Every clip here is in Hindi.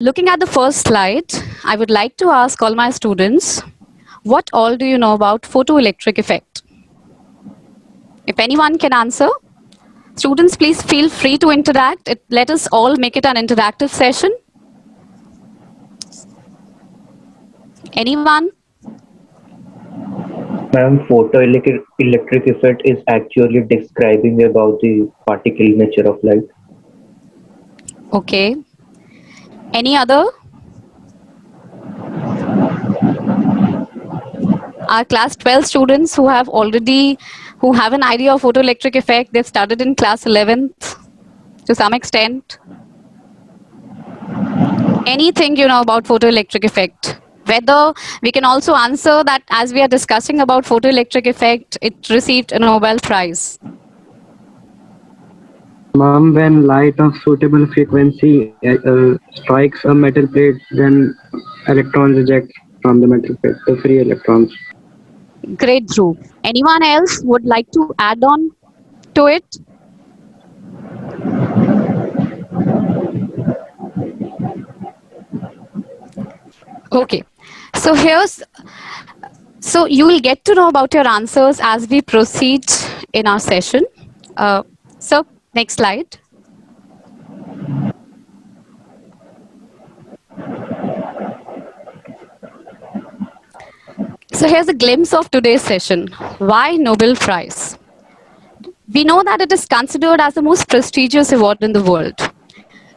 Looking at the first slide, I would like to ask all my students, what all do you know about photoelectric effect? If anyone can answer, students, please feel free to interact. Let us all make it an interactive session. Anyone? Ma'am, photoelectric effect is actually describing about the particle nature of light. Okay. Any other? Our class 12 students who have an idea of photoelectric effect, they've studied in class 11th to some extent. Anything you know about photoelectric effect? Whether we can also answer that as we are discussing about photoelectric effect, it received a Nobel Prize. Ma'am, when light of suitable frequency strikes a metal plate, then electrons eject from the metal plate, the free electrons. Great, Dhruv. Anyone else would like to add on to it? Okay. So you will get to know about your answers as we proceed in our session. So next slide. So here's a glimpse of today's session. Why Nobel Prize? We know that it is considered as the most prestigious award in the world.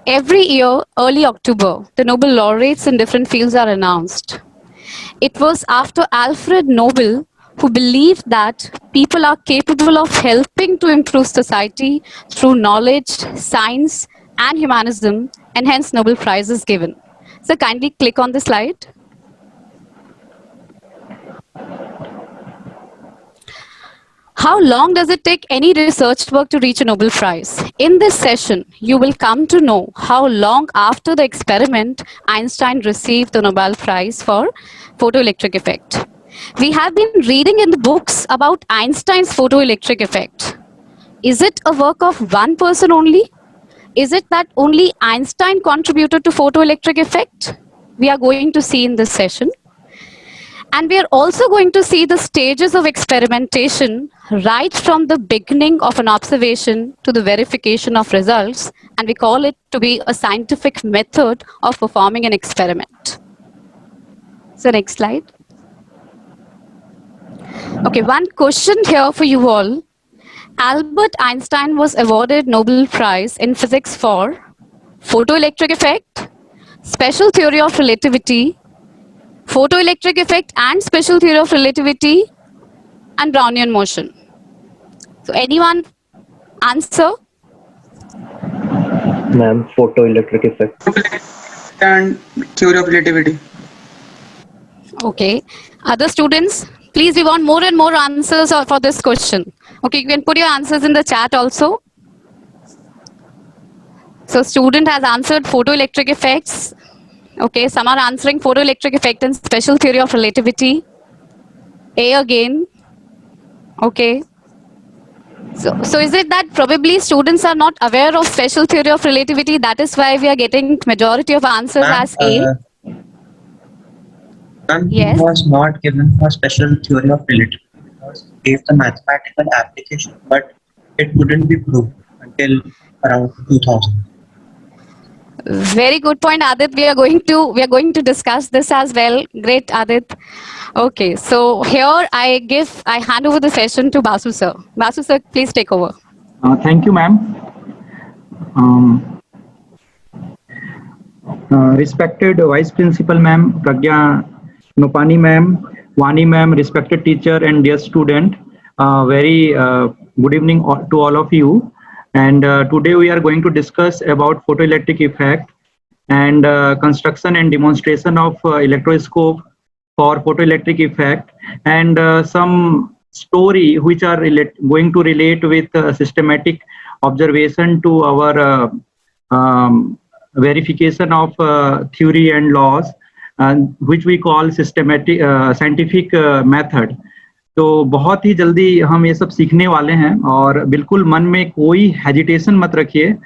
Every year, early October, the Nobel laureates in different fields are announced. It was after Alfred Nobel who believed that people are capable of helping to improve society through knowledge, science, and humanism, and hence Nobel Prize is given. So kindly click on the slide. How long does it take any research work to reach a Nobel Prize? In this session, you will come to know how long after the experiment Einstein received the Nobel Prize for photoelectric effect. We have been reading in the books about Einstein's photoelectric effect. Is it a work of one person only? Is it that only Einstein contributed to photoelectric effect? We are going to see in this session. And we are also going to see the stages of experimentation right from the beginning of an observation to the verification of results. And we call it to be a scientific method of performing an experiment. So next slide. Okay, one question here for you all. Albert Einstein was awarded Nobel Prize in physics for photoelectric effect, special theory of relativity, photoelectric effect and special theory of relativity, and Brownian motion. So anyone answer? Ma'am, photoelectric effect. And theory of relativity. Okay. Other students, please, we want more and more answers for this question. Okay, you can put your answers in the chat also. So student has answered photoelectric effects. Okay, some are answering photoelectric effect and special theory of relativity. A again. Okay. So is it that probably students are not aware of special theory of relativity? That is why we are getting majority of answers as A. Yes. It was not given for special theory of relativity because it gave the mathematical application, but it wouldn't be proved until around 2000. Very good point, Adit. We are going to discuss this as well. Great, Adit. Okay, so here I hand over the session to Basu sir. Basu sir, please take over. Thank you, ma'am. Respected Vice Principal ma'am, Pragya Nopani ma'am, Vani ma'am, respected teacher and dear student, very good evening to all of you. And today we are going to discuss about photoelectric effect and construction and demonstration of electroscope for photoelectric effect, and some story which are going to relate with systematic observation to our verification of theory and laws, which we call systematic scientific method. तो बहुत ही जल्दी हम ये सब सीखने वाले हैं और बिल्कुल मन में कोई हेजिटेशन मत रखिए,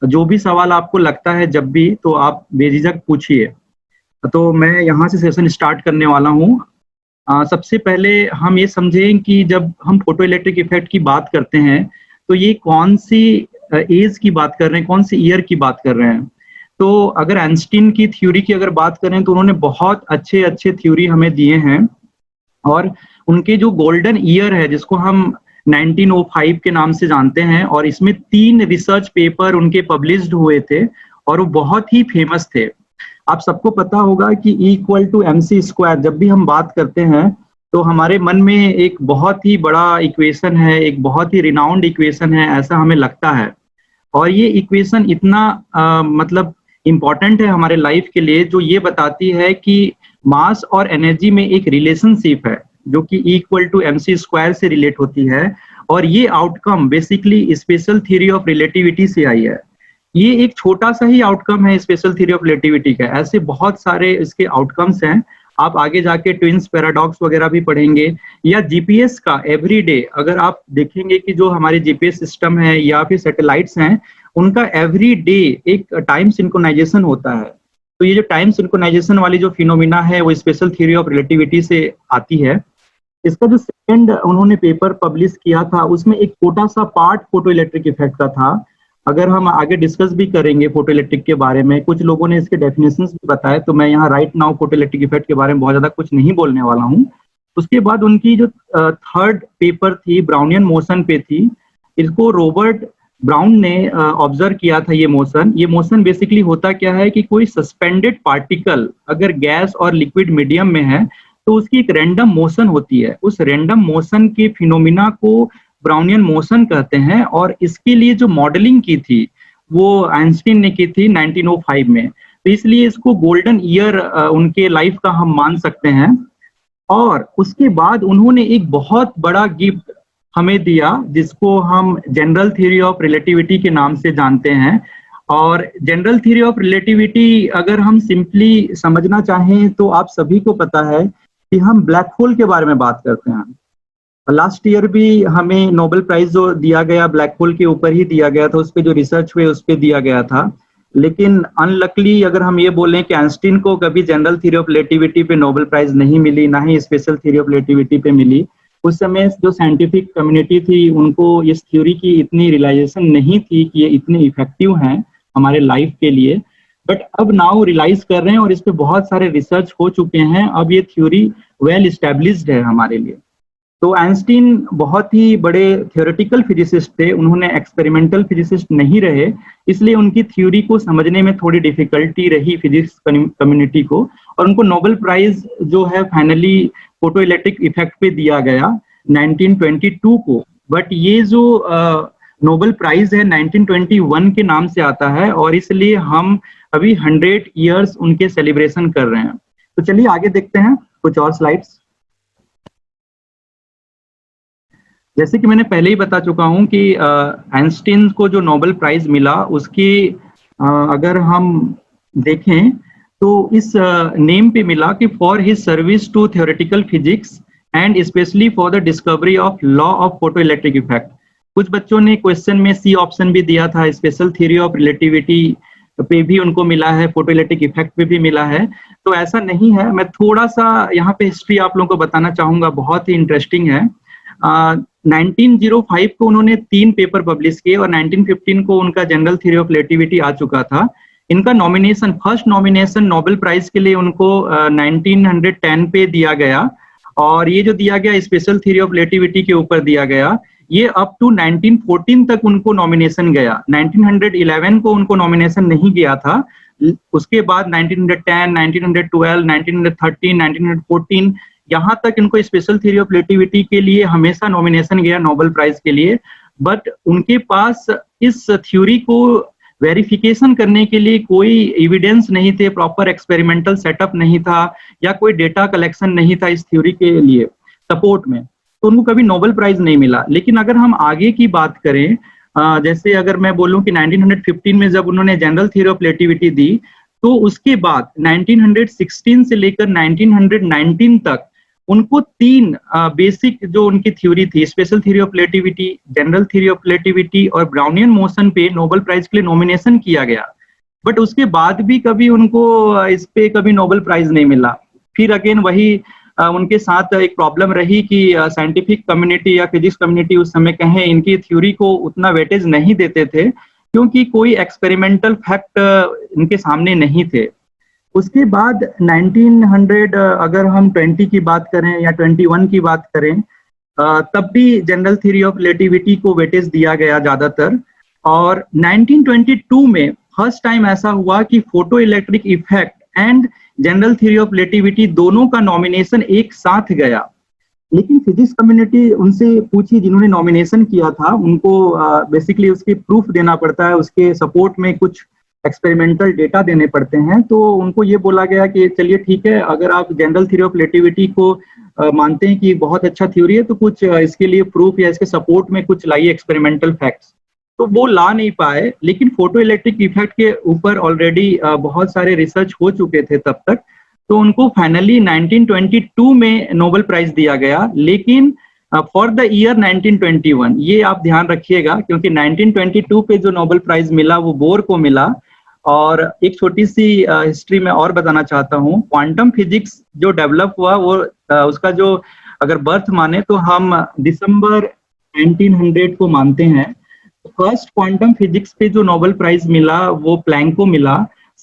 जो भी सवाल आपको लगता है जब भी, तो आप बेझिझक पूछिए। तो मैं यहाँ से सेशन स्टार्ट करने वाला हूँ। सबसे पहले हम ये समझें कि जब हम फोटो इलेक्ट्रिक इफेक्ट की बात करते हैं तो ये कौन सी एज की बात कर रहे हैं, कौन सी ईयर की बात कर रहे हैं। तो अगर आइंस्टीन की थ्योरी की अगर बात करें तो उन्होंने बहुत अच्छे अच्छे थ्योरी हमें दिए हैं, और उनके जो गोल्डन ईयर है जिसको हम 1905 के नाम से जानते हैं, और इसमें 3 रिसर्च पेपर उनके पब्लिश्ड हुए थे और वो बहुत ही फेमस थे। आप सबको पता होगा कि E=mc²। जब भी हम बात करते हैं तो हमारे मन में एक बहुत ही बड़ा इक्वेशन है, एक बहुत ही रिनाउंड इक्वेशन है, ऐसा हमें लगता है। और ये इक्वेशन इतना मतलब इम्पॉर्टेंट है हमारे लाइफ के लिए, जो ये बताती है कि मास और एनर्जी में एक रिलेशनशिप है जो कि E=mc² से रिलेट होती है। और ये outcome basically special theory of relativity से आई है। ये एक छोटा सा ही आउटकम है स्पेशल थ्योरी ऑफ रिलेटिविटी का, ऐसे बहुत सारे इसके आउटकम्स हैं। आप आगे जाके ट्विंस पैराडॉक्स वगैरह भी पढ़ेंगे, या जीपीएस का एवरीडे अगर आप देखेंगे कि जो हमारे जीपीएस सिस्टम है या फिर सैटेलाइट्स हैं, उनका एवरी डे एक टाइम सिंक्रोनाइजेशन होता है। तो ये जो टाइम सिंक्रोनाइजेशन वाली जो फिनोमिना है वो स्पेशल थ्योरी ऑफ रिलेटिविटी से आती है। इसका जो सेकंड उन्होंने पेपर पब्लिश किया था उसमें एक छोटा सा पार्ट फोटो इलेक्ट्रिक इफेक्ट का था। अगर हम आगे डिस्कस भी करेंगे फोटो इलेक्ट्रिक के बारे में, कुछ लोगों ने इसके डेफिनेशंस भी बताए, तो मैं यहाँ right now photo electric effect के बारे में बहुत ज्यादा कुछ नहीं बोलने वाला हूँ। उसके बाद उनकी जो थर्ड पेपर थी ब्राउनियन मोशन पे थी। इसको रॉबर्ट ब्राउन ने ऑब्जर्व किया था। ये मोशन बेसिकली होता क्या है कि कोई सस्पेंडेड पार्टिकल अगर गैस और लिक्विड मीडियम में है तो उसकी एक रैंडम मोशन होती है। उस रैंडम मोशन के फिनोमिना को ब्राउनियन मोशन कहते हैं, और इसके लिए जो मॉडलिंग की थी वो आइंस्टीन ने की थी 1905 में। तो इसलिए इसको गोल्डन ईयर उनके लाइफ का हम मान सकते हैं। और उसके बाद उन्होंने एक बहुत बड़ा गिफ्ट हमें दिया जिसको हम जनरल थ्योरी ऑफ रिलेटिविटी के नाम से जानते हैं। और जनरल थ्योरी ऑफ रिलेटिविटी अगर हम सिंपली समझना चाहें तो आप सभी को पता है कि हम ब्लैक होल के बारे में बात करते हैं। लास्ट ईयर भी हमें नोबेल प्राइज जो दिया गया ब्लैक होल के ऊपर ही दिया गया था, उस पर जो रिसर्च हुए उस पर दिया गया था। लेकिन अनलकली अगर हम ये बोलें कि आइंस्टीन को कभी जनरल थ्योरी ऑफ रिलेटिविटी पे नोबेल प्राइज नहीं मिली, ना ही स्पेशल थ्योरी ऑफ रिलेटिविटी पे मिली। उस समय जो साइंटिफिक कम्युनिटी थी उनको इस थ्योरी की इतनी रियलाइजेशन नहीं थी कि ये इतने इफेक्टिव हैं हमारे लाइफ के लिए। बट अब नाउ रियलाइज कर रहे हैं और इस पे बहुत सारे रिसर्च हो चुके हैं। अब ये थ्योरी वेल इस्टेब्लिश्ड है हमारे लिए। तो आइंस्टीन बहुत ही बड़े थियोरेटिकल फिजिसिस्ट थे, उन्होंने एक्सपेरिमेंटल फिजिसिस्ट नहीं रहे, इसलिए उनकी थ्योरी को समझने में थोड़ी डिफिकल्टी रही फिजिक्स कम्युनिटी को। और उनको नोबेल प्राइज जो है फाइनली फोटो इलेक्ट्रिक इफेक्ट पे दिया गया 1922 को। बट ये जो नोबेल प्राइज है 1921 के नाम से आता है, और इसलिए हम अभी 100 ईयर्स उनके सेलिब्रेशन कर रहे हैं। तो चलिए आगे देखते हैं कुछ और स्लाइड्स। जैसे कि मैंने पहले ही बता चुका हूं कि आइंस्टीन को जो नोबेल प्राइज मिला उसकी अगर हम देखें तो इस नेम पे मिला कि for his service to theoretical physics and specially for the discovery of law of photoelectric effect. कुछ बच्चों ने क्वेश्चन में सी ऑप्शन भी दिया था, स्पेशल थ्योरी ऑफ रिलेटिविटी पे भी उनको मिला है, फोटो इलेक्ट्रिक इफेक्ट पे भी मिला है। तो ऐसा नहीं है। मैं थोड़ा सा यहाँ पे हिस्ट्री आप लोगों को बताना चाहूंगा, बहुत ही इंटरेस्टिंग है। 1905 को उन्होंने 3 पेपर पब्लिश किए और 1915 को उनका जनरल थ्योरी ऑफ रिलेटिविटी आ चुका था। इनका nomination, first nomination Nobel prize के लिए उनको 1910 पे दिया गया, और ये जो दिया गया स्पेशल थ्योरी ऑफ रिलेटिविटी के ऊपर दिया गया। ये अप टू 1914 तक उनको नॉमिनेशन गया, 1911 को उनको नॉमिनेशन नहीं गया था। उसके बाद 1910, 1912, 1913, 1914 यहाँ तक इनको स्पेशल थ्योरी ऑफ रिलेटिविटी के लिए हमेशा नॉमिनेशन गया नोबेल प्राइज के लिए। बट उनके पास इस थ्योरी को वेरिफिकेशन करने के लिए कोई एविडेंस नहीं थे, प्रॉपर एक्सपेरिमेंटल सेटअप नहीं था, या कोई डेटा कलेक्शन नहीं था इस थ्योरी के लिए सपोर्ट में, तो उनको कभी नोबेल प्राइज नहीं मिला। लेकिन अगर हम आगे की बात करें, जैसे अगर मैं बोलूं कि 1915 में जब उन्होंने जनरल थ्योरी ऑफ रिलेटिविटी दी, तो उसके बाद 1916 से लेकर 1919 तक उनको तीन बेसिक जो उनकी थ्योरी थी, special theory of relativity, general theory of relativity और ब्राउनियन मोशन पे नोबेल प्राइज के लिए नॉमिनेशन किया गया, बट उसके बाद भी कभी उनको इस पे कभी नोबेल प्राइज नहीं मिला। फिर अगेन वही उनके साथ एक प्रॉब्लम रही कि साइंटिफिक कम्युनिटी या फिजिक्स कम्युनिटी उस समय कहें इनकी थ्योरी को उतना वेटेज नहीं देते थे, क्योंकि कोई एक्सपेरिमेंटल फैक्ट इनके सामने नहीं थे। उसके बाद 1900 अगर हम 20 की बात करें या 21 की बात करें, तब भी जनरल थ्योरी ऑफ रिलेटिविटी को वेटेज दिया गया ज्यादातर। और 1922 में फर्स्ट टाइम ऐसा हुआ कि photo electric effect and general theory of relativity दोनों का नॉमिनेशन एक साथ गया। लेकिन फिजिक्स कम्युनिटी उनसे पूछी, जिन्होंने नॉमिनेशन किया था उनको बेसिकली उसके प्रूफ देना पड़ता है, उसके सपोर्ट में कुछ एक्सपेरिमेंटल डेटा देने पड़ते हैं। तो उनको ये बोला गया कि चलिए ठीक है, अगर आप जनरल थ्योरी ऑफ रिलेटिविटी को मानते हैं कि बहुत अच्छा थ्योरी है, तो कुछ इसके लिए प्रूफ या इसके सपोर्ट में कुछ लाइए एक्सपेरिमेंटल फैक्ट्स। तो वो ला नहीं पाए, लेकिन फोटो इलेक्ट्रिक इफेक्ट के ऊपर ऑलरेडी बहुत सारे रिसर्च हो चुके थे तब तक, तो उनको फाइनली 1922 में नोबेल प्राइज दिया गया। लेकिन फॉर द ईयर 1921, ये आप ध्यान रखिएगा, क्योंकि 1922 पे जो नोबेल प्राइज मिला वो बोर को मिला। और एक छोटी सी हिस्ट्री में और बताना चाहता हूँ, क्वांटम फिजिक्स जो डेवलप हुआ वो उसका जो अगर बर्थ माने तो हम दिसंबर 1900 को मानते हैं। फर्स्ट क्वांटम फिजिक्स पे जो नोबेल प्राइज मिला वो प्लैंक को मिला।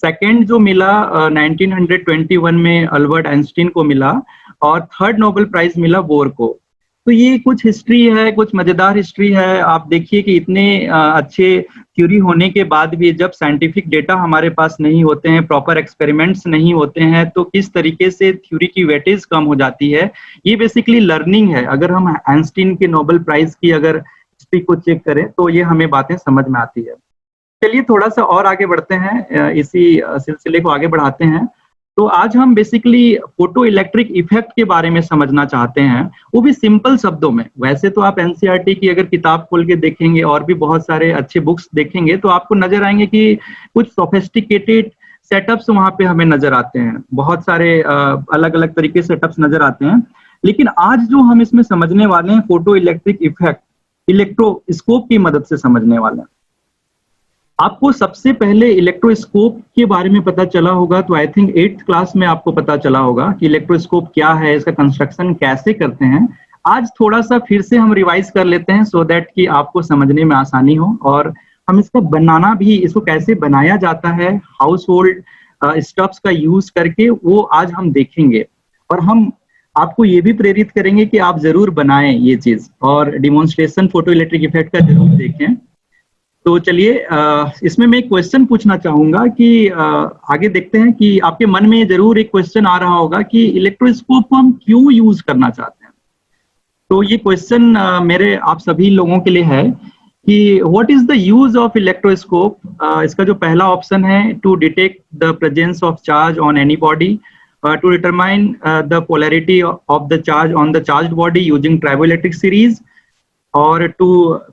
सेकंड जो मिला 1921 में अल्बर्ट आइंस्टीन को मिला, और थर्ड नोबेल प्राइज मिला बोर को। तो ये कुछ हिस्ट्री है, कुछ मजेदार हिस्ट्री है। आप देखिए कि इतने अच्छे थ्योरी होने के बाद भी जब साइंटिफिक डेटा हमारे पास नहीं होते हैं, प्रॉपर एक्सपेरिमेंट्स नहीं होते हैं, तो किस तरीके से थ्योरी की वेटेज कम हो जाती है। ये बेसिकली लर्निंग है। अगर हम आइंस्टीन के नोबेल प्राइज की अगर हिस्ट्री को चेक करें तो ये हमें बातें समझ में आती है। चलिए थोड़ा सा और आगे बढ़ते हैं, इसी सिलसिले को आगे बढ़ाते हैं। तो आज हम बेसिकली फोटो इलेक्ट्रिक इफेक्ट के बारे में समझना चाहते हैं, वो भी सिंपल शब्दों में। वैसे तो आप एनसीईआरटी की अगर किताब खोल के देखेंगे और भी बहुत सारे अच्छे बुक्स देखेंगे तो आपको नजर आएंगे कि कुछ सोफिस्टिकेटेड सेटअप्स वहां पे हमें नजर आते हैं, बहुत सारे अलग अलग तरीके से सेटअप्स नजर आते हैं। लेकिन आज जो हम इसमें समझने वाले हैं, फोटो इलेक्ट्रिक इफेक्ट इलेक्ट्रोस्कोप की मदद से समझने वाले हैं। आपको सबसे पहले इलेक्ट्रोस्कोप के बारे में पता चला होगा, तो आई थिंक 8th क्लास में आपको पता चला होगा कि इलेक्ट्रोस्कोप क्या है, इसका कंस्ट्रक्शन कैसे करते हैं। आज थोड़ा सा फिर से हम रिवाइज कर लेते हैं सो दैट कि आपको समझने में आसानी हो, और हम इसका बनाना भी, इसको कैसे बनाया जाता है हाउस होल्ड स्टफ्स का यूज करके, वो आज हम देखेंगे। और हम आपको ये भी प्रेरित करेंगे कि आप जरूर बनाएं ये चीज, और डिमॉन्स्ट्रेशन फोटो इलेक्ट्रिक इफेक्ट का जरूर देखें। तो चलिए इसमें मैं एक क्वेश्चन पूछना चाहूंगा कि आगे देखते हैं कि आपके मन में जरूर एक क्वेश्चन आ रहा होगा कि इलेक्ट्रोस्कोप को हम क्यों यूज करना चाहते हैं। तो ये क्वेश्चन मेरे आप सभी लोगों के लिए है कि what is the use of electroscope. इसका जो पहला ऑप्शन है, to detect the presence of charge on any body, to determine the polarity of the charge on the charged body using triboelectric series, और to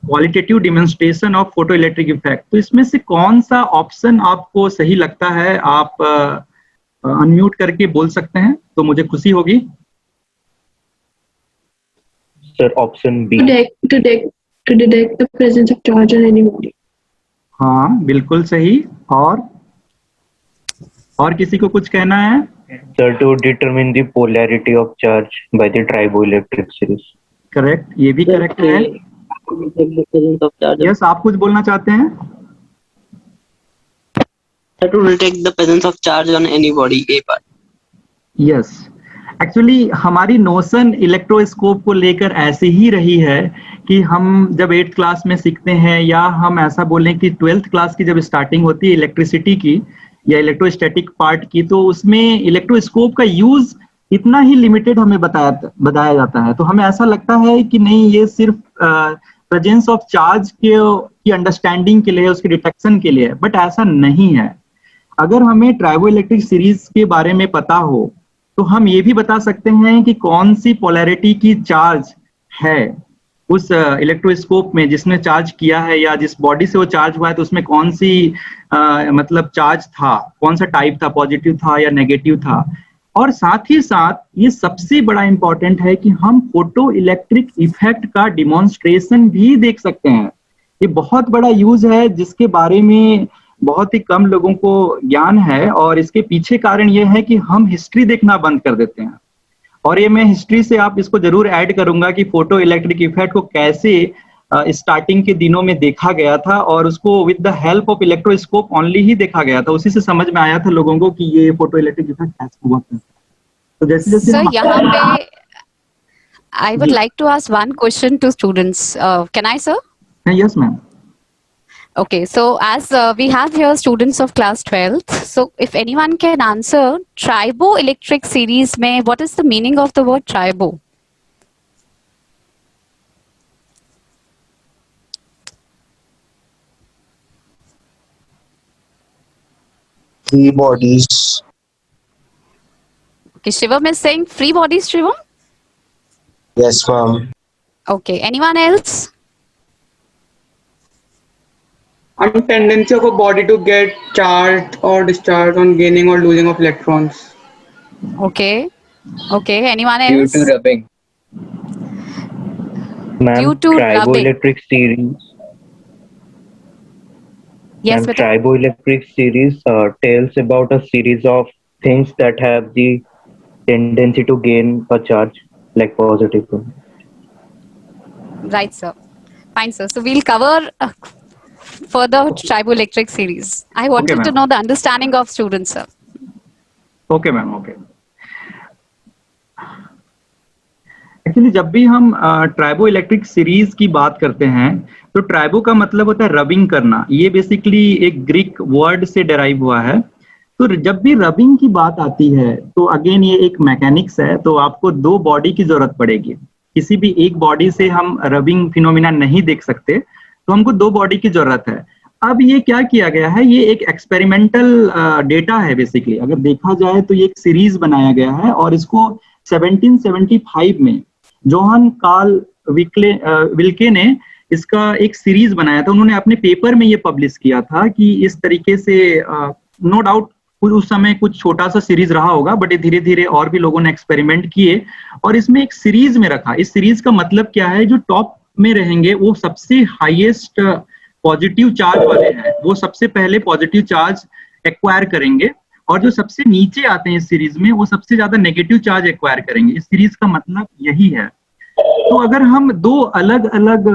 qualitative demonstration of photoelectric effect. तो इसमें से कौन सा ऑप्शन आपको सही लगता है, आप अनम्यूट करके बोल सकते हैं तो मुझे खुशी होगी। Sir option B, to detect the presence of charge on any body. हाँ बिल्कुल सही। और किसी को कुछ कहना है? Sir to determine the polarity of charge by the triboelectric series. Correct, ये भी करेक्ट है। यस, आप कुछ बोलना चाहते हैं? To detect the presence of charge on any body, A part. Yes, actually हमारी नोशन इलेक्ट्रोस्कोप को लेकर ऐसी ही रही है कि हम जब 8th क्लास में सीखते हैं, या हम ऐसा बोलें कि 12th क्लास की जब स्टार्टिंग होती है इलेक्ट्रिसिटी की या इलेक्ट्रोस्टैटिक पार्ट की, तो उसमें इलेक्ट्रोस्कोप का यूज इतना ही लिमिटेड हमें बताया जाता है। तो हमें ऐसा लगता है कि नहीं, ये सिर्फ प्रेजेंस ऑफ चार्ज की अंडरस्टैंडिंग के लिए, उसके डिटेक्शन के लिए, बट ऐसा नहीं है। अगर हमें ट्राइबोइलेक्ट्रिक सीरीज के बारे में पता हो तो हम ये भी बता सकते हैं कि कौन सी पोलैरिटी की चार्ज है उस इलेक्ट्रोस्कोप में जिसने चार्ज किया है, या जिस बॉडी से वो चार्ज हुआ है तो उसमें कौन सी मतलब चार्ज था, कौन सा टाइप था, पॉजिटिव था या नेगेटिव था। और साथ ही साथ ये सबसे बड़ा इंपॉर्टेंट है कि हम फोटो इलेक्ट्रिक इफेक्ट का डिमॉन्स्ट्रेशन भी देख सकते हैं। ये बहुत बड़ा यूज है जिसके बारे में बहुत ही कम लोगों को ज्ञान है, और इसके पीछे कारण ये है कि हम हिस्ट्री देखना बंद कर देते हैं। और ये मैं हिस्ट्री से आप इसको जरूर ऐड करूंगा कि फोटो इलेक्ट्रिक इफेक्ट को कैसे स्टार्टिंग के दिनों में देखा गया था, और उसको with the help of electroscope only ही देखा गया था। उसी से समझ में आया था लोगों को कि ये फोटो इलेक्ट्रिक इफेक्ट कैसे हुआ था। तो जैसे जैसे Sir, यहाँ पे I would like to ask one question to students. Can I, sir? Yes ma'am. Okay, so as we have here students of class 12th, so if anyone can answer triboelectric series में what is the meaning of the word tribo? Three bodies. Okay, Shivam is saying free bodies, Shivam? Yes, ma'am. Okay, anyone else? And tendency of a body to get charged or discharged on gaining or losing of electrons. Okay, okay, anyone Due else? to rubbing. Ma'am, Due to rubbing. triboelectric series. Yes, Ma'am, beta. triboelectric series tells about a series of things that have the tendency to gain a charge, like positive. Right, sir. Fine, sir. So we'll cover further triboelectric series. I wanted to ma'am. know the understanding of students, sir. Okay ma'am, okay. Actually जब भी हम ट्राइबो इलेक्ट्रिक सीरीज की बात करते हैं तो ट्राइबो का मतलब होता है रबिंग करना। ये बेसिकली एक ग्रीक वर्ड से डेराइव हुआ है। तो जब भी रबिंग की बात आती है तो अगेन ये एक मैकेनिक्स है, तो आपको दो बॉडी की जरूरत पड़ेगी। किसी भी एक बॉडी से हम रबिंग फिनोमिना नहीं देख सकते, तो हमको दो बॉडी की जरूरत है। अब ये क्या किया गया है, ये एक एक्सपेरिमेंटल डेटा है बेसिकली। अगर देखा जाए तो ये एक सीरीज बनाया गया है और इसको 1775 में जोहान कार्ल विल्के ने इसका एक सीरीज बनाया था। उन्होंने अपने पेपर में ये पब्लिश किया था कि इस तरीके से नो डाउट उस समय कुछ छोटा सा सीरीज रहा होगा, बट धीरे धीरे और भी लोगों ने एक्सपेरिमेंट किए और इसमें एक सीरीज में रखा। इस सीरीज का मतलब क्या है, जो टॉप में रहेंगे वो सबसे हाईएस्ट पॉजिटिव चार्ज वाले हैं, वो सबसे पहले पॉजिटिव चार्ज एक्वायर करेंगे, और जो सबसे नीचे आते हैं इस सीरीज में वो सबसे ज्यादा नेगेटिव चार्ज एक्वायर करेंगे। इस सीरीज का मतलब यही है। तो अगर हम दो अलग अलग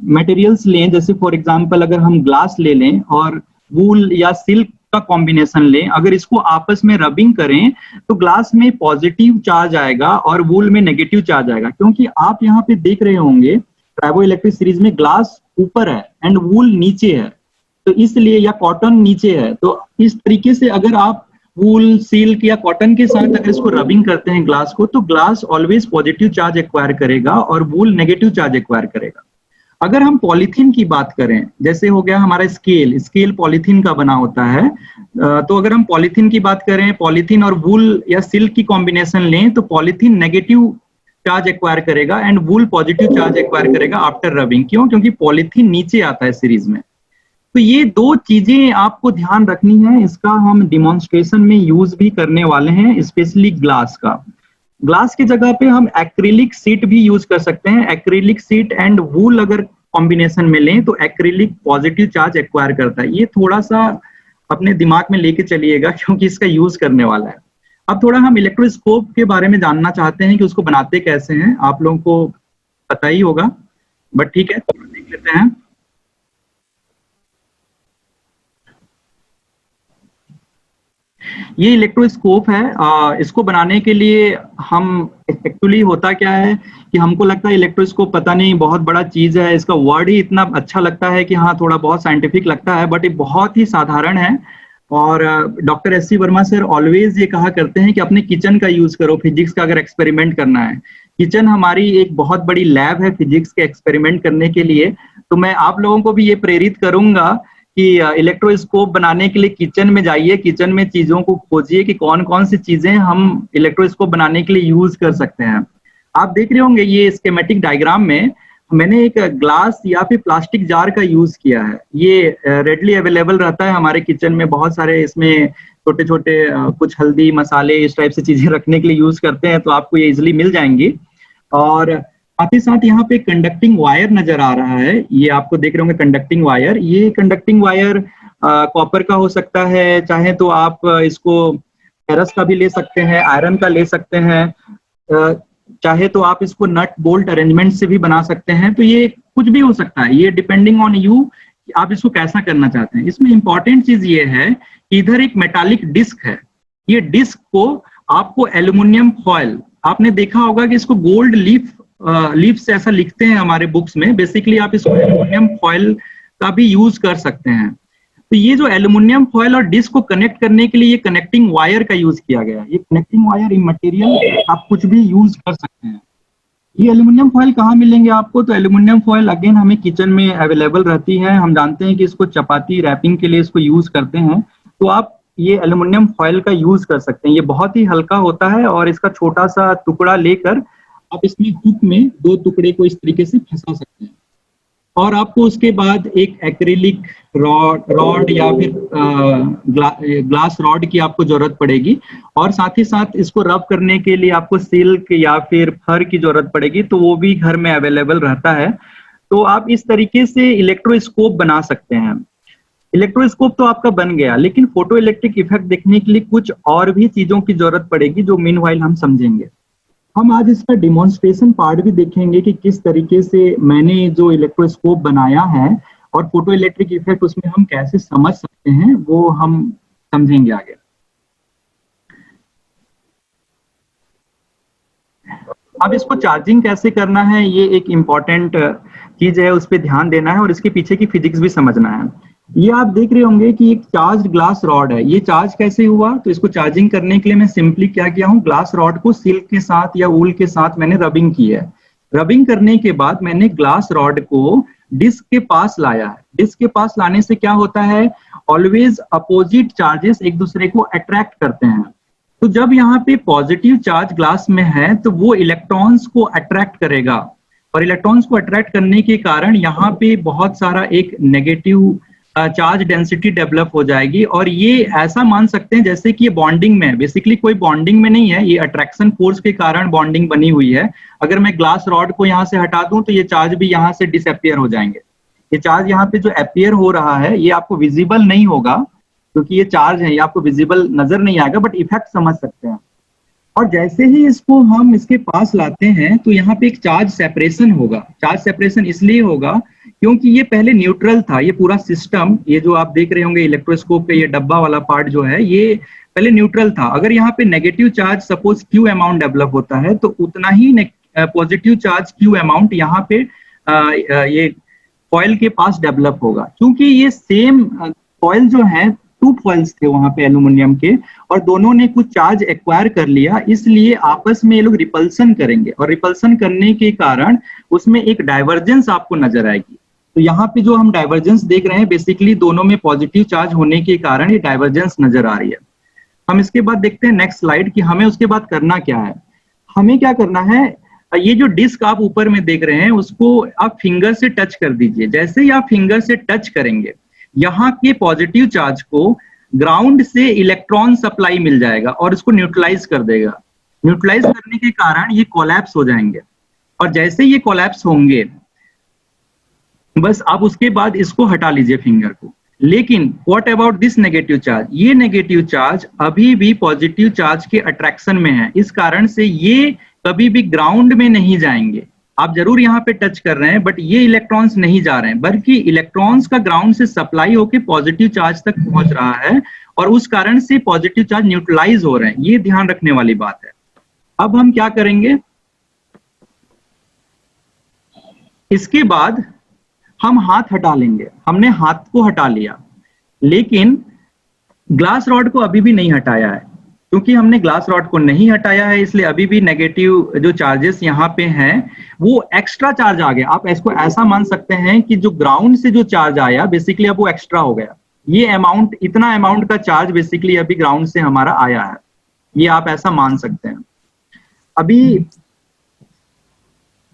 मटेरियल्स लें, जैसे फॉर एग्जांपल अगर हम ग्लास ले लें और वूल या सिल्क का कॉम्बिनेशन लें, अगर इसको आपस में रबिंग करें तो ग्लास में पॉजिटिव चार्ज आएगा और वूल में नेगेटिव चार्ज आएगा। क्योंकि आप यहाँ पे देख रहे होंगे ट्राइबो इलेक्ट्रिक सीरीज में ग्लास ऊपर है एंड वूल नीचे है, तो इसलिए, या कॉटन नीचे है, तो इस तरीके से अगर आप वूल, सिल्क या कॉटन के साथ अगर इसको रबिंग करते हैं ग्लास को, तो glass always positive charge acquire करेगा और वूल नेगेटिव चार्ज एक्वायर करेगा। अगर हम पॉलीथीन की बात करें, जैसे हो गया हमारा स्केल पॉलीथीन का बना होता है, तो अगर हम पॉलीथीन की बात करें, पॉलीथीन और वूल या सिल्क की कॉम्बिनेशन लें तो पॉलीथीन नेगेटिव चार्ज एक्वायर करेगा and wool positive charge acquire करेगा आफ्टर रबिंग। क्यों? क्योंकि पॉलीथीन नीचे आता है सीरीज में। तो ये दो चीजें आपको ध्यान रखनी है, इसका हम डिमॉन्स्ट्रेशन में यूज भी करने वाले हैं, स्पेशली ग्लास का। ग्लास की जगह पे हम एक्रिलिक सीट भी यूज कर सकते हैं। एक्रिलिक सीट एंड वूल अगर कॉम्बिनेशन में लें तो एक्रिलिक पॉजिटिव चार्ज एक्वायर करता है। ये थोड़ा सा अपने दिमाग में लेके चलिएगा क्योंकि इसका यूज करने वाला है। अब थोड़ा हम इलेक्ट्रोस्कोप के बारे में जानना चाहते हैं कि उसको बनाते कैसे हैं। आप लोगों को पता ही होगा, बट ठीक है, थोड़ा देख लेते हैं। ये इलेक्ट्रोस्कोप है। इसको बनाने के लिए हम एक्चुअली होता क्या है कि हमको लगता है इलेक्ट्रोस्कोप पता नहीं बहुत बड़ा चीज है, इसका वर्ड ही इतना अच्छा लगता है कि हाँ थोड़ा बहुत साइंटिफिक लगता है, बट ये बहुत ही साधारण है। और doctor S C Verma sir always ये कहा करते हैं कि अपने किचन का यूज करो फिजिक्स का अगर एक्सपेरिमेंट करना है। किचन हमारी एक बहुत बड़ी लैब है फिजिक्स के एक्सपेरिमेंट करने के लिए। तो मैं आप लोगों को भी ये प्रेरित करूंगा कि इलेक्ट्रोस्कोप बनाने के लिए किचन में जाइए, किचन में चीजों को खोजिए कि कौन कौन सी चीजें हम इलेक्ट्रोस्कोप बनाने के लिए यूज कर सकते हैं। आप देख रहे होंगे ये स्कीमेटिक डायग्राम में मैंने एक ग्लास या फिर प्लास्टिक जार का यूज किया है। ये रेडली अवेलेबल रहता है हमारे किचन में, बहुत सारे इसमें छोटे छोटे कुछ हल्दी मसाले इस टाइप से चीजें रखने के लिए यूज करते हैं, तो आपको ये इजिली मिल जाएंगी। और साथ ही साथ यहाँ पे कंडक्टिंग वायर नजर आ रहा है, ये आपको देख रहे होंगे कंडक्टिंग वायर। ये कंडक्टिंग वायर कॉपर का हो सकता है, चाहे तो आप इसको फेरस का भी ले सकते हैं, आयरन का ले सकते हैं, चाहे तो आप इसको नट बोल्ट अरेंजमेंट से भी बना सकते हैं। तो ये कुछ भी हो सकता है, ये डिपेंडिंग ऑन यू आप इसको कैसा करना चाहते हैं। इसमें इंपॉर्टेंट चीज ये है कि इधर एक मेटालिक डिस्क है, ये डिस्क को आपको एल्यूमिनियम फॉयल, आपने देखा होगा कि इसको गोल्ड लीफ से ऐसा लिखते हैं हमारे बुक्स में, बेसिकली आप इसको एल्यूमिनियम फॉयल का भी यूज कर सकते हैं। तो ये जो एल्यूमिनियम फॉयल और डिस्क को कनेक्ट करने के लिए ये कनेक्टिंग वायर का यूज किया गया है। ये कनेक्टिंग वायर मटेरियल आप कुछ भी यूज कर सकते हैं। ये एल्यूमिनियम फॉयल कहाँ मिलेंगे आपको? तो एल्यूमिनियम फॉयल अगेन हमें किचन में अवेलेबल रहती है, हम जानते हैं कि इसको चपाती रैपिंग के लिए इसको यूज करते हैं। तो आप ये एल्यूमिनियम फॉयल का यूज कर सकते हैं, ये बहुत ही हल्का होता है और इसका छोटा सा टुकड़ा लेकर आप इसमें हुक में 2 टुकड़े को इस तरीके से फंसा सकते हैं। और आपको उसके बाद एक एक्रिलिक रॉड या फिर ग्लास रॉड की आपको जरूरत पड़ेगी, और साथ ही साथ इसको रब करने के लिए आपको सिल्क या फिर फर की जरूरत पड़ेगी, तो वो भी घर में अवेलेबल रहता है। तो आप इस तरीके से इलेक्ट्रोस्कोप बना सकते हैं। इलेक्ट्रोस्कोप तो आपका बन गया, लेकिन फोटो इलेक्ट्रिक इफेक्ट देखने के लिए कुछ और भी चीजों की जरूरत पड़ेगी, जो मीनवाइल हम समझेंगे। हम आज इसका डिमॉन्स्ट्रेशन पार्ट भी देखेंगे कि किस तरीके से मैंने जो इलेक्ट्रोस्कोप बनाया है और फोटो इलेक्ट्रिक इफेक्ट उसमें हम कैसे समझ सकते हैं, वो हम समझेंगे आगे। अब इसको चार्जिंग कैसे करना है, ये एक इम्पॉर्टेंट चीज है, उस पर ध्यान देना है और इसके पीछे की फिजिक्स भी समझना है। ये आप देख रहे होंगे कि एक चार्ज ग्लास रॉड है, ये चार्ज कैसे हुआ? तो इसको चार्जिंग करने के लिए मैं सिंपली क्या किया हूँ, ग्लास रॉड को सिल्क के साथ या वूल के साथ मैंने रबिंग की है। रबिंग करने के बाद मैंने ग्लास रॉड को डिस्क के पास लाया है। डिस्क के पास लाने से क्या होता है, ऑलवेज अपोजिट चार्जेस एक दूसरे को अट्रैक्ट करते हैं। तो जब यहाँ पे पॉजिटिव चार्ज ग्लास में है तो वो इलेक्ट्रॉन्स को अट्रैक्ट करेगा, और इलेक्ट्रॉन्स को अट्रैक्ट करने के कारण यहाँ पे बहुत सारा एक नेगेटिव चार्ज डेंसिटी डेवलप हो जाएगी। और ये ऐसा मान सकते हैं जैसे कि ये बॉन्डिंग में है, बेसिकली कोई बॉन्डिंग में नहीं है, ये अट्रैक्शन फोर्स के कारण बॉन्डिंग बनी हुई है। अगर मैं ग्लास रॉड को यहाँ से हटा दूं तो ये चार्ज भी यहाँ से डिसअपियर हो जाएंगे। ये चार्ज यहाँ पे जो अपियर हो रहा है ये आपको विजिबल नहीं होगा, क्योंकि ये चार्ज है, ये आपको विजिबल नजर नहीं आएगा, बट इफेक्ट समझ सकते हैं। और जैसे ही इसको हम इसके पास लाते हैं तो यहाँ पे एक चार्ज सेपरेशन होगा। चार्ज सेपरेशन इसलिए होगा क्योंकि ये पहले न्यूट्रल था, ये पूरा सिस्टम, ये जो आप देख रहे होंगे इलेक्ट्रोस्कोप पे ये डब्बा वाला पार्ट जो है ये पहले न्यूट्रल था। अगर यहाँ पे negative charge suppose Q amount develop होता है तो उतना ही पॉजिटिव चार्ज क्यू अमाउंट यहाँ पे ये फॉयल के पास डेवलप होगा। क्योंकि ये सेम फॉयल जो है 2 फॉइल्स थे वहां पे एल्यूमिनियम के, और दोनों ने कुछ चार्ज एक्वायर कर लिया, इसलिए आपस में ये लोग रिपल्सन करेंगे, और रिपल्सन करने के कारण उसमें एक डाइवर्जेंस आपको नजर आएगी। तो यहाँ पे जो हम डाइवर्जेंस देख रहे हैं बेसिकली दोनों में पॉजिटिव चार्ज होने के कारण ये डाइवर्जेंस नजर आ रही है। हम इसके बाद देखते हैं नेक्स्ट स्लाइड कि हमें उसके बाद करना क्या है। हमें क्या करना है, ये जो डिस्क आप ऊपर में देख रहे हैं उसको आप फिंगर से टच कर दीजिए। जैसे ही आप फिंगर से टच करेंगे यहाँ के पॉजिटिव चार्ज को ग्राउंड से इलेक्ट्रॉन सप्लाई मिल जाएगा और इसको न्यूट्रलाइज कर देगा। न्यूट्रलाइज करने के कारण ये कोलैप्स हो जाएंगे, और जैसे ये कोलैप्स होंगे बस आप उसके बाद इसको हटा लीजिए फिंगर को। लेकिन what about this negative charge, ये नेगेटिव चार्ज अभी भी पॉजिटिव चार्ज के अट्रैक्शन में है, इस कारण से ये कभी भी ग्राउंड में नहीं जाएंगे। आप जरूर यहाँ पे टच कर रहे हैं बट ये इलेक्ट्रॉन्स नहीं जा रहे हैं, बल्कि इलेक्ट्रॉन्स का ग्राउंड से सप्लाई होकर पॉजिटिव चार्ज तक पहुंच रहा है, और उस कारण से पॉजिटिव चार्ज न्यूट्रलाइज हो रहे हैं। ये ध्यान रखने वाली बात है। अब हम क्या करेंगे, इसके बाद हम हाथ हटा लेंगे। हमने हाथ को हटा लिया, लेकिन ग्लास रॉड को अभी भी नहीं हटाया है। क्योंकि हमने ग्लास रॉड को नहीं हटाया है इसलिए अभी भी नेगेटिव जो चार्जेस यहाँ पे हैं वो एक्स्ट्रा चार्ज आ गया। आप इसको ऐसा मान सकते हैं कि जो ग्राउंड से जो चार्ज आया बेसिकली अब वो एक्स्ट्रा हो गया। ये अमाउंट, इतना अमाउंट का चार्ज बेसिकली अभी ग्राउंड से हमारा आया है, ये आप ऐसा मान सकते हैं। अभी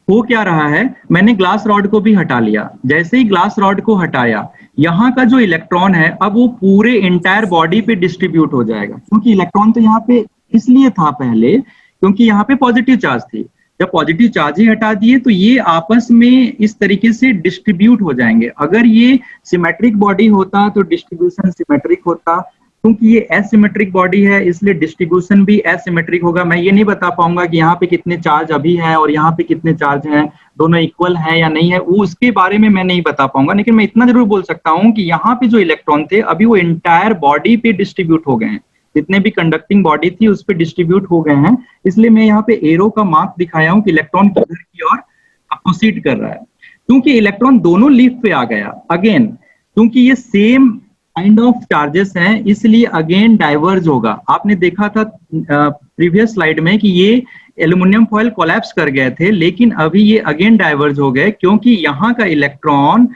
हो क्या रहा है, मैंने ग्लास रॉड को भी हटा लिया। जैसे ही ग्लास रॉड को हटाया, यहाँ का जो इलेक्ट्रॉन है अब वो पूरे इंटायर बॉडी पे डिस्ट्रीब्यूट हो जाएगा, क्योंकि इलेक्ट्रॉन तो यहाँ पे इसलिए था पहले क्योंकि यहाँ पे पॉजिटिव चार्ज थी। जब पॉजिटिव चार्ज ही हटा दिए तो ये आपस में इस तरीके से डिस्ट्रीब्यूट हो जाएंगे। अगर ये सिमेट्रिक बॉडी होता तो डिस्ट्रीब्यूशन सिमेट्रिक होता, क्योंकि ये एसिमेट्रिक बॉडी है इसलिए डिस्ट्रीब्यूशन भी एसिमेट्रिक होगा। मैं ये नहीं बता पाऊंगा कि यहाँ पे कितने चार्ज अभी हैं और यहाँ पे कितने चार्ज हैं, दोनों इक्वल हैं या नहीं है, वो उसके बारे में मैं नहीं बता पाऊंगा। लेकिन मैं इतना जरूर बोल सकता हूँ कि यहाँ पे जो इलेक्ट्रॉन थे अभी वो इंटायर बॉडी पे डिस्ट्रीब्यूट हो गए हैं, जितने भी कंडक्टिंग बॉडी थी उस पर डिस्ट्रीब्यूट हो गए हैं। इसलिए मैं यहाँ पे एरो का मार्क दिखाया हूँ कि इलेक्ट्रॉन किधर की ओर अपोजिट कर रहा है, क्योंकि इलेक्ट्रॉन दोनों लीफ पे आ गया। अगेन क्योंकि ये सेम काइंड ऑफ चार्जेस हैं इसलिए अगेन डाइवर्ज होगा। आपने देखा था प्रीवियस स्लाइड में कि ये एल्युमिनियम फॉयल कोलैप्स कर गए थे, लेकिन अभी ये अगेन डाइवर्ज हो गए क्योंकि यहाँ का इलेक्ट्रॉन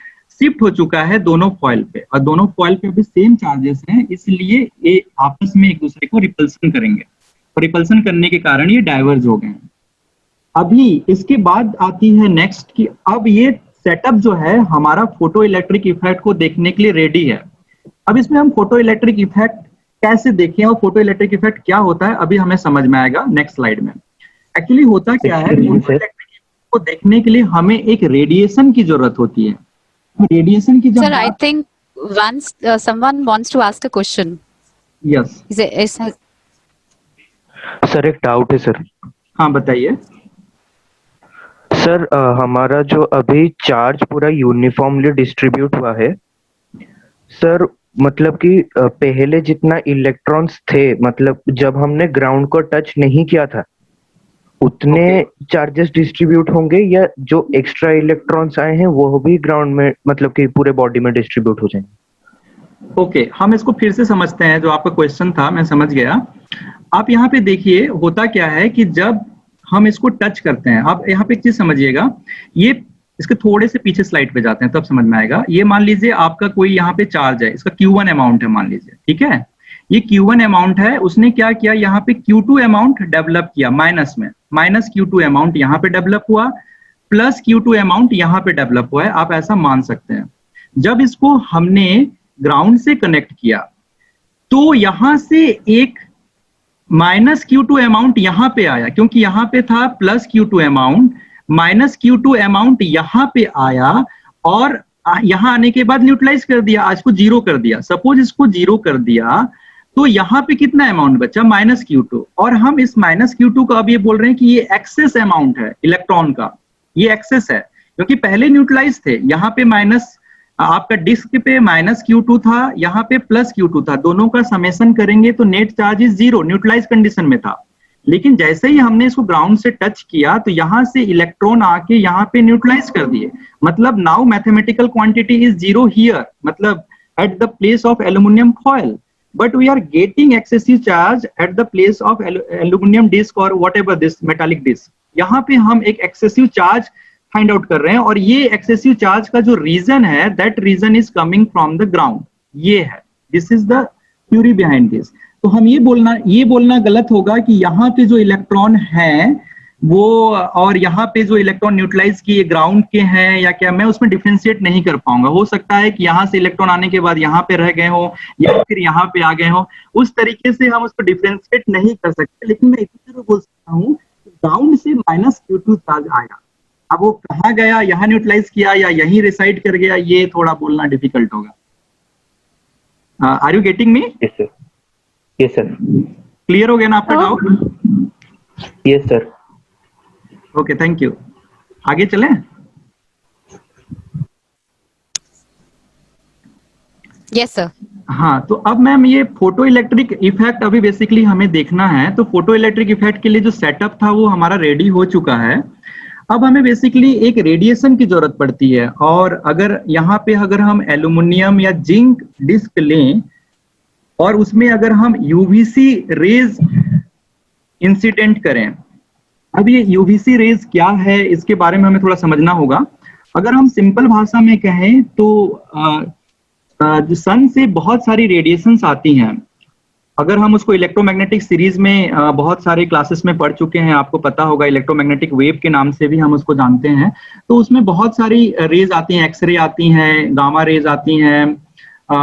शिफ्ट हो चुका है दोनों फॉयल पे, और दोनों फॉयल पे भी सेम चार्जेस हैं, इसलिए ये आपस में एक दूसरे को रिपल्सन करेंगे और रिपल्सन करने के कारण ये डाइवर्ज हो गए हैं। अभी इसके बाद आती है नेक्स्ट कि अब ये सेटअप जो है हमारा फोटो इलेक्ट्रिक इफेक्ट को देखने के लिए रेडी है। अब इसमें हम फोटो इलेक्ट्रिक इफेक्ट कैसे देखें और फोटो इलेक्ट्रिक इफेक्ट क्या होता है अभी हमें समझ में आएगा नेक्स्ट स्लाइड में। एक्चुअली होता क्या है, फोटो इलेक्ट्रिक इफेक्ट को देखने के लिए हमें एक रेडिएशन की जरूरत होती है। रेडिएशन की Sir, I think once someone wants to ask a question. Yes sir एक डाउट है सर। हाँ बताइए। सर हमारा जो अभी चार्ज पूरा यूनिफॉर्मली डिस्ट्रीब्यूट हुआ है सर, मतलब कि पहले जितना इलेक्ट्रॉन्स थे, मतलब जब हमने ग्राउंड को टच नहीं किया था उतने चार्जेस डिस्ट्रीब्यूट होंगे, या जो एक्स्ट्रा इलेक्ट्रॉन्स आए हैं वो भी ग्राउंड में मतलब कि पूरे बॉडी में डिस्ट्रीब्यूट हो जाएंगे? ओके, हम इसको फिर से समझते हैं। जो आपका क्वेश्चन था मैं समझ गया। आप यहाँ पे देखिए होता क्या है कि जब हम इसको टच करते हैं, आप यहाँ पे एक चीज समझिएगा, ये इसके थोड़े से पीछे स्लाइड पे जाते हैं तब समझ में आएगा। ये मान लीजिए आपका कोई यहाँ पे चार्ज है, इसका Q1 अमाउंट है मान लीजिए, ठीक है। ये Q1 अमाउंट है, उसने क्या किया यहाँ पे Q2 अमाउंट डेवलप किया माइनस में, माइनस Q2 अमाउंट यहाँ पे डेवलप हुआ, प्लस Q2 अमाउंट यहाँ पे डेवलप हुआ है, आप ऐसा मान सकते हैं। जब इसको हमने ग्राउंड से कनेक्ट किया तो यहाँ से एक माइनस Q2 अमाउंट यहाँ पे आया, क्योंकि यहाँ पे था plus Q2 amount, minus Q2 amount यहाँ पे आया और यहाँ आने के बाद न्यूट्रलाइज कर दिया, आज को जीरो कर दिया। सपोज इसको जीरो कर दिया तो यहाँ पे कितना अमाउंट बचा, माइनस Q2, और हम इस माइनस Q2 का अब ये बोल रहे हैं कि ये एक्सेस अमाउंट है इलेक्ट्रॉन का, ये एक्सेस है क्योंकि पहले न्यूट्रलाइज थे। यहाँ पे माइनस आपका डिस्क पे माइनस Q2 था, यहाँ पे प्लस Q2 था, दोनों का समेशन करेंगे तो net charge is zero, neutralize condition में था। लेकिन जैसे ही हमने इसको ग्राउंड से टच किया तो यहाँ से इलेक्ट्रॉन आके यहाँ पे न्यूट्रलाइज कर दिए, मतलब now mathematical quantity is zero here, मतलब at the place of aluminium foil, but we are getting excessive charge at the place of aluminium disc और whatever this metallic disc. यहाँ पे हम एक एक्सेसिव चार्ज फाइंड आउट कर रहे हैं और ये एक्सेसिव चार्ज का जो रीजन है that reason is coming from the ground, ये है, this is the theory behind this. तो हम ये बोलना गलत होगा कि यहाँ पे जो इलेक्ट्रॉन है वो और यहाँ पे जो इलेक्ट्रॉन न्यूट्रलाइज किए ग्राउंड के हैं या क्या, मैं उसमें डिफरेंशिएट नहीं कर पाऊंगा। हो सकता है कि यहाँ से इलेक्ट्रॉन आने के बाद यहाँ पे रह गए हो या फिर यहाँ पे आ गए हो, उस तरीके से हम उसको डिफरेंशिएट नहीं कर सकते। लेकिन मैं इतना जरूर बोल सकता हूँ कि ग्राउंड से माइनस Q2 चार्ज आया, अब वो कहाँ गया, यहाँ न्यूट्रलाइज किया या यहीं रिसाइड कर गया, ये थोड़ा बोलना डिफिकल्ट होगा। Are you getting me? Yes sir, yes sir. Clear हो गया ना आपका doubt? Yes sir. Okay, thank you. आगे चलें? Yes, sir. हाँ, तो अब मैम ये फोटो इलेक्ट्रिक इफेक्ट अभी बेसिकली हमें देखना है। तो फोटो इलेक्ट्रिक इफेक्ट के लिए जो सेटअप था वो हमारा रेडी हो चुका है। अब हमें बेसिकली एक रेडिएशन की जरूरत पड़ती है, और अगर यहाँ पे अगर हम एल्यूमिनियम या जिंक डिस्क लें और उसमें अगर हम यूवीसी रेज इंसिडेंट करें, अब ये यूवीसी रेज क्या है इसके बारे में हमें थोड़ा समझना होगा। अगर हम सिंपल भाषा में कहें तो सन से बहुत सारी रेडिएशंस आती हैं, अगर हम उसको इलेक्ट्रोमैग्नेटिक सीरीज में बहुत सारे क्लासेस में पढ़ चुके हैं, आपको पता होगा इलेक्ट्रोमैग्नेटिक वेव के नाम से भी हम उसको जानते हैं, तो उसमें बहुत सारी रेज आती हैं, एक्सरे आती हैं, गामा रेज आती हैं,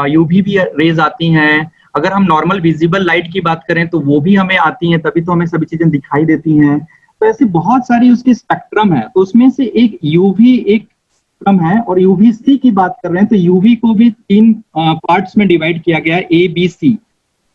यूवी भी रेज आती हैं। अगर हम नॉर्मल विजिबल लाइट की बात करें तो वो भी हमें आती हैं, तभी तो हमें सभी चीजें दिखाई देती हैं। तो ऐसे बहुत सारी उसकी स्पेक्ट्रम है, तो उसमें से एक यूवी एक स्पेक्ट्रम है, और यूवीसी की बात कर रहे हैं तो यूवी को भी 3 पार्ट्स में डिवाइड किया गया है, ए बी सी।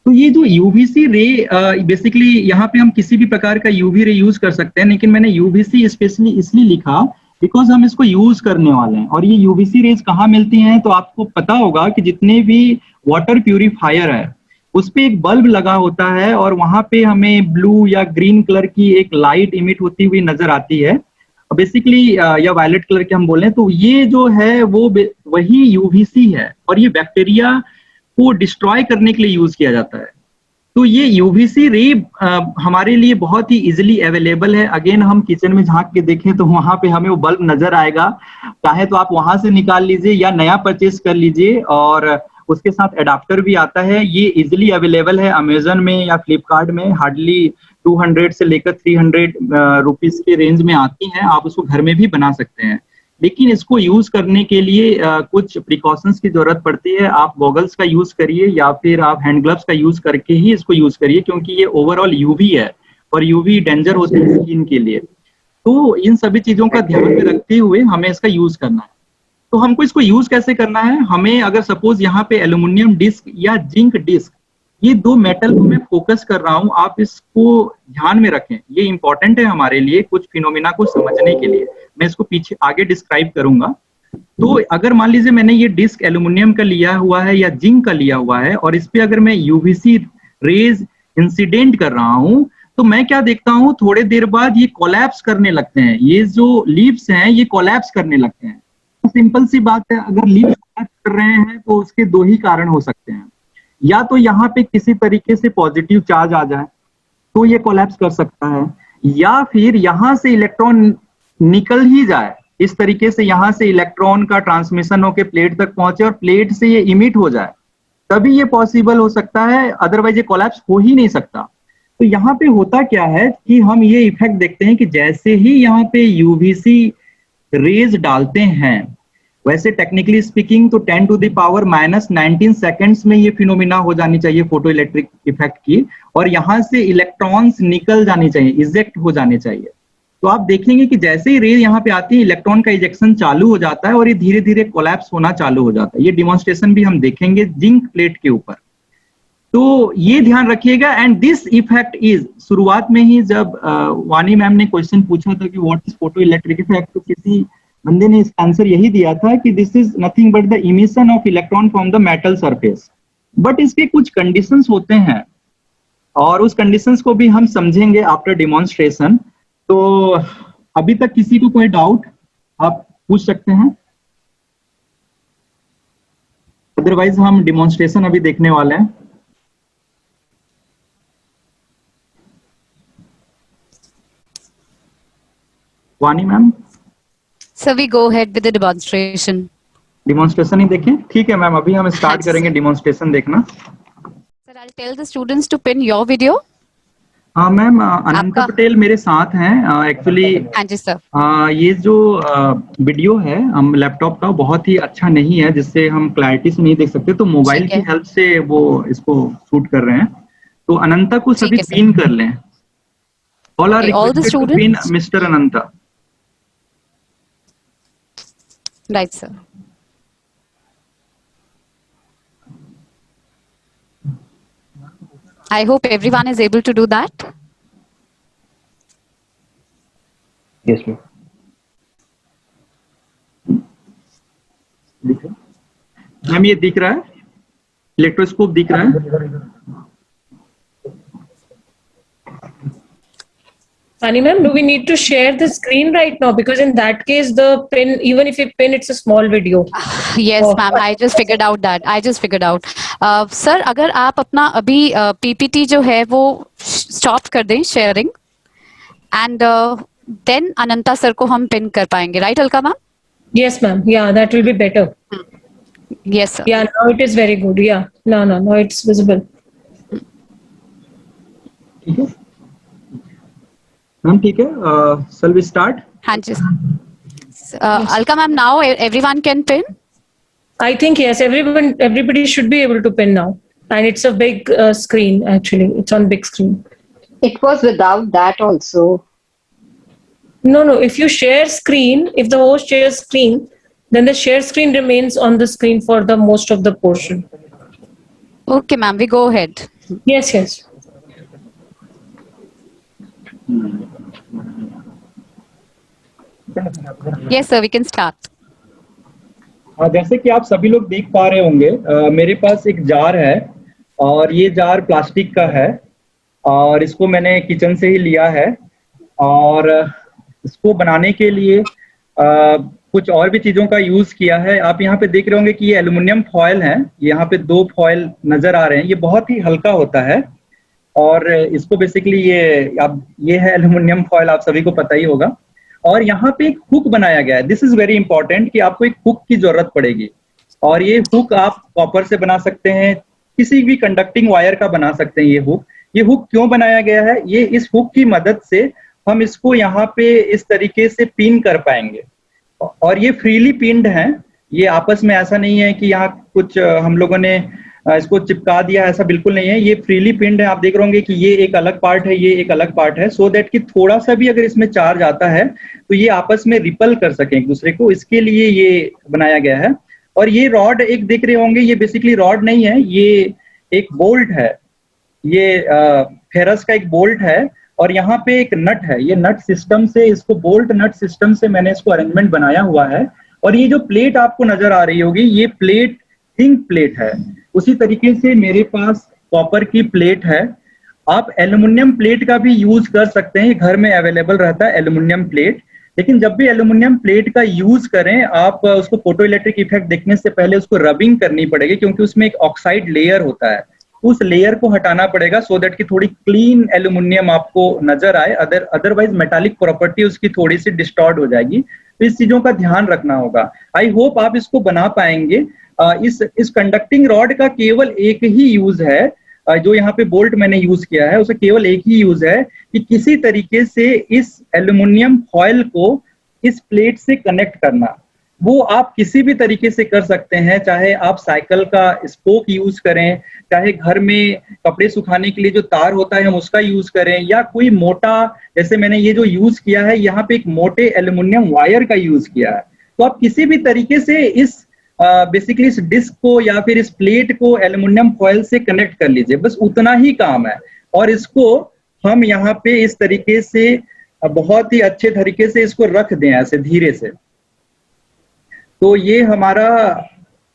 तो ये जो यूवीसी रे, बेसिकली यहाँ पे हम किसी भी प्रकार का यूवी रे यूज कर सकते हैं, लेकिन मैंने यूवीसी स्पेशली इसलिए लिखा बिकॉज हम इसको यूज करने वाले हैं। और ये यूवीसी रेज कहाँ मिलती हैं, तो आपको पता होगा कि जितने भी वाटर प्यूरिफायर है उस पे एक बल्ब लगा होता है, और वहां पे हमें ब्लू या ग्रीन कलर की एक लाइट इमिट होती हुई नजर आती है, बेसिकली या वायलेट कलर के हम बोलें, तो ये जो है वो वही यूवीसी है, और ये बैक्टीरिया को डिस्ट्रॉय करने के लिए यूज किया जाता है। तो ये यूवीसी रे हमारे लिए बहुत ही इजीली अवेलेबल है। अगेन हम किचन में झांक के देखें तो वहां पे हमें वो बल्ब नजर आएगा, चाहे तो आप वहां से निकाल लीजिए या नया परचेज कर लीजिए, और उसके साथ एडाप्टर भी आता है। ये इजीली अवेलेबल है अमेजन में या फ्लिपकार्ट में, हार्डली 200 से लेकर 300 रुपीज के रेंज में आती हैं। आप उसको घर में भी बना सकते हैं, लेकिन इसको यूज करने के लिए कुछ प्रिकॉशंस की जरूरत पड़ती है। आप गॉगल्स का यूज करिए या फिर आप हैंड ग्लव्स का यूज करके ही इसको यूज करिए, क्योंकि ये ओवरऑल यूवी है और यूवी डेंजर होते हैं स्किन के लिए। तो इन सभी चीजों का ध्यान में रखते हुए हमें इसका यूज करना है। तो हमको इसको यूज कैसे करना है, हमें अगर सपोज यहाँ पे एल्यूमिनियम डिस्क या जिंक डिस्क, ये 2 मेटल को मैं फोकस कर रहा हूं, आप इसको ध्यान में रखें, ये इंपॉर्टेंट है हमारे लिए कुछ फिनोमिना को समझने के लिए। मैं इसको पीछे आगे डिस्क्राइब करूंगा। तो अगर मान लीजिए मैंने ये डिस्क एल्यूमिनियम का लिया हुआ है या जिंक का लिया हुआ है, और इस पे अगर मैं यूवीसी रेज इंसिडेंट कर रहा हूं, तो मैं क्या देखता हूं, थोड़े देर बाद ये कोलैप्स करने लगते हैं। ये जो लीव्स हैं ये कोलैप्स करने लगते हैं। तो सिंपल सी बात है, अगर लीव्स कोलैप्स कर रहे हैं तो उसके 2 ही कारण हो सकते हैं। या तो यहाँ पे किसी तरीके से पॉजिटिव चार्ज आ जाए तो ये कोलैप्स कर सकता है, या फिर यहाँ से इलेक्ट्रॉन निकल ही जाए, इस तरीके से यहाँ से इलेक्ट्रॉन का ट्रांसमिशन होकर प्लेट तक पहुंचे और प्लेट से ये इमिट हो जाए, तभी ये पॉसिबल हो सकता है, अदरवाइज ये कोलैप्स हो ही नहीं सकता। तो यहाँ पे होता क्या है कि हम ये इफेक्ट देखते हैं कि जैसे ही यहाँ पे यूवीसी रेज डालते हैं, वैसे टेक्निकली स्पीकिंग तो 10 टू द पावर -19 सेकंड्स में ये फिनोमिना हो जानी चाहिए फोटो इलेक्ट्रिक इफेक्ट की, और यहाँ से इलेक्ट्रॉन्स निकल जाने चाहिए, इजेक्ट हो जाने चाहिए। तो आप देखेंगे कि जैसे ही रे यहाँ पे आती है, इलेक्ट्रॉन का इजेक्शन चालू हो जाता है और ये धीरे धीरे कोलैप्स होना चालू हो जाता है। ये डिमॉन्स्ट्रेशन भी हम देखेंगे जिंक प्लेट के ऊपर। तो ये ध्यान रखिएगा। एंड दिस इफेक्ट इज, शुरुआत में ही जब वानी मैम ने क्वेश्चन पूछा था कि what is photo electric effect, तो किसी बंदे ने इसका आंसर यही दिया था कि this is nothing but the emission of electron from the metal surface. But इसके कुछ कंडीशंस होते हैं, और उस कंडीशंस को भी हम समझेंगे आफ्टर डिमॉन्स्ट्रेशन। तो अभी तक किसी को कोई डाउट आप पूछ सकते हैं, अदरवाइज हम डिमॉन्स्ट्रेशन अभी देखने वाले हैं। Vani ma'am, So we go ahead with the demonstration. Demonstration ही देखें। ठीक है मैम, अभी हम स्टार्ट हाँ, करेंगे डिमॉन्स्ट्रेशन देखना। Sir, I'll tell the students to pin your video. हाँ मैम, अनंता आपका- पटेल मेरे साथ हैं एक्चुअली। हाँ जी सर। ये जो वीडियो है हम लैपटॉप का बहुत ही अच्छा नहीं है, जिससे हम क्लैरिटी से नहीं देख सकते, तो मोबाइल ठीक की है। हेल्प से वो इसको शूट कर रहे हैं। तो अनंता को ठीक सभी है, सर। पिन कर लें। All are Okay, all the requested to pin students? Mister Ananta. Right, sir. I hope everyone is able to do that. Yes, ma'am. Ma'am ये दिख रहा है, इलेक्ट्रोस्कोप दिख रहा है। Sunny ma'am, do we need to share the screen right now? Because in that case, the pin, even if you pin, it's a small video. Yes, Oh. ma'am. I just figured out that. Sir, अगर आप अपना अभी PPT जो है वो stop कर दें sharing, and then Ananta sir को हम pin कर पाएंगे, right, Alka ma'am? Yes, ma'am. Yeah, that will be better. Yes, sir. Yeah, now it is very good. Yeah. No, it's visible. ठीक है मैम, ठीक है, shall we start? हाँ जी. Alka ma'am, now everyone can pin. I think yes, everybody should be able to pin now, and it's a big screen. Actually, it's on big screen. It was without that also. No, if you share screen, if the host shares screen, then the share screen remains on the screen for the most of the portion. Okay, ma'am, we go ahead. Yes. Yes, sir, we can start. जैसे कि आप सभी लोग देख पा रहे होंगे, मेरे पास एक जार है और ये जार प्लास्टिक का है और इसको मैंने किचन से ही लिया है और इसको बनाने के लिए कुछ और भी चीज़ों का यूज़ किया है। आप यहाँ पे देख रहे होंगे कि ये एल्युमिनियम फॉयल है, यहाँ पे 2 फॉयल नज़र आ रहे हैं। ये बहुत ही हल्का होता है और इसको बेसिकली ये है एल्युमिनियम फॉयल, आप सभी को पता ही होगा। और यहाँ पे एक हुक बनाया गया है। दिस इज वेरी इंपॉर्टेंट कि आपको एक हुक की जरूरत पड़ेगी और ये हुक आप कॉपर से बना सकते हैं, किसी भी कंडक्टिंग वायर का बना सकते हैं। ये हुक क्यों बनाया गया है? ये इस हुक की मदद से हम इसको यहाँ पे इस तरीके से पिन कर पाएंगे और ये फ्रीली पिन्ड है। ये आपस में ऐसा नहीं है कि यहाँ कुछ हम लोगों ने इसको चिपका दिया, ऐसा बिल्कुल नहीं है। ये फ्रीली पिन्ड है। आप देख रहे होंगे कि ये एक अलग पार्ट है, ये एक अलग पार्ट है, सो दैट कि थोड़ा सा भी अगर इसमें चार्ज आता है तो ये आपस में रिपल कर सके एक दूसरे को, इसके लिए ये बनाया गया है। और ये रॉड एक देख रहे होंगे, ये बेसिकली रॉड नहीं है, ये एक बोल्ट है, ये फेरस का एक बोल्ट है और यहाँ पे एक नट है। ये नट सिस्टम से, इसको बोल्ट नट सिस्टम से मैंने इसको अरेंजमेंट बनाया हुआ है। और ये जो प्लेट आपको नजर आ रही होगी, ये प्लेट थिंक प्लेट है। उसी तरीके से मेरे पास कॉपर की प्लेट है। आप एल्युमिनियम प्लेट का भी यूज कर सकते हैं, घर में अवेलेबल रहता है एल्युमिनियम प्लेट। लेकिन जब भी एल्युमिनियम प्लेट का यूज करें, आप उसको फोटो इलेक्ट्रिक इफेक्ट देखने से पहले उसको रबिंग करनी पड़ेगी, क्योंकि उसमें एक ऑक्साइड लेयर होता है। उस लेयर को हटाना पड़ेगा सो दैट कि थोड़ी क्लीन एल्युमिनियम आपको नजर आए। अदरवाइज मेटालिक प्रॉपर्टी उसकी थोड़ी सी डिस्टॉर्ट हो जाएगी। तो इस चीजों का ध्यान रखना होगा। आई होप आप इसको बना पाएंगे। इस कंडक्टिंग रॉड का केवल एक ही यूज है, जो यहाँ पे बोल्ट मैंने यूज किया है, उसे केवल एक ही यूज है कि किसी तरीके से इस एल्युमिनियम फॉयल को इस प्लेट से कनेक्ट करना। वो आप किसी भी तरीके से कर सकते हैं, चाहे आप साइकिल का स्पोक यूज करें, चाहे घर में कपड़े सुखाने के लिए जो तार होता है हम उसका यूज करें, या कोई मोटा, जैसे मैंने ये जो यूज किया है यहाँ पे एक मोटे एल्युमिनियम वायर का यूज किया है। तो आप किसी भी तरीके से इस बेसिकली इस डिस्क को या फिर इस प्लेट को एल्युमिनियम फॉयल से कनेक्ट कर लीजिए, बस उतना ही काम है। और इसको हम यहाँ पे इस तरीके से बहुत ही अच्छे तरीके से इसको रख दें ऐसे धीरे से। तो ये हमारा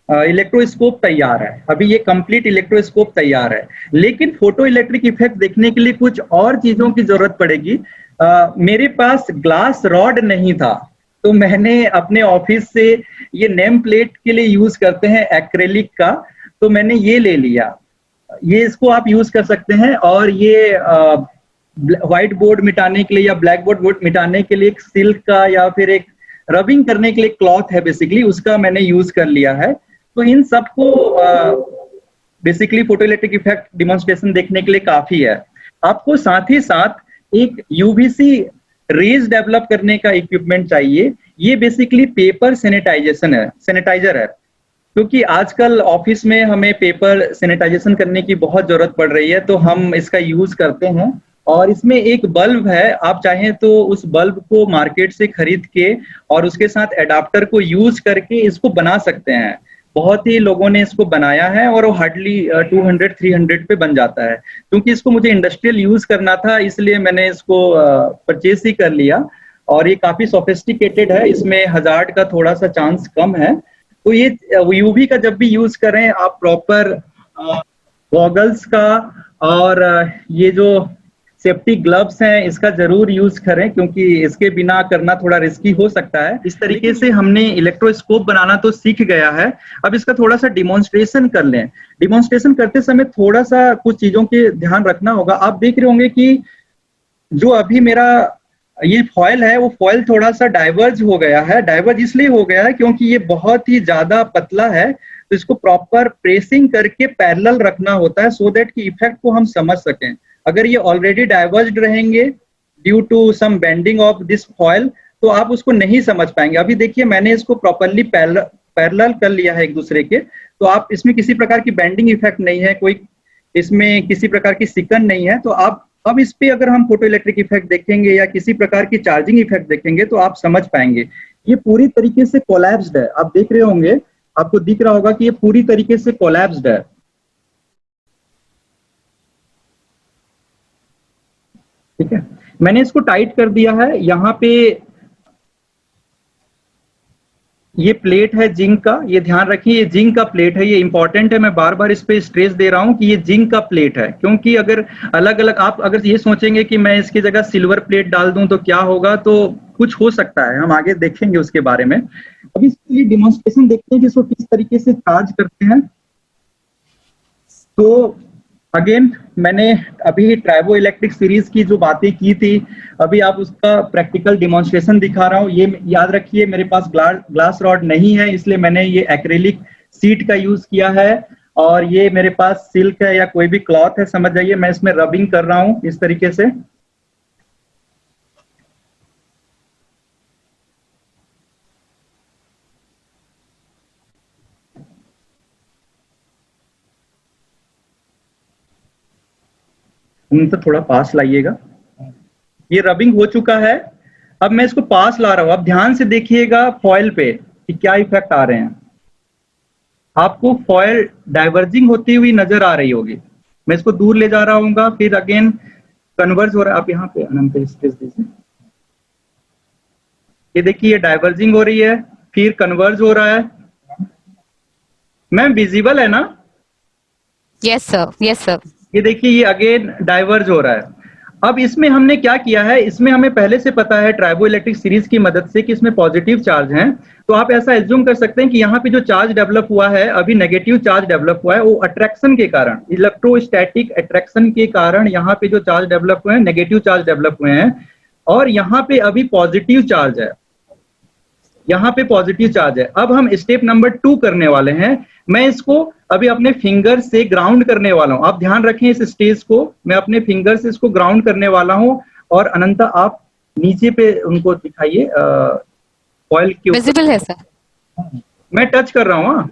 इलेक्ट्रोस्कोप तैयार है। अभी ये कंप्लीट इलेक्ट्रोस्कोप तैयार है, लेकिन फोटो इलेक्ट्रिक इफेक्ट देखने के लिए कुछ और चीजों की जरूरत पड़ेगी। मेरे पास ग्लास रॉड नहीं था, तो मैंने अपने ऑफिस से, ये नेम प्लेट के लिए यूज करते हैं एक्रेलिक का, तो मैंने ये ले लिया। ये इसको आप यूज कर सकते हैं। और ये व्हाइट बोर्ड मिटाने के लिए या ब्लैक बोर्ड मिटाने के लिए एक सिल्क का या फिर एक रबिंग करने के लिए क्लॉथ है, बेसिकली उसका मैंने यूज कर लिया है। तो इन सबको basically photo electric effect demonstration देखने के लिए काफी है। आपको साथ ही साथ एक यूवीसी रेज डेवलप करने का इक्विपमेंट चाहिए। ये बेसिकली पेपर सैनिटाइजर है, क्योंकि आजकल ऑफिस में हमें पेपर सैनिटाइजेशन करने की बहुत जरूरत पड़ रही है, तो हम इसका यूज करते हैं। और इसमें एक बल्ब है, आप चाहें तो उस बल्ब को मार्केट से खरीद के और उसके साथ एडाप्टर को यूज करके इसको बना सकते हैं। बहुत ही लोगों ने इसको बनाया है और वो हार्डली 200-300 पे बन जाता है। क्योंकि इसको मुझे इंडस्ट्रियल यूज करना था, इसलिए मैंने इसको परचेज ही कर लिया। और ये काफी सोफिस्टिकेटेड है, इसमें हजार्ड का थोड़ा सा चांस कम है। तो ये यूवी का जब भी यूज करें, आप प्रॉपर गॉगल्स का और ये जो सेफ्टी ग्लव्स हैं इसका जरूर यूज करें, क्योंकि इसके बिना करना थोड़ा रिस्की हो सकता है। इस तरीके से हमने इलेक्ट्रोस्कोप बनाना तो सीख गया है। अब इसका थोड़ा सा डिमॉन्स्ट्रेशन कर लें। डिमॉन्स्ट्रेशन करते समय थोड़ा सा कुछ चीजों के ध्यान रखना होगा। आप देख रहे होंगे कि जो अभी मेरा ये फॉयल है, वो फॉयल थोड़ा सा डाइवर्ज हो गया है। डाइवर्ज इसलिए हो गया है क्योंकि ये बहुत ही ज्यादा पतला है, तो इसको प्रॉपर प्रेसिंग करके पैरेलल रखना होता है, सो दैट कि इफेक्ट को हम समझ सकें। अगर ये ऑलरेडी डाइवर्ज्ड रहेंगे due to some bending of this foil, तो आप उसको नहीं समझ पाएंगे। अभी देखिए मैंने इसको प्रॉपरली पैरेलल कर लिया है एक दूसरे के, तो आप इसमें किसी प्रकार की बेंडिंग इफेक्ट नहीं है, कोई इसमें किसी प्रकार की सिकन नहीं है। तो आप अब इस पे अगर हम फोटो इलेक्ट्रिक इफेक्ट देखेंगे या किसी प्रकार की चार्जिंग इफेक्ट देखेंगे तो आप समझ पाएंगे। ये पूरी तरीके से कोलैप्स्ड है, आप देख रहे होंगे, आपको दिख रहा होगा कि ये पूरी तरीके से कोलैप्स्ड है। ठीक है, मैंने इसको टाइट कर दिया है। यहाँ पे ये प्लेट है जिंक का, ये ध्यान रखिए ये जिंक का प्लेट है, ये इंपॉर्टेंट है, मैं बार बार इस पे स्ट्रेस दे रहा हूं कि ये जिंक का प्लेट है। क्योंकि अगर अलग अलग आप अगर ये सोचेंगे कि मैं इसकी जगह सिल्वर प्लेट डाल दूं तो क्या होगा, तो कुछ हो सकता है, हम आगे देखेंगे उसके बारे में। अभी इसके लिए डिमॉन्स्ट्रेशन देखते हैं कि इसको किस तरीके से चार्ज करते हैं। तो अगेन मैंने अभी ट्राइबो इलेक्ट्रिक सीरीज की जो बातें की थी, अभी आप उसका प्रैक्टिकल डिमॉन्स्ट्रेशन दिखा रहा हूँ। ये याद रखिए मेरे पास ग्लास रॉड नहीं है, इसलिए मैंने ये एक्रेलिक सीट का यूज किया है, और ये मेरे पास सिल्क है या कोई भी क्लॉथ है, समझ जाइए। मैं इसमें रबिंग कर रहा हूँ इस तरीके से। तो थोड़ा पास लाइएगा। ये रबिंग हो चुका है, अब मैं इसको पास ला रहा हूं। अब ध्यान से देखिएगा फॉयल पे कि क्या इफेक्ट आ रहे हैं। आपको फॉयल डाइवर्जिंग होती हुई नजर आ रही होगी। मैं इसको दूर ले जा रहा हूँ, फिर अगेन कन्वर्ज हो रहा है। आप यहाँ पे अनंत स्पेस दीजिए। ये देखिए डाइवर्जिंग हो रही है, फिर कन्वर्ज हो रहा है। मैम विजिबल है ना? Yes, sir. Yes, sir. ये देखिए ये अगेन डाइवर्ज हो रहा है। अब इसमें हमने क्या किया है, इसमें हमें पहले से पता है ट्राइबो इलेक्ट्रिक सीरीज की मदद से कि इसमें पॉजिटिव चार्ज हैं। तो आप ऐसा एज्यूम कर सकते हैं कि यहाँ पे जो चार्ज डेवलप हुआ है, अभी नेगेटिव चार्ज डेवलप हुआ है, वो अट्रैक्शन के कारण, इलेक्ट्रोस्टैटिक अट्रैक्शन के कारण यहाँ पे जो चार्ज डेवलप हुए हैं, नेगेटिव चार्ज डेवलप हुए हैं, और यहाँ पे अभी पॉजिटिव चार्ज है। यहाँ पे पॉजिटिव चार्ज है। अब हम स्टेप नंबर 2 करने वाले हैं। मैं इसको अभी अपने फिंगर से ग्राउंड करने वाला हूं। आप ध्यान रखें इस स्टेज को, मैं अपने फिंगर से इसको ग्राउंड करने वाला हूं। और अनंता आप नीचे पे उनको दिखाइए फॉयल के ऊपर। विजिबल है सर। मैं टच कर रहा हूं। हाँ,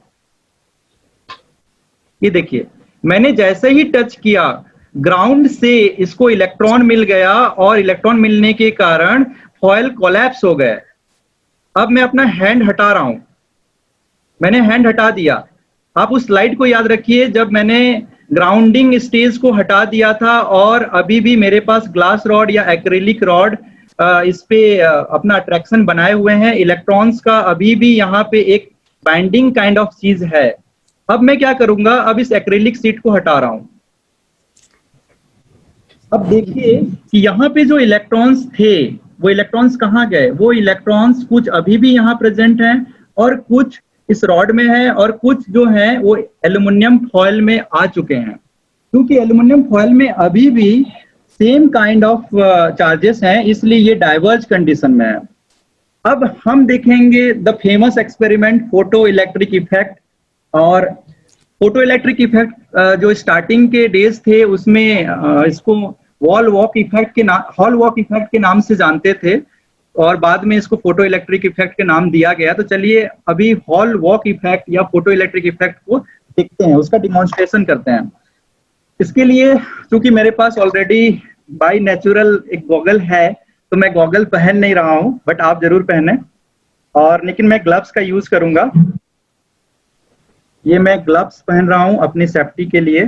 ये देखिए मैंने जैसे ही टच किया, ग्राउंड से इसको इलेक्ट्रॉन मिल गया, और इलेक्ट्रॉन मिलने के कारण फॉयल कोलैप्स हो गए। अब मैं अपना हैंड हटा रहा हूं, मैंने हैंड हटा दिया। आप उस स्लाइड को याद रखिए जब मैंने ग्राउंडिंग स्टेज को हटा दिया था, और अभी भी मेरे पास ग्लास रॉड या एक्रेलिक रॉड इस पे अपना अट्रैक्शन बनाए हुए हैं। इलेक्ट्रॉन्स का अभी भी यहाँ पे एक बाइंडिंग काइंड ऑफ चीज है। अब मैं क्या करूंगा, अब इस एक्रेलिक सीट को हटा रहा हूं। अब देखिए कि यहाँ पे जो इलेक्ट्रॉन्स थे, वो इलेक्ट्रॉन्स कहाँ गए? वो इलेक्ट्रॉन्स कुछ अभी भी यहाँ प्रेजेंट हैं, और कुछ इस रॉड में है, और कुछ जो हैं वो एल्युमिनियम फॉयल में आ चुके हैं। क्योंकि एल्युमिनियम फॉयल में अभी भी सेम काइंड ऑफ चार्जेस हैं, इसलिए ये डाइवर्ज कंडीशन में है। अब हम देखेंगे the famous experiment photo electric effect. और फोटो इलेक्ट्रिक इफेक्ट जो स्टार्टिंग के डेज थे उसमें इसको हॉल वॉक इफेक्ट के नाम से जानते थे, और बाद में इसको फोटो इलेक्ट्रिक इफेक्ट के नाम दिया गया। तो चलिए अभी हॉल वॉक इफेक्ट या फोटो इलेक्ट्रिक इफेक्ट को देखते हैं, उसका डिमॉन्स्ट्रेशन करते हैं। इसके लिए चूंकि मेरे पास ऑलरेडी बाय नेचुरल एक गॉगल है, तो मैं गॉगल पहन नहीं रहा हूं, बट आप जरूर पहने। और लेकिन मैं ग्लव्स का यूज करूंगा। ये मैं ग्लव्स पहन रहा हूं अपनी सेफ्टी के लिए,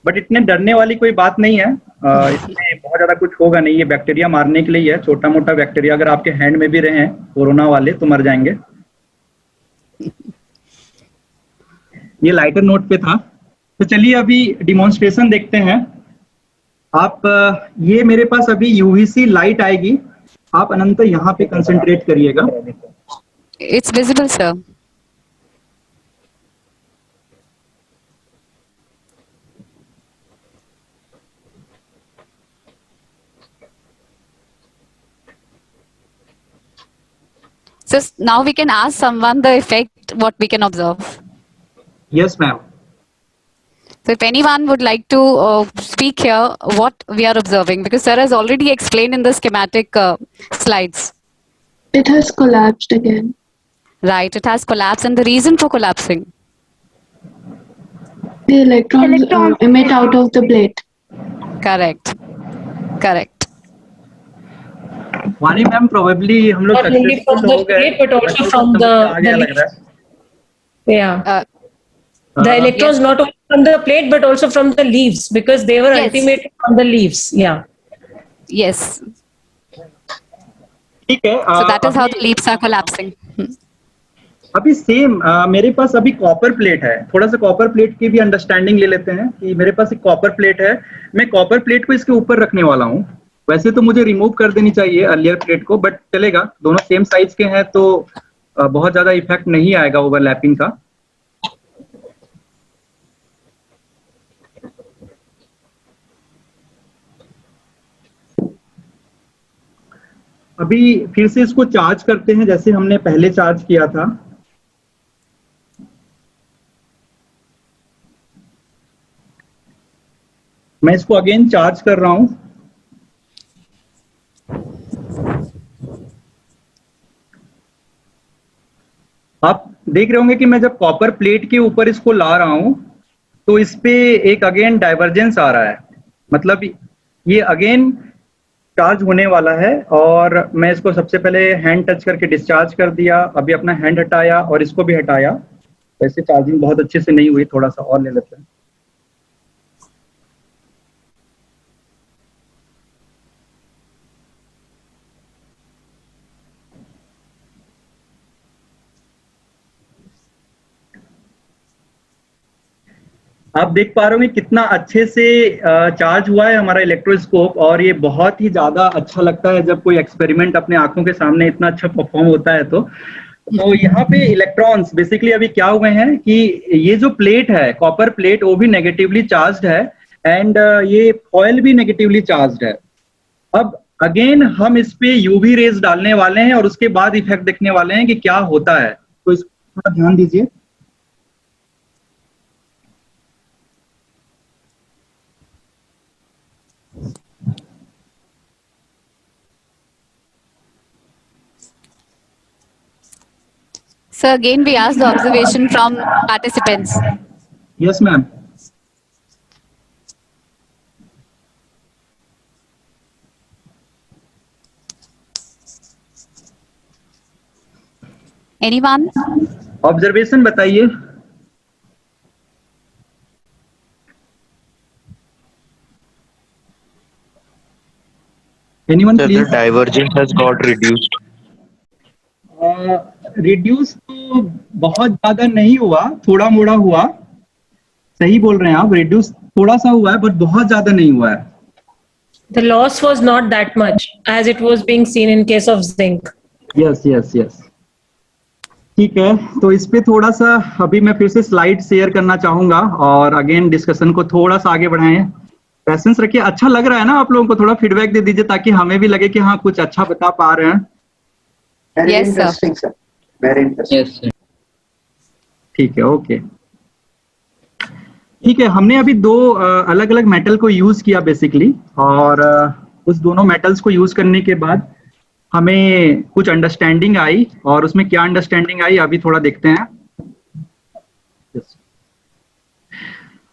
बट इतने डरने वाली कोई बात नहीं है। इसमें बहुत ज्यादा कुछ होगा नहीं, ये बैक्टीरिया मारने के लिए है। छोटा मोटा बैक्टीरिया अगर आपके हैंड में भी रहे कोरोना वाले तो मर जाएंगे। ये लाइटर नोट पे था। तो चलिए अभी डिमॉन्स्ट्रेशन देखते हैं। आप ये मेरे पास अभी यूवीसी लाइट आएगी, आप अनंत यहाँ पे कंसंट्रेट करिएगा। It's visible, sir. So now we can ask someone the effect, what we can observe. Yes, ma'am. So if anyone would like to speak here, what we are observing, because sir has already explained in the schematic slides. It has collapsed again. Right, it has collapsed, and the reason for collapsing. The electrons emit out of the plate. Correct. Correct. वानी मैम प्रोबेबली हम लोग Not only from successful the हो गए plate, but also बच्चों को from समझ में आ the गया लग leaf. रहा है Yeah. The Uh, electrons not only from the plate, but also from the leaves, because they were Yes. ultimately from the leaves. Yeah. Yes. ठीक है So that is how अभी- the leaves are collapsing. अभी सेम मेरे पास अभी कॉपर प्लेट है, थोड़ा सा कॉपर प्लेट की भी अंडरस्टैंडिंग ले लेते हैं कि मेरे पास एक कॉपर प्लेट है, मैं कॉपर प्लेट को इसके ऊपर रखने वाला हूँ। वैसे तो मुझे रिमूव कर देनी चाहिए अर्लियर प्लेट को, बट चलेगा, दोनों सेम साइज के हैं तो बहुत ज्यादा इफेक्ट नहीं आएगा ओवरलैपिंग का। अभी फिर से इसको चार्ज करते हैं जैसे हमने पहले चार्ज किया था। मैं इसको अगेन चार्ज कर रहा हूं। आप देख रहे होंगे कि मैं जब कॉपर प्लेट के ऊपर इसको ला रहा हूं तो इस पे एक अगेन डाइवर्जेंस आ रहा है, मतलब ये अगेन चार्ज होने वाला है। और मैं इसको सबसे पहले हैंड टच करके डिस्चार्ज कर दिया, अभी अपना हैंड हटाया और इसको भी हटाया। वैसे चार्जिंग बहुत अच्छे से नहीं हुई, थोड़ा सा और ले लेते हैं। आप देख पा रहे होंगे कितना अच्छे से चार्ज हुआ है हमारा इलेक्ट्रोस्कोप, और ये बहुत ही ज्यादा अच्छा लगता है जब कोई एक्सपेरिमेंट अपने आंखों के सामने इतना अच्छा परफॉर्म होता है। तो यहाँ पे इलेक्ट्रॉन्स बेसिकली अभी क्या हुए हैं कि ये जो प्लेट है कॉपर प्लेट वो भी नेगेटिवली चार्ज्ड है एंड ये फॉयल भी नेगेटिवली चार्ज्ड है। अब अगेन हम इस पे यूवी रेज डालने वाले हैं और उसके बाद इफेक्ट देखने वाले हैं कि क्या होता है, तो इसको थोड़ा ध्यान दीजिए। So again, we ask the observation from participants. Yes, ma'am. Anyone? Observation बताइए। Anyone, Sir, please? the divergence has got reduced. Reduce तो बहुत ज्यादा नहीं हुआ, थोड़ा मोड़ा हुआ। सही बोल रहे हैं आप, रिड्यूस थोड़ा सा हुआ है बट बहुत ज्यादा नहीं हुआ है। The loss was not that much as it was being seen in case of zinc. Yes yes yes, ठीक है। तो इस पे थोड़ा सा अभी मैं फिर से स्लाइड शेयर करना चाहूंगा और अगेन डिस्कशन को थोड़ा सा आगे बढ़ाएं। पैसेंस रखिए। अच्छा लग रहा है ना आप लोगों को? थोड़ा फीडबैक दे दीजिए ताकि हमें भी लगे कि हाँ कुछ अच्छा बता पा रहे हैं। Yes, sir. Very interesting. Yes, sir. ठीक है, ओके। ठीक है, हमने अभी दो अलग अलग मेटल को यूज किया बेसिकली, और उस दोनों मेटल्स को यूज करने के बाद हमें कुछ अंडरस्टैंडिंग आई, और उसमें क्या अंडरस्टैंडिंग आई अभी थोड़ा देखते हैं।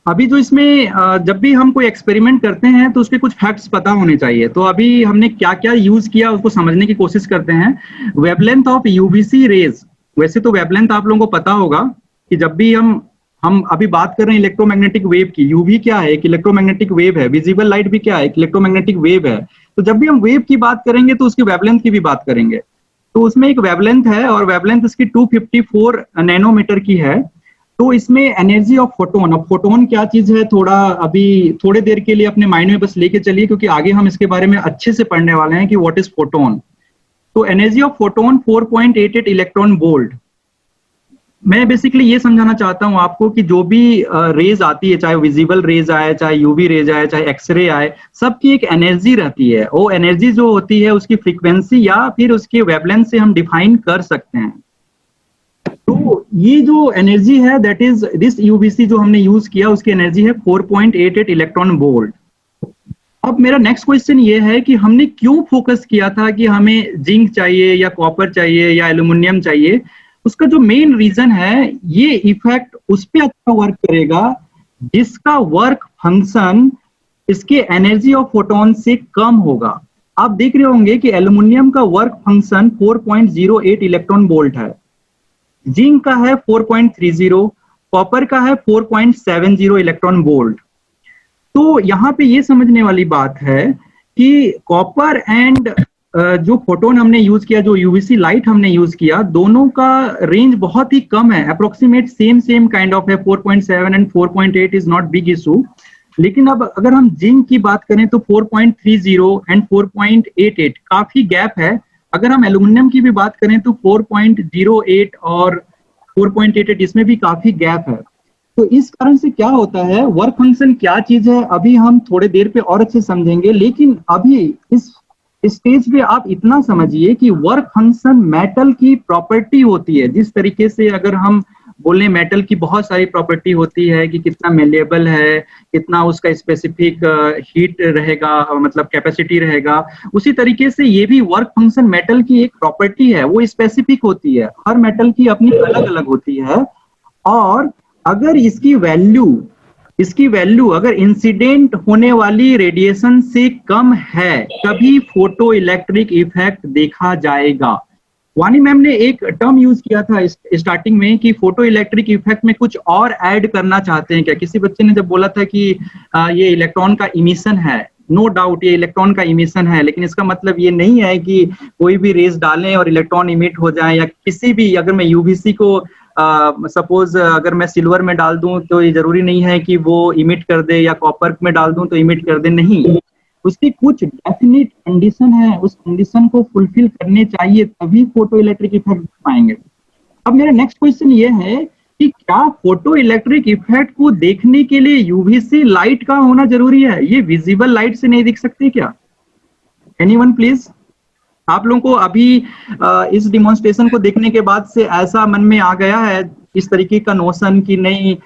अभी जो इसमें जब भी हम कोई एक्सपेरिमेंट करते हैं तो उसके कुछ फैक्ट्स पता होने चाहिए। तो अभी हमने क्या क्या यूज किया उसको समझने की कोशिश करते हैं। वेवलेंथ ऑफ यूवीसी रेज, वैसे तो वेवलेंथ आप लोगों को पता होगा कि जब भी हम अभी बात कर रहे हैं इलेक्ट्रोमैग्नेटिक वेव की, यूवी क्या है? एक इलेक्ट्रोमैग्नेटिक वेव है। विजिबल लाइट भी क्या है? एक इलेक्ट्रोमैग्नेटिक वेव है। तो जब भी हम वेव की बात करेंगे तो उसकी वेवलेंथ की भी बात करेंगे। तो उसमें एक वेवलेंथ है और वेवलेंथ इसकी 254 नैनोमीटर की है। तो इसमें एनर्जी ऑफ फोटोन, अब फोटोन क्या चीज है थोड़ा अभी थोड़े देर के लिए अपने माइंड में बस लेके चलिए, क्योंकि आगे हम इसके बारे में अच्छे से पढ़ने वाले हैं कि व्हाट इज फोटोन। तो energy of photon 4.88 electron volt. मैं बेसिकली ये समझाना चाहता हूं आपको कि जो भी रेज आती है, चाहे विजिबल रेज आए, चाहे यूवी रेज आए, चाहे एक्सरे आए, सबकी एक एनर्जी रहती है। वो एनर्जी जो होती है उसकी फ्रीक्वेंसी या फिर उसके वेवलेंथ से हम डिफाइन कर सकते हैं। तो तो ये जो एनर्जी है दैट इज दिस यूवीसी जो हमने यूज किया उसकी एनर्जी है 4.88 इलेक्ट्रॉन वोल्ट। अब मेरा नेक्स्ट क्वेश्चन ये है कि हमने क्यों फोकस किया था कि हमें जिंक चाहिए या कॉपर चाहिए या एल्यूमिनियम चाहिए। उसका जो मेन रीजन है ये इफेक्ट उस पर अच्छा वर्क करेगा जिसका वर्क फंक्शन इसके एनर्जी ऑफ फोटोन से कम होगा। आप देख रहे होंगे कि एल्यूमिनियम का वर्क फंक्शन 4.08 इलेक्ट्रॉन वोल्ट है, जिंक का है 4.30, कॉपर का है 4.70 इलेक्ट्रॉन वोल्ट। तो यहाँ पे ये समझने वाली बात है कि कॉपर एंड जो फोटोन हमने यूज किया, जो यूवीसी लाइट हमने यूज किया, दोनों का रेंज बहुत ही कम है, अप्रोक्सीमेट सेम काइंड ऑफ है, 4.7 and 4.8 is not big issue. लेकिन अब अगर हम जिंक की बात करें तो 4.30 एंड 4.88 काफी गैप है। अगर हम एल्यूमिनियम की भी बात करें तो 4.08 और 4.88 इसमें भी काफी गैप है। तो इस कारण से क्या होता है, वर्क फंक्शन क्या चीज है अभी हम थोड़े देर पे और अच्छे समझेंगे, लेकिन अभी इस स्टेज पे आप इतना समझिए कि वर्क फंक्शन मेटल की प्रॉपर्टी होती है। जिस तरीके से अगर हम बोले मेटल की बहुत सारी प्रॉपर्टी होती है कि कितना मेलेबल है, कितना उसका स्पेसिफिक हीट रहेगा, मतलब कैपेसिटी रहेगा, उसी तरीके से ये भी वर्क फंक्शन मेटल की एक प्रॉपर्टी है, वो स्पेसिफिक होती है, हर मेटल की अपनी अलग अलग होती है। और अगर इसकी वैल्यू अगर इंसिडेंट होने वाली रेडिएशन से कम है तभी फोटो इलेक्ट्रिक इफेक्ट देखा जाएगा। वानी मैम ने एक टर्म यूज किया था स्टार्टिंग में कि फोटो इलेक्ट्रिक इफेक्ट में कुछ और ऐड करना चाहते हैं क्या। किसी बच्चे ने जब बोला था कि ये इलेक्ट्रॉन का इमिशन है, नो डाउट ये इलेक्ट्रॉन का इमिशन है, लेकिन इसका मतलब ये नहीं है कि कोई भी रेज डालें और इलेक्ट्रॉन इमिट हो जाए, या किसी भी, अगर मैं यूवीसी को सपोज अगर मैं सिल्वर में डाल दूं तो ये जरूरी नहीं है कि वो इमिट कर दे, या कॉपर में डाल दूं तो इमिट कर दे, नहीं, उसकी कुछ डेफिनेट कंडीशन है, उस कंडीशन को फुलफिल करने चाहिए तभी फोटो इलेक्ट्रिक इफेक्ट पाएंगे। अब मेरा नेक्स्ट क्वेश्चन ये है कि क्या फोटो इलेक्ट्रिक इफेक्ट को देखने के लिए यूवीसी लाइट का होना जरूरी है, ये विजिबल लाइट से नहीं दिख सकती क्या? Anyone please. आप लोगों को अभी इस डिमॉन्स्ट्रेशन को देखने के बाद से ऐसा मन में आ गया है इस तरीके का नोशन कि नहीं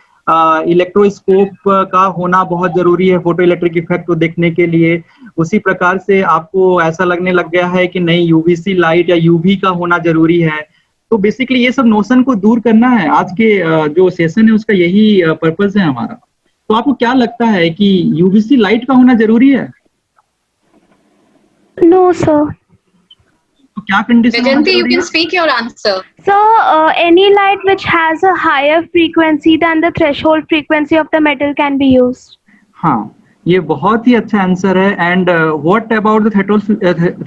इलेक्ट्रोस्कोप का होना बहुत जरूरी है फोटो इलेक्ट्रिक इफेक्ट को देखने के लिए, उसी प्रकार से आपको ऐसा लगने लग गया है कि नहीं यूवीसी लाइट या यूवी का होना जरूरी है। तो बेसिकली ये सब नोशन को दूर करना है, आज के जो सेशन है उसका यही पर्पस है हमारा। तो आपको क्या लगता है कि यूवीसी लाइट का होना जरूरी है? No, sir. तो क्या condition? Vajanti, you can speak your answer. So, any light which has a higher frequency than the threshold frequency of the metal can be used. हाँ, ये बहुत ही अच्छा आंसर है। And what about the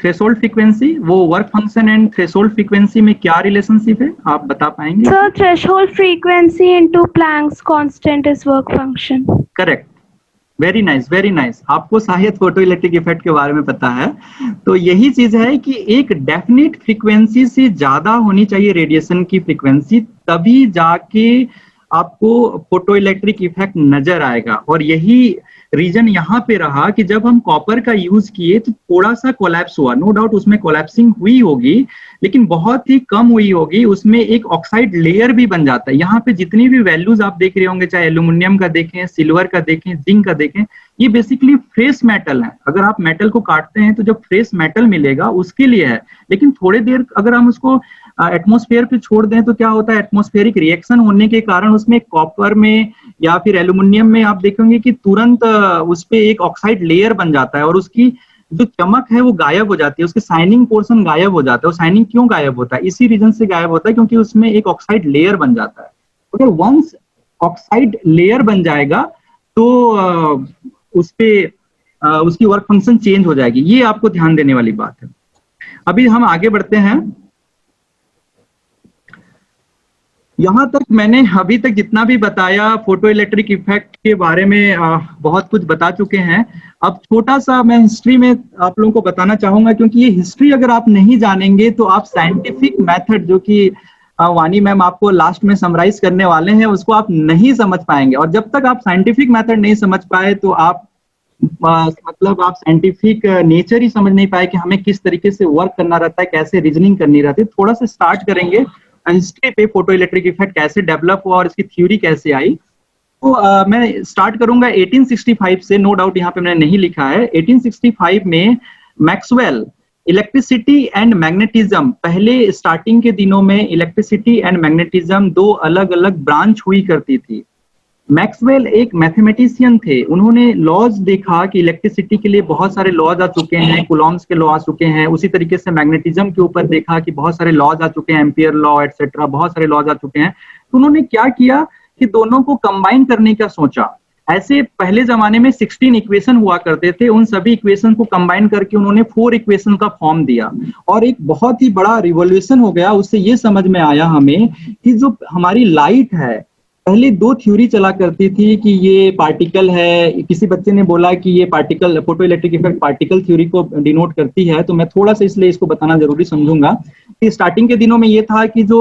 threshold frequency, वो work function and threshold frequency में क्या रिलेशनशिप है, आप बता पाएंगे? So, threshold frequency into Planck's constant is work function. Correct, very nice, very nice. आपको शायद फोटो इलेक्ट्रिक इफेक्ट के बारे में पता है। तो यही चीज है कि एक डेफिनेट फ्रीक्वेंसी से ज्यादा होनी चाहिए रेडिएशन की फ्रीक्वेंसी, तभी जाके आपको फोटो इलेक्ट्रिक इफेक्ट नजर आएगा। और यही रीजन यहाँ पे रहा कि जब हम कॉपर का यूज किए तो थोड़ा सा कोलैप्स हुआ, नो डाउट उसमें कोलैप्सिंग हुई होगी लेकिन बहुत ही कम हुई होगी, उसमें एक ऑक्साइड लेयर भी बन जाता है। यहाँ पे जितनी भी वैल्यूज आप देख रहे होंगे, चाहे एल्यूमिनियम का देखें, सिल्वर का देखें, जिंक का देखें, ये बेसिकली फ्रेश मेटल है। अगर आप मेटल को काटते हैं तो जब फ्रेश मेटल मिलेगा उसके लिए है, लेकिन थोड़ी देर अगर हम उसको एटमॉस्फेयर पे छोड़ दें तो क्या होता है, एटमॉस्फेरिक रिएक्शन होने के कारण उसमें कॉपर में या फिर एल्यूमिनियम में आप देखेंगे कि तुरंत उस पे एक ऑक्साइड लेयर बन जाता है और उसकी जो चमक है वो गायब हो जाती है, उसके शाइनिंग पोर्शन गायब हो जाता है। वो शाइनिंग क्यों गायब होता है? इसी रीजन से गायब होता है क्योंकि उसमें एक ऑक्साइड लेयर बन जाता है। अगर वंस ऑक्साइड लेयर बन जाएगा तो उस पे उसकी वर्क फंक्शन चेंज हो जाएगी। ये आपको ध्यान देने वाली बात है। अभी हम आगे बढ़ते हैं। यहाँ तक मैंने अभी तक जितना भी बताया फोटो इलेक्ट्रिक इफेक्ट के बारे में बहुत कुछ बता चुके हैं। अब छोटा सा मैं हिस्ट्री में आप लोगों को बताना चाहूंगा, क्योंकि ये हिस्ट्री अगर आप नहीं जानेंगे तो आप साइंटिफिक मेथड जो कि वानी मैम आपको लास्ट में समराइज करने वाले हैं उसको आप नहीं समझ पाएंगे। और जब तक आप साइंटिफिक मेथड नहीं समझ पाए तो आप मतलब आप साइंटिफिक नेचर ही समझ नहीं पाए कि हमें किस तरीके से वर्क करना रहता है, कैसे रीजनिंग करनी रहती है। थोड़ा सा स्टार्ट करेंगे हिस्ट्री पे फोटो इलेक्ट्रिक इफेक्ट कैसे डेवलप हुआ और इसकी थ्योरी कैसे आई। तो मैं स्टार्ट करूंगा 1865 से, नो डाउट यहाँ पे मैंने नहीं लिखा है। 1865 में मैक्सवेल इलेक्ट्रिसिटी एंड मैग्नेटिज्म, पहले स्टार्टिंग के दिनों में इलेक्ट्रिसिटी एंड मैग्नेटिज्म दो अलग अलग ब्रांच हुई करती थी। मैक्सवेल एक मैथमेटिशियन थे, उन्होंने लॉज देखा कि इलेक्ट्रिसिटी के लिए बहुत सारे लॉज आ चुके हैं, कुलॉम्स के लॉ आ चुके हैं। उसी तरीके से मैग्नेटिज्म के ऊपर देखा कि बहुत सारे लॉज आ चुके हैं, एम्पियर लॉ एटसेट्रा, बहुत सारे लॉज आ चुके हैं। तो उन्होंने क्या किया कि दोनों को कंबाइन करने का सोचा। ऐसे पहले जमाने में 16 इक्वेशन हुआ करते थे, उन सभी इक्वेशन को कंबाइन करके उन्होंने 4 इक्वेशन का फॉर्म दिया और एक बहुत ही बड़ा रिवॉल्यूशन हो गया। उससे ये समझ में आया हमें कि जो हमारी लाइट है, पहले 2 थ्योरी चला करती थी कि ये पार्टिकल है। किसी बच्चे ने बोला कि ये particle, photo electric effect particle theory को डिनोट करती है, तो मैं थोड़ा सा इसलिए इसको बताना जरूरी समझूंगा कि स्टार्टिंग के दिनों में ये था कि जो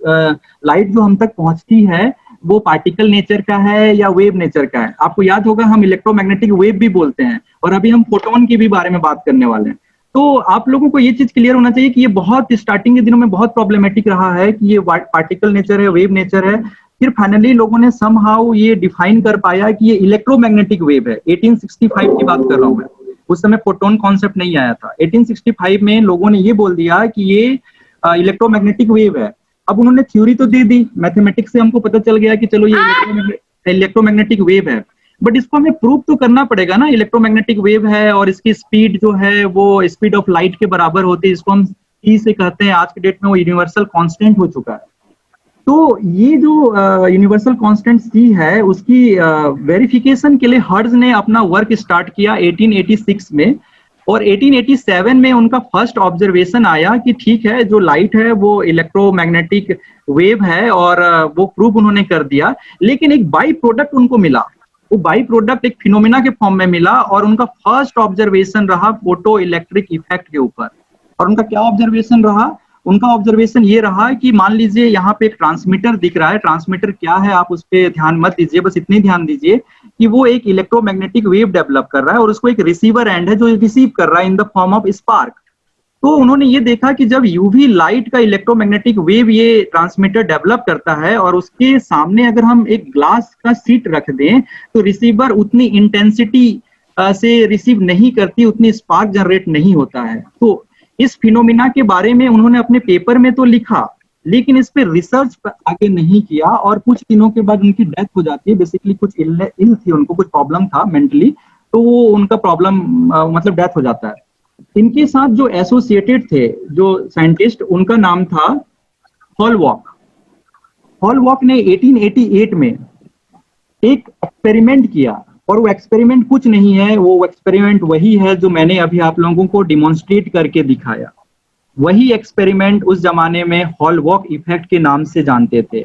लाइट जो हम तक पहुंचती है वो पार्टिकल नेचर का है या वेव नेचर का है। आपको याद होगा हम इलेक्ट्रोमैग्नेटिक वेव भी बोलते हैं, और अभी हम फोटोन की भी बारे में बात करने वाले हैं। तो आप लोगों को ये चीज क्लियर होना चाहिए कि ये बहुत स्टार्टिंग के दिनों में बहुत प्रॉब्लमेटिक रहा है कि ये पार्टिकल नेचर है, वेव नेचर है। फिर फाइनली लोगों ने समहाउ ये डिफाइन कर पाया कि ये इलेक्ट्रोमैग्नेटिक वेव है। 1865 की बात कर रहा हूं मैं, उस समय फोटोन कॉन्सेप्ट नहीं आया था। 1865 में लोगों ने ये बोल दिया कि ये इलेक्ट्रोमैग्नेटिक वेव है। अब उन्होंने थ्योरी तो दे दी, मैथमेटिक्स से हमको पता चल गया कि चलो ये इलेक्ट्रोमैग्नेटिक वेव है, बट इसको हमें प्रूव तो करना पड़ेगा ना। इलेक्ट्रोमैग्नेटिक वेव है और इसकी स्पीड जो है वो स्पीड ऑफ लाइट के बराबर होती है, इसको हम ई से कहते हैं। आज के डेट में वो यूनिवर्सल कांस्टेंट हो चुका है। तो ये जो यूनिवर्सल कांस्टेंट सी है, उसकी वेरिफिकेशन के लिए हर्ट्ज ने अपना वर्क स्टार्ट किया 1886 में, और 1887 में उनका फर्स्ट ऑब्जर्वेशन आया कि ठीक है, जो लाइट है वो इलेक्ट्रोमैग्नेटिक वेव है, और वो प्रूव उन्होंने कर दिया। लेकिन एक बाई प्रोडक्ट उनको मिला, वो बाई प्रोडक्ट एक फिनोमेना के फॉर्म में मिला, और उनका फर्स्ट ऑब्जर्वेशन रहा फोटो इलेक्ट्रिक इफेक्ट के ऊपर। और उनका क्या ऑब्जर्वेशन रहा? उनका ऑब्जर्वेशन ये रहा कि मान लीजिए यहाँ पे एक ट्रांसमीटर दिख रहा है। ट्रांसमीटर क्या है आप उस पर ध्यान मत दीजिए, बस इतनी ध्यान दीजिए कि वो एक इलेक्ट्रोमैग्नेटिक वेव डेवलप कर रहा है, और उसको एक रिसीवर एंड है जो रिसीव कर रहा है in the form of spark. तो उन्होंने ये देखा कि जब यूवी लाइट का इलेक्ट्रोमैग्नेटिक वेव ये ट्रांसमीटर डेवलप करता है, और उसके सामने अगर हम एक ग्लास का सीट रख दें, तो रिसीवर उतनी इंटेंसिटी से रिसीव नहीं करती, उतनी स्पार्क जनरेट नहीं होता है। तो इस फिनोमिना के बारे में उन्होंने अपने पेपर में तो लिखा, लेकिन इस पे रिसर्च आगे नहीं किया, और कुछ दिनों के बाद उनकी डेथ हो जाती है। बेसिकली कुछ इल थी, उनको कुछ प्रॉब्लम था मेंटली, तो वो उनका प्रॉब्लम मतलब डेथ हो जाता है। इनके साथ जो एसोसिएटेड थे जो साइंटिस्ट, उनका नाम था हॉलवॉक। हॉलवॉक ने 1888 में एक एक्सपेरिमेंट किया, और वो एक्सपेरिमेंट कुछ नहीं है, वो एक्सपेरिमेंट वही है जो मैंने अभी आप लोगों को डिमॉन्स्ट्रेट करके दिखाया। वही एक्सपेरिमेंट उस जमाने में हॉलवॉक इफेक्ट के नाम से जानते थे।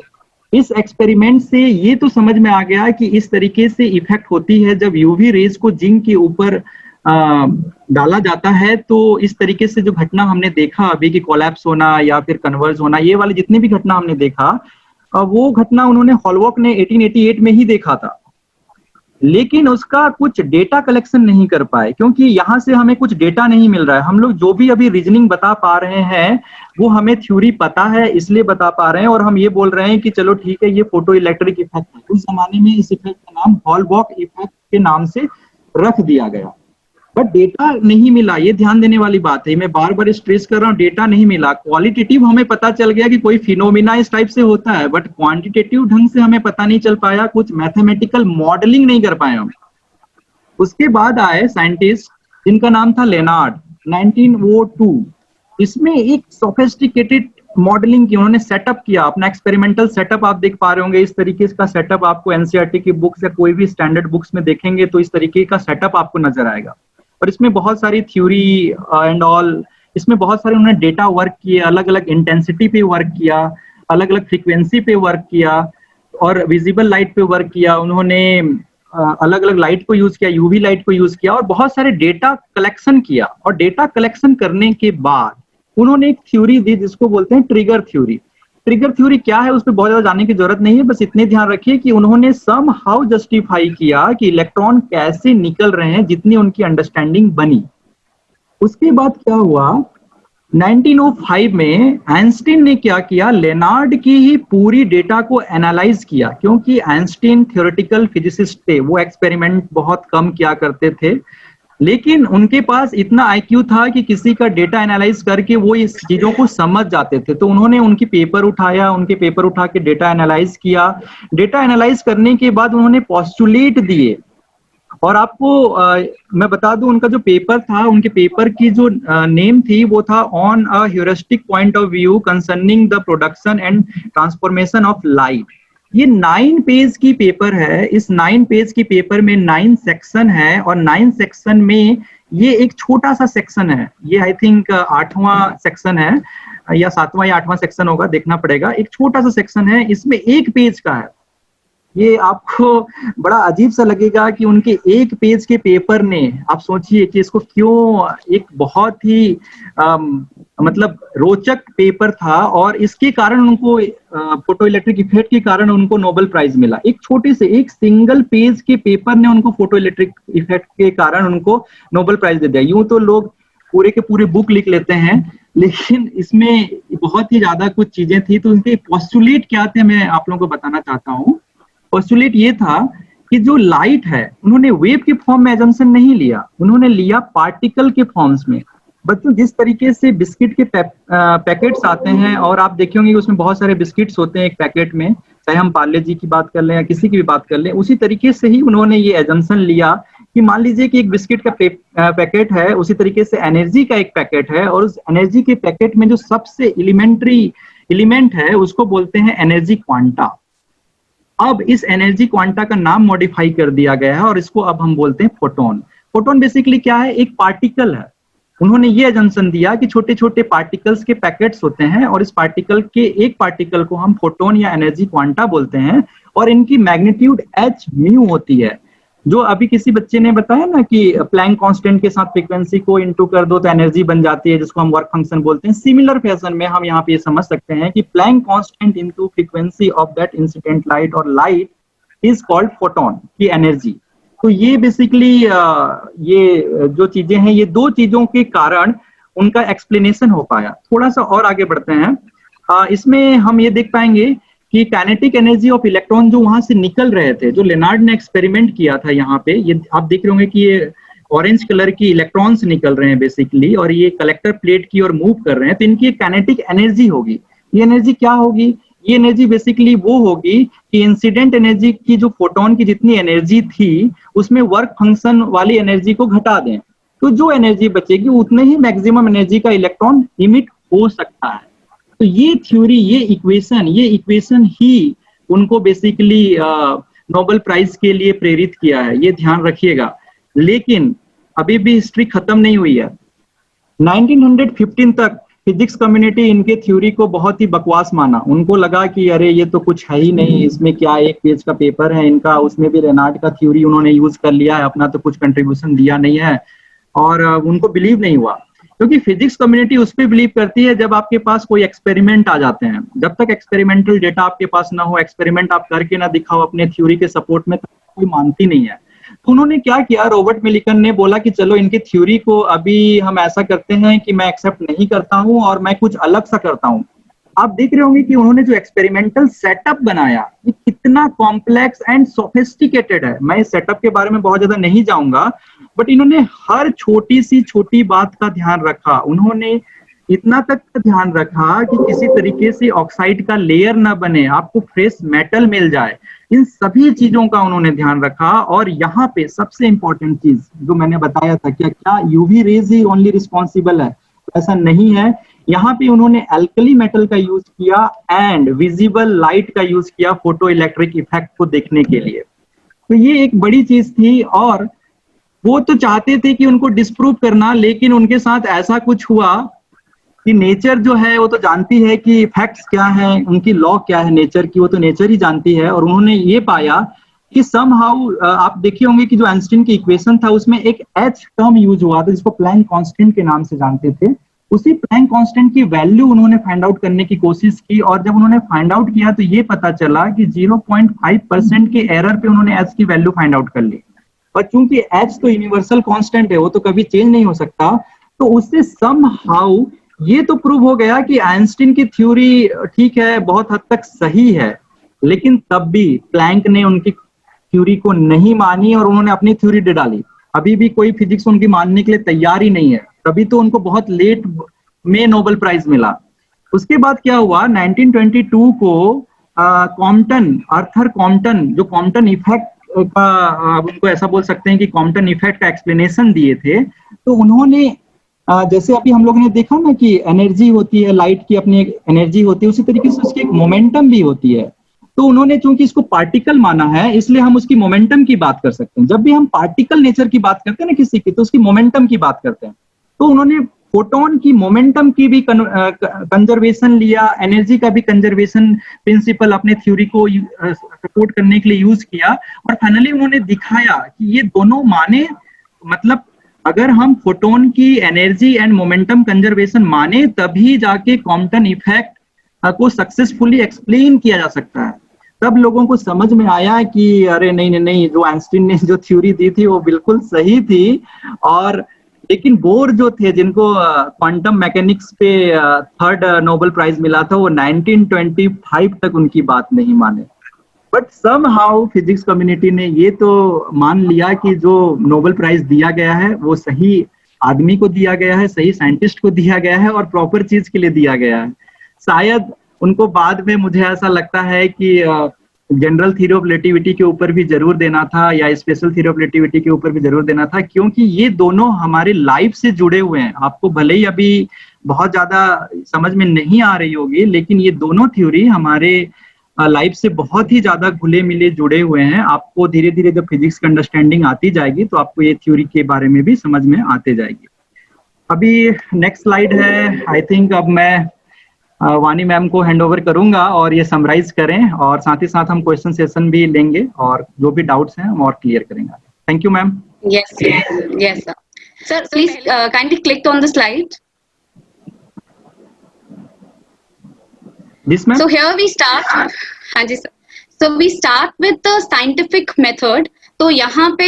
इस एक्सपेरिमेंट से ये तो समझ में आ गया कि इस तरीके से इफेक्ट होती है जब यूवी रेज को जिंक के ऊपर डाला जाता है। तो इस तरीके से जो घटना हमने देखा अभी कि कोलैप्स होना या फिर कन्वर्ज होना, ये वाली जितनी भी घटना हमने देखा, वो घटना उन्होंने हॉलवॉक ने 1888 में ही देखा था। लेकिन उसका कुछ डेटा कलेक्शन नहीं कर पाए, क्योंकि यहाँ से हमें कुछ डेटा नहीं मिल रहा है। हम लोग जो भी अभी रीजनिंग बता पा रहे हैं वो हमें थ्योरी पता है इसलिए बता पा रहे हैं, और हम ये बोल रहे हैं कि चलो ठीक है ये फोटो इलेक्ट्रिक इफेक्ट है। उस जमाने में इस इफेक्ट का नाम हॉलवॉक इफेक्ट के नाम से रख दिया गया, बट डेटा नहीं मिला। ये ध्यान देने वाली बात है, मैं बार बार स्ट्रेस कर रहा हूँ, डेटा नहीं मिला। क्वालिटेटिव हमें पता चल गया कि कोई फिनोमिना इस टाइप से होता है, बट क्वांटिटेटिव ढंग से हमें पता नहीं चल पाया, कुछ मैथमेटिकल मॉडलिंग नहीं कर पाए हम। उसके बाद आए साइंटिस्ट जिनका नाम था लेनार्ड, 1902। इसमें एक सोफिस्टिकेटेड मॉडलिंग की, उन्होंने सेटअप किया अपना एक्सपेरिमेंटल सेटअप। आप देख पा रहे होंगे इस तरीके का सेटअप आपको एनसीईआरटी की बुक्स या कोई भी स्टैंडर्ड बुक्स में देखेंगे तो इस तरीके का सेटअप आपको नजर आएगा। और इसमें बहुत सारी थ्योरी एंड ऑल, इसमें बहुत सारे उन्होंने डेटा वर्क किए, अलग अलग इंटेंसिटी पे वर्क किया, अलग अलग फ्रीक्वेंसी पे वर्क किया, और विजिबल लाइट पे वर्क किया। उन्होंने अलग अलग लाइट को यूज किया, यूवी लाइट को यूज किया, और बहुत सारे डेटा कलेक्शन किया। और डेटा कलेक्शन करने के बाद उन्होंने एक थ्योरी दी जिसको बोलते हैं ट्रिगर थ्योरी। ट्रिगर थ्योरी क्या है उस पर बहुत ज्यादा जानने की जरूरत नहीं है, बस इतने ध्यान रखिए कि उन्होंने सम हाउ जस्टिफाई किया कि इलेक्ट्रॉन कैसे निकल रहे हैं, जितनी उनकी अंडरस्टैंडिंग बनी। उसके बाद क्या हुआ, 1905 में आइंस्टीन ने क्या किया, लेनार्ड की ही पूरी डेटा को एनालाइज किया, क्योंकि आइंस्टीन थ्योरेटिकल फिजिसिस्ट थे, वो एक्सपेरिमेंट बहुत कम किया करते थे, लेकिन उनके पास इतना आईक्यू था कि किसी का डेटा एनालाइज करके वो इस चीजों को समझ जाते थे। तो उन्होंने उनके पेपर उठा के डेटा एनालाइज किया। डेटा एनालाइज करने के बाद उन्होंने पोस्टुलेट दिए, और आपको मैं बता दूं उनका जो पेपर था, उनके पेपर की जो नेम थी वो था on a heuristic point of view concerning the production and transformation of light. ये 9 पेज की पेपर है। इस 9 पेज की पेपर में 9 सेक्शन है, और 9 सेक्शन में ये एक छोटा सा सेक्शन है, ये आई थिंक 8वां सेक्शन है या 7वां या 8वां सेक्शन होगा, देखना पड़ेगा। एक छोटा सा सेक्शन है, इसमें 1 पेज का है। ये आपको बड़ा अजीब सा लगेगा कि उनके 1 पेज के पेपर ने, आप सोचिए कि इसको क्यों, एक बहुत ही मतलब रोचक पेपर था, और इसके कारण उनको फोटो इलेक्ट्रिक इफेक्ट के कारण उनको नोबेल प्राइज मिला। एक छोटे से एक सिंगल पेज के पेपर ने उनको फोटो इलेक्ट्रिक इफेक्ट के कारण उनको नोबेल प्राइज दे दिया। यूं तो लोग पूरे के पूरे बुक लिख लेते हैं, लेकिन इसमें बहुत ही ज्यादा कुछ चीजें थी। तो उनके पोस्टुलेट क्या थे, मैं आप लोगों को बताना चाहता हूँ। पोस्टुलेट ये था कि जो लाइट है, उन्होंने वेव के फॉर्म में एजम्पशन नहीं लिया, उन्होंने लिया पार्टिकल के फॉर्म्स में। बच्चों, जिस तरीके से बिस्किट के पैकेट्स आते हैं, और आप देखे होंगे उसमें बहुत सारे बिस्किट्स होते हैं एक पैकेट में, चाहे हम पार्ले जी की बात कर लें या किसी की भी बात कर लें, उसी तरीके से ही उन्होंने ये एजम्पशन लिया कि मान लीजिए कि एक बिस्किट का पैकेट है, उसी तरीके से एनर्जी का एक पैकेट है, और उस एनर्जी के पैकेट में जो सबसे एलिमेंट्री एलिमेंट है उसको बोलते हैं एनर्जी क्वांटा। अब इस एनर्जी क्वांटा का नाम मॉडिफाई कर दिया गया है, और इसको अब हम बोलते हैं फोटोन। फोटोन बेसिकली क्या है, एक पार्टिकल है। उन्होंने ये एजम्पशन दिया कि छोटे छोटे पार्टिकल्स के पैकेट्स होते हैं, और इस पार्टिकल के एक पार्टिकल को हम फोटोन या एनर्जी क्वांटा बोलते हैं, और इनकी मैग्नीट्यूड h म्यू होती है। जो अभी किसी बच्चे ने बताया ना कि प्लैंक कांस्टेंट के साथ फ्रीक्वेंसी को इनटू कर दो तो एनर्जी बन जाती है, जिसको हम वर्क फंक्शन बोलते हैं। सिमिलर फैशन में हम यहाँ पे ये समझ सकते हैं कि Planck constant into frequency of that incident light और लाइट इज कॉल्ड फोटोन की एनर्जी। तो ये बेसिकली ये जो चीजें हैं, ये 2 चीजों के कारण उनका एक्सप्लेनेशन हो पाया। थोड़ा सा और आगे बढ़ते हैं। इसमें हम ये देख पाएंगे कि काइनेटिक एनर्जी ऑफ इलेक्ट्रॉन जो वहां से निकल रहे थे, जो लेनार्ड ने एक्सपेरिमेंट किया था, यहाँ पे ये आप देख रहे होंगे कि ये ऑरेंज कलर की इलेक्ट्रॉन्स निकल रहे हैं बेसिकली, और ये कलेक्टर प्लेट की ओर मूव कर रहे हैं। तो इनकी एक काइनेटिक एनर्जी होगी। ये एनर्जी क्या होगी, ये एनर्जी बेसिकली वो होगी कि इंसिडेंट एनर्जी की जो फोटोन की जितनी एनर्जी थी उसमें वर्क फंक्शन वाली एनर्जी को घटा दें, तो जो एनर्जी बचेगी उतने ही मैक्सिमम एनर्जी का इलेक्ट्रॉन इमिट हो सकता है। तो ये थ्योरी, ये इक्वेशन ही उनको बेसिकली नोबेल प्राइज के लिए प्रेरित किया है, ये ध्यान रखिएगा। लेकिन अभी भी हिस्ट्री खत्म नहीं हुई है। 1915 तक फिजिक्स कम्युनिटी इनके थ्योरी को बहुत ही बकवास माना। उनको लगा कि अरे ये तो कुछ है ही नहीं, इसमें क्या 1 पेज का पेपर है इनका, उसमें भी लेनार्ड का थ्योरी उन्होंने यूज कर लिया है, अपना तो कुछ कंट्रीब्यूशन दिया नहीं है, और उनको बिलीव नहीं हुआ। क्योंकि फिजिक्स कम्युनिटी उस पर बिलीव करती है जब आपके पास कोई एक्सपेरिमेंट आ जाते हैं। जब तक एक्सपेरिमेंटल डेटा आपके पास ना हो, एक्सपेरिमेंट आप करके ना दिखाओ अपने थ्योरी के सपोर्ट में, तो कोई मानती नहीं है। तो उन्होंने क्या किया, रॉबर्ट मिलिकन ने बोला कि चलो इनके थ्योरी को अभी हम ऐसा करते हैं कि मैं एक्सेप्ट नहीं करता हूं और मैं कुछ अलग सा करता हूं। आप देख रहे होंगे कि उन्होंने जो एक्सपेरिमेंटल सेटअप बनाया ये कितना कॉम्प्लेक्स एंड सोफिस्टिकेटेड है। मैं इस सेटअप के बारे में बहुत ज्यादा नहीं जाऊंगा, बट इन्होंने हर छोटी सी छोटी बात का ध्यान रखा। उन्होंने इतना तक का ध्यान रखा कि किसी तरीके से ऑक्साइड का लेयर ना बने, आपको फ्रेश मेटल मिल जाए। इन सभी चीजों का उन्होंने ध्यान रखा। और यहाँ पे सबसे इंपॉर्टेंट चीज जो मैंने बताया था, क्या यूवी रेज ही ओनली रिस्पॉन्सिबल है? ऐसा नहीं है। यहाँ पे उन्होंने एल्कली मेटल का यूज किया एंड विजिबल लाइट का यूज किया फोटो इलेक्ट्रिक इफेक्ट को देखने के लिए। तो ये एक बड़ी चीज थी, और वो तो चाहते थे कि उनको डिस्प्रूव करना, लेकिन उनके साथ ऐसा कुछ हुआ कि नेचर जो है वो तो जानती है कि इफेक्ट्स क्या है, उनकी लॉ क्या है नेचर की, वो तो नेचर ही जानती है। और उन्होंने ये पाया कि समहाउ आप देखे होंगे कि जो आइंस्टीन की इक्वेशन था उसमें एक H टर्म यूज हुआ था जिसको प्लैंक कांस्टेंट के नाम से जानते थे। उसी प्लैंक कांस्टेंट की वैल्यू उन्होंने फाइंड आउट करने की कोशिश की, और जब उन्होंने फाइंड आउट किया तो ये पता चला कि 0.5% के एरर पे उन्होंने H की वैल्यू फाइंड आउट कर ली। और चूंकि H तो यूनिवर्सल कांस्टेंट है, वो तो कभी चेंज नहीं हो सकता, तो उससे समहाउ ये तो प्रूव हो गया कि आइंस्टीन की थ्योरी ठीक है, बहुत हद तक सही है, लेकिन तब भी प्लैंक ने उनकी थ्योरी को नहीं मानी और उन्होंने अपनी थ्योरी दे डाली। अभी भी कोई फिजिक्स उनकी मानने के लिए तैयार ही नहीं है, तभी तो उनको बहुत लेट में नोबेल प्राइज मिला। उसके बाद क्या हुआ, 1922 को कॉम्पटन, आर्थर कॉम्पटन, जो कॉम्पटन इफेक्ट का उनको ऐसा बोल सकते हैं कि कॉम्पटन इफेक्ट का एक्सप्लेनेशन दिए थे, तो उन्होंने जैसे अभी हम लोगों ने देखा ना कि एनर्जी होती है, लाइट की अपनी एक एनर्जी होती है, उसी तरीके से उसकी एक मोमेंटम भी होती है। तो उन्होंने चूंकि इसको पार्टिकल माना है, इसलिए हम उसकी मोमेंटम की बात कर सकते हैं। जब भी हम पार्टिकल नेचर की बात करते हैं ना किसी की, तो उसकी मोमेंटम की बात करते हैं। तो उन्होंने फोटोन की मोमेंटम की भी कंजर्वेशन लिया, एनर्जी का भी कंजर्वेशन प्रिंसिपल अपने थ्योरी को सपोर्ट करने के लिए यूज किया, और फाइनली उन्होंने दिखाया कि ये दोनों माने, मतलब अगर हम फोटोन की एनर्जी एंड मोमेंटम कंजर्वेशन माने, तभी जाके कॉम्पटन इफेक्ट को सक्सेसफुली एक्सप्लेन किया जा सकता है। तब लोगों को समझ में आया कि अरे नहीं, जो आइंस्टीन ने जो थ्योरी दी थी वो बिल्कुल सही थी। और लेकिन बोर जो थे, जिनको क्वांटम मैकेनिक्स पे थर्ड नोबेल प्राइज मिला था, वो 1925 तक उनकी बात नहीं माने। बट समहाउ फिजिक्स कम्युनिटी ने ये तो मान लिया कि जो नोबेल प्राइज दिया गया है वो सही आदमी को दिया गया है, सही साइंटिस्ट को दिया गया है और प्रॉपर चीज के लिए दिया गया है। शायद उनको बाद में, मुझे ऐसा लगता है कि जनरल थ्योरी ऑफ रिलेटिविटी के ऊपर भी जरूर देना था, या स्पेशल थ्योरी ऑफ रिलेटिविटी के ऊपर भी जरूर देना था, क्योंकि ये दोनों हमारे लाइफ से जुड़े हुए हैं। आपको भले ही अभी बहुत ज्यादा समझ में नहीं आ रही होगी, लेकिन ये दोनों थ्योरी हमारे लाइफ से बहुत ही ज्यादा घुले मिले जुड़े हुए हैं। आपको धीरे धीरे जब फिजिक्स की अंडरस्टैंडिंग आती जाएगी, तो आपको ये थ्योरी के बारे में भी समझ में आते जाएगी। अभी नेक्स्ट स्लाइड है, आई थिंक अब मैं वानी मैम को हैंड ओवर करूंगा और ये समराइज करें, और साथ ही साथ हम क्वेश्चन सेशन भी लेंगे और जो भी डाउट्स हैं हम और क्लियर करेंगे। Thank you ma'am. Yes, yes, sir. Sir, please kindly click on the slide. Yes, ma'am. So here we start. हाँ जी sir. So we start with the scientific method. तो यहाँ पे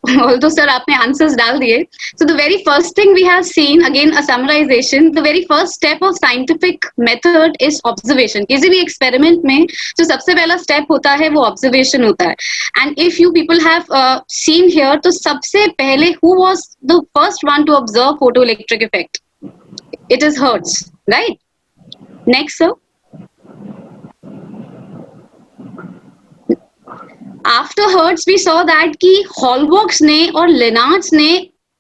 although sir आपने answers डाल दिए, so the very first thing we have seen, again a summarization, the very first step of scientific method is observation. किसी भी experiment में जो सबसे पहला step होता है वो observation होता है। And if you people have seen here, तो सबसे पहले who was the first one to observe photoelectric effect? It is Hertz, right? Next sir. After Hertz we saw that कि हॉलबॉक्स ने और लेनार्ड्स ने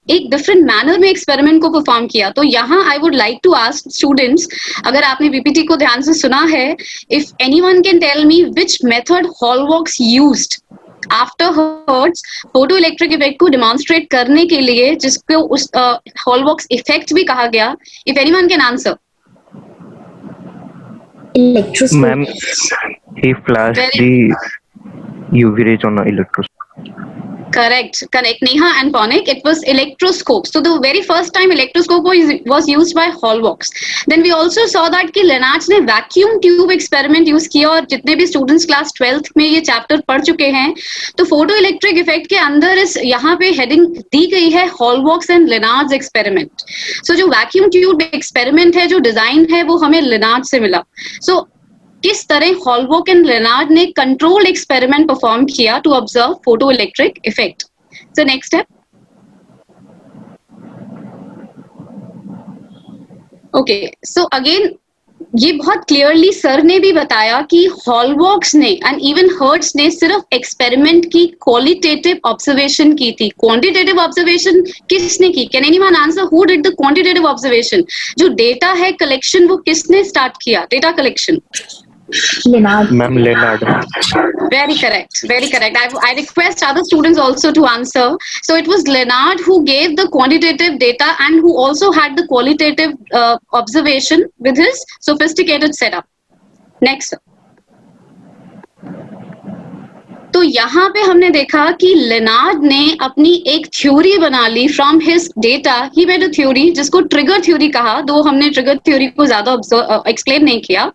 एक डिफरेंट मैनर में एक्सपेरिमेंट को परफॉर्म किया। तो यहाँ I would like to ask students, अगर आपने बीपीटी को ध्यान से सुना है, if anyone can tell me which method Hallwachs used after Hertz photoelectric effect को डेमोन्स्ट्रेट करने के लिए, जिसको उस हॉलबॉक्स इफेक्ट भी कहा गया। If anyone can answer. Ma'am, he flashed the UV rays on an electroscope. Correct. Neha and Ponik, it was electroscope. So the very first time electroscope was used by Hallbox. Then we also saw that कि लेनार्ड्स ने वैक्यूम ट्यूब एक्सपेरिमेंट यूज किया, और जितने भी स्टूडेंट्स क्लास 12th में ये चैप्टर पढ़ चुके हैं, तो फोटो इलेक्ट्रिक इफेक्ट के अंदर इस यहाँ पे हेडिंग दी गई है हॉलबॉक्स एंड लेनार्ड्स एक्सपेरिमेंट। सो जो वैक्यूम ट्यूब एक्सपेरिमेंट है, जो डिजाइन है, वो हमें लेनार्ड से मिला। सो किस तरह हॉलबॉक एंड लेनार्ड ने कंट्रोल एक्सपेरिमेंट परफॉर्म किया to observe photoelectric effect. So next step. Okay, so again ये बहुत क्लियरली सर ने भी बताया कि हॉलबॉक्स ने एंड इवन हर्ट्ज ने सिर्फ एक्सपेरिमेंट की क्वालिटेटिव ऑब्जर्वेशन की थी। क्वांटिटेटिव ऑब्जर्वेशन किसने की? Can anyone answer who did the quantitative observation? जो डेटा है कलेक्शन, वो किसने स्टार्ट किया data collection? Leonard. Ma'am, Leonard. Very correct, very correct. I request other students also to answer. So it was Leonard who gave the quantitative data and who also had the qualitative observation with his sophisticated setup. Next. तो यहाँ पे हमने देखा कि लेनार्ड ने अपनी एक थ्योरी बना ली from his data. He made a theory जिसको ट्रिगर थ्योरी कहा, दो हमने ट्रिगर थ्योरी को ज्यादा एक्सप्लेन नहीं किया।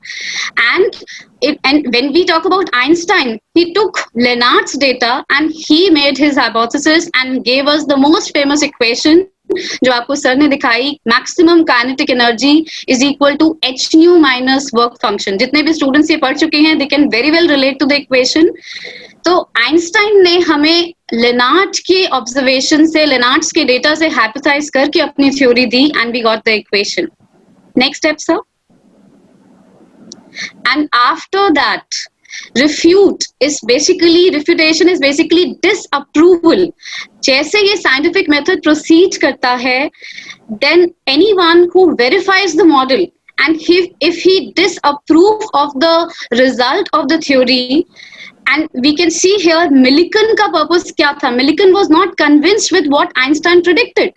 And when we talk about Einstein, he took Leonard's data and he made his hypothesis and gave us the most famous equation जो आपको सर ने दिखाई, maximum kinetic energy is equal to H nu minus work function. जितने भी स्टूडेंट्स ये पढ़ चुके हैं, they can very well relate to the equation. तो आइंस्टाइन ने हमें लेनार्ड के ऑब्जर्वेशन से, लेनार्ड्स के डेटा से हाइपोथेसाइज करके अपनी थ्योरी दी and we got the equation. Next step sir. And after that, refutation is basically disapproval. जैसे ये scientific method proceed करता है, then anyone who verifies the model and if he disapprove of the result of the theory, and we can see here Millikan का purpose क्या था? Millikan was not convinced with what Einstein predicted.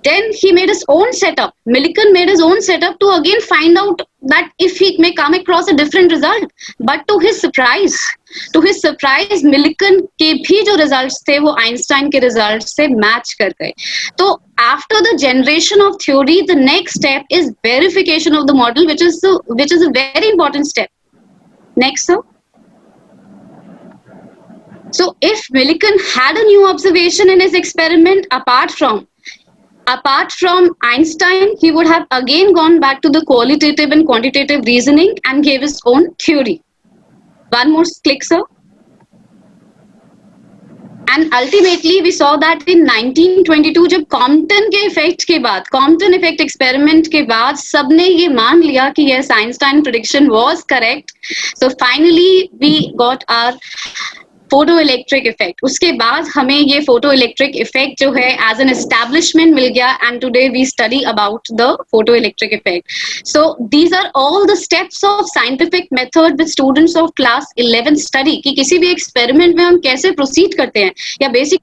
Then he made his own setup. Millikan made his own setup to again find out that if he may come across a different result. But to his surprise, Millikan के भी जो results थे वो Einstein के results से match कर गए. तो after the generation of theory, the next step is verification of the model, which is a very important step. Next, sir. So if Millikan had a new observation in his experiment apart from Einstein, he would have again gone back to the qualitative and quantitative reasoning and gave his own theory. One more click, sir. And ultimately, we saw that in 1922, जब Compton के effect के बाद, Compton effect experiment के बाद, सबने ये मान लिया कि yes, Einstein prediction was correct. So finally, we got our photoelectric effect. उसके बाद हमें ये photoelectric effect जो है as an establishment मिल गया, and today we study about the photoelectric effect. So these are all the steps of scientific method with students of class 11 study कि किसी भी experiment में हम कैसे proceed करते हैं या basic.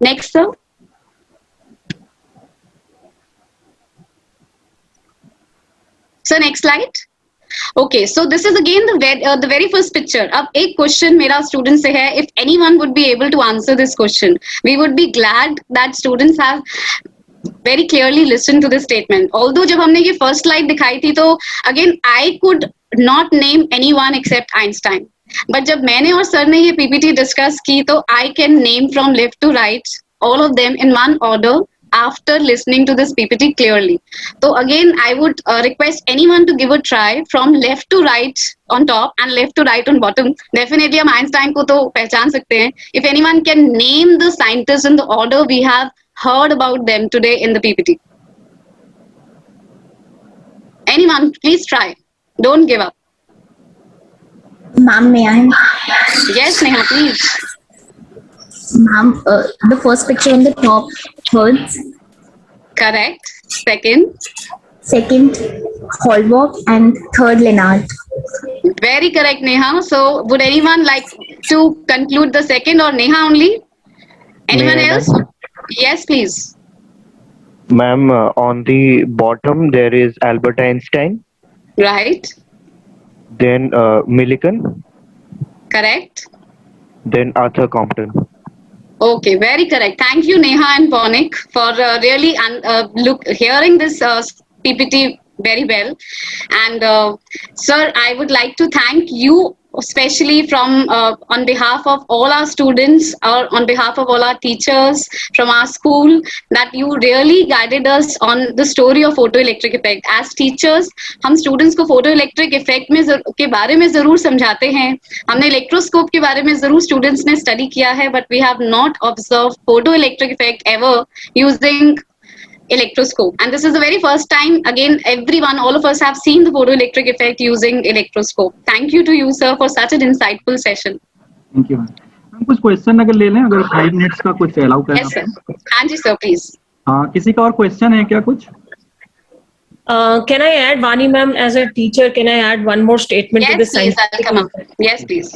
Next, sir. So next slide. Okay, so this is again the very first picture. अब एक question मेरा student से है, if anyone would be able to answer this question, we would be glad that students have very clearly listened to this statement. Although जब हमने ये first slide दिखाई थी तो again I could not name anyone except Einstein. But जब मैंने और सर ने ये PPT discuss की तो I can name from left to right all of them in one order after listening to this PPT clearly. So again, I would request anyone to give a try from left to right on top and left to right on bottom. Definitely हम Einstein को तो पहचान सकते हैं. If anyone can name the scientists in the order we have heard about them today in the PPT. Anyone, please try. Don't give up. Ma'am, may I? Yes, Neha, please. Ma'am, the first picture on the top, third. Correct. Second, Hallmark, and third, Leonard. Very correct, Neha. So would anyone like to conclude the second or Neha only? Anyone May I, else? ma'am? Yes, please. Ma'am, on the bottom there is Albert Einstein, Right. then Millikan, Correct. then Arthur Compton. Okay, very correct. Thank you, Neha and Ponik, for really hearing this PPT very well. And sir, I would like to thank you, especially from on behalf of all our students or on behalf of all our teachers from our school, that you really guided us on the story of photoelectric effect. As teachers, हम students को photoelectric effect के बारे में जरूर समझाते हैं. हमने electroscope के बारे में जरूर students ने study किया है, but we have not observed photoelectric effect ever using electroscope, and this is the very first time. Again, all of us have seen the photoelectric effect using electroscope. Thank you to you, sir, for such an insightful session. Thank you. Ma'am कुछ क्वेश्चन अगर ले लें, अगर 5 मिनट्स का कुछ अलाउ करें. Yes, sir. हाँ जी, sir, please. किसी का और क्वेश्चन है क्या कुछ? Can I add, Vani ma'am, as a teacher, can I add one more statement to Yes, this? please. I'll come up. Yes, please.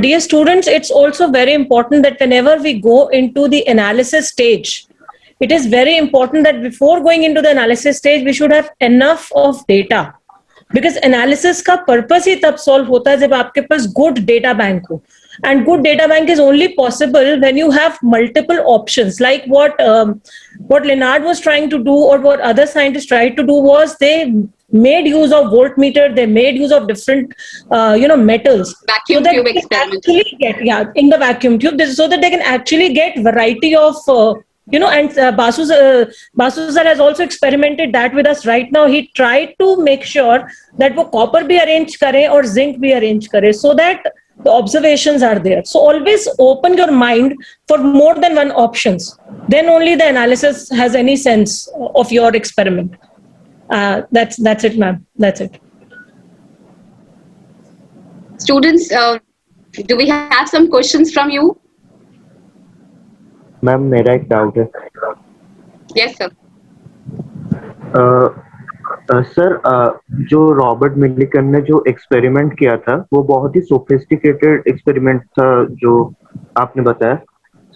Dear students, it's also very important that whenever we go into the analysis stage, it is very important that before going into the analysis stage, we should have enough of data. Because analysis का पर्पस ही तब सॉल्व होता है जब आपके पास गुड डेटा बैंक हो. And good data bank is only possible when you have multiple options, like what Leonard was trying to do, or what other scientists tried to do, was they made use of voltmeter, they made use of different metals, Vacuum so that tube they can experiment. actually get in the vacuum tube, so that they can actually get variety of and Basu sir has also experimented that with us right now. He tried to make sure that वो copper भी arrange करे और zinc भी arrange करे, so that the observations are there. So always open your mind for more than one options. Then only the analysis has any sense of your experiment. That's it, ma'am. That's it. Students, do we have some questions from you? Ma'am मेरा एक डाउट है. Yes, sir. सर जो रॉबर्ट मिलिकन ने जो एक्सपेरिमेंट किया था वो बहुत ही सोफिस्टिकेटेड एक्सपेरिमेंट था जो आपने बताया.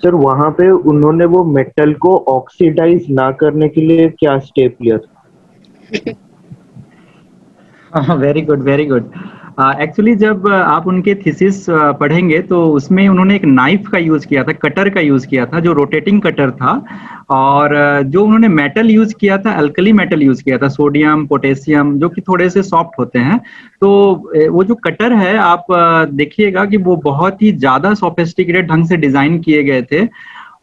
सर वहां पे उन्होंने वो मेटल को ऑक्सीडाइज ना करने के लिए क्या स्टेप लिया था? Very good, very good. Actually जब आप उनके थीसिस पढ़ेंगे तो उसमें उन्होंने एक नाइफ का यूज किया था, कटर का यूज किया था, जो रोटेटिंग कटर था. और जो उन्होंने मेटल यूज किया था, अल्कली मेटल यूज किया था, सोडियम, पोटेशियम, जो कि थोड़े से सॉफ्ट होते हैं. तो वो जो कटर है आप देखिएगा कि वो बहुत ही ज्यादा सोफिस्टिकेटेड ढंग से डिजाइन किए गए थे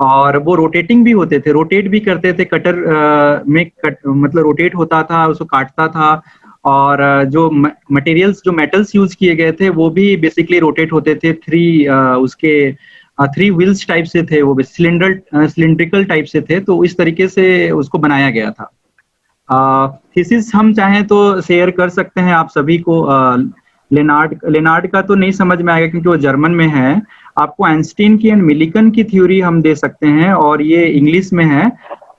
और वो रोटेटिंग भी होते थे, रोटेट भी करते थे. कटर मतलब रोटेट होता था, उसको काटता था. और जो मटेरियल्स, जो मेटल्स यूज किए गए थे वो भी बेसिकली रोटेट होते थे. थ्री व्हील्स टाइप से थे, वो सिलिंड्रिकल टाइप से थे. तो इस तरीके से उसको बनाया गया था. थीसिस हम चाहें तो शेयर कर सकते हैं आप सभी को. लेनार्ड का तो नहीं समझ में आएगा क्योंकि वो जर्मन में है. आपको आइंस्टीन की एंड मिलिकन की थ्योरी हम दे सकते हैं और ये इंग्लिश में है.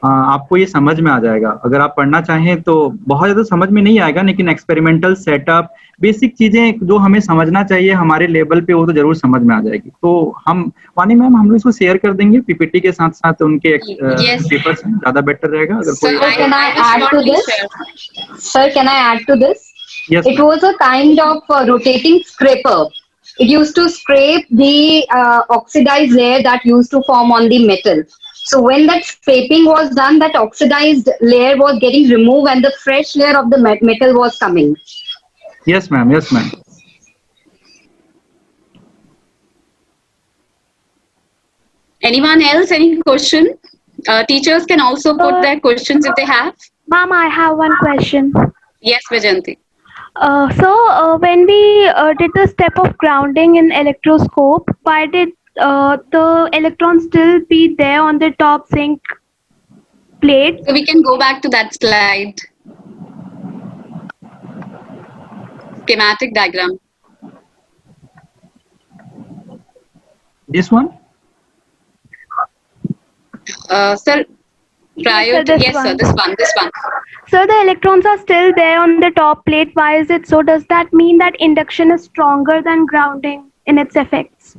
आपको ये समझ में आ जाएगा. अगर आप पढ़ना चाहें तो बहुत ज्यादा समझ में नहीं आएगा, लेकिन एक्सपेरिमेंटल सेटअप, बेसिक चीजें जो हमें समझना चाहिए हमारे लेवल पे, वो तो जरूर समझ में आ जाएगी. तो हम वानी मैम हम लोग इसको शेयर कर देंगे पीपीटी के साथ साथ उनके पेपर्स में, ज्यादा बेटर रहेगा. अगर कोई Can I add to this? Sir, can I add to this? Yes, It was a kind of rotating scraper. It used to scrape the oxidized layer that used to form on the metal. So when that scraping was done, that oxidized layer was getting removed and the fresh layer of the metal was coming. Yes, ma'am. Yes, ma'am. Anyone else? Any question? Teachers can also put their questions if they have. Ma'am, I have one question. Yes, Vajanti. When we did the step of grounding in electroscope, why did the electrons still be there on the top zinc plate? So we can go back to that slide. Schematic diagram. This one? Sir, prior to, yes, sir, this one. So the electrons are still there on the top plate. Why is it so? Does that mean that induction is stronger than grounding in its effects?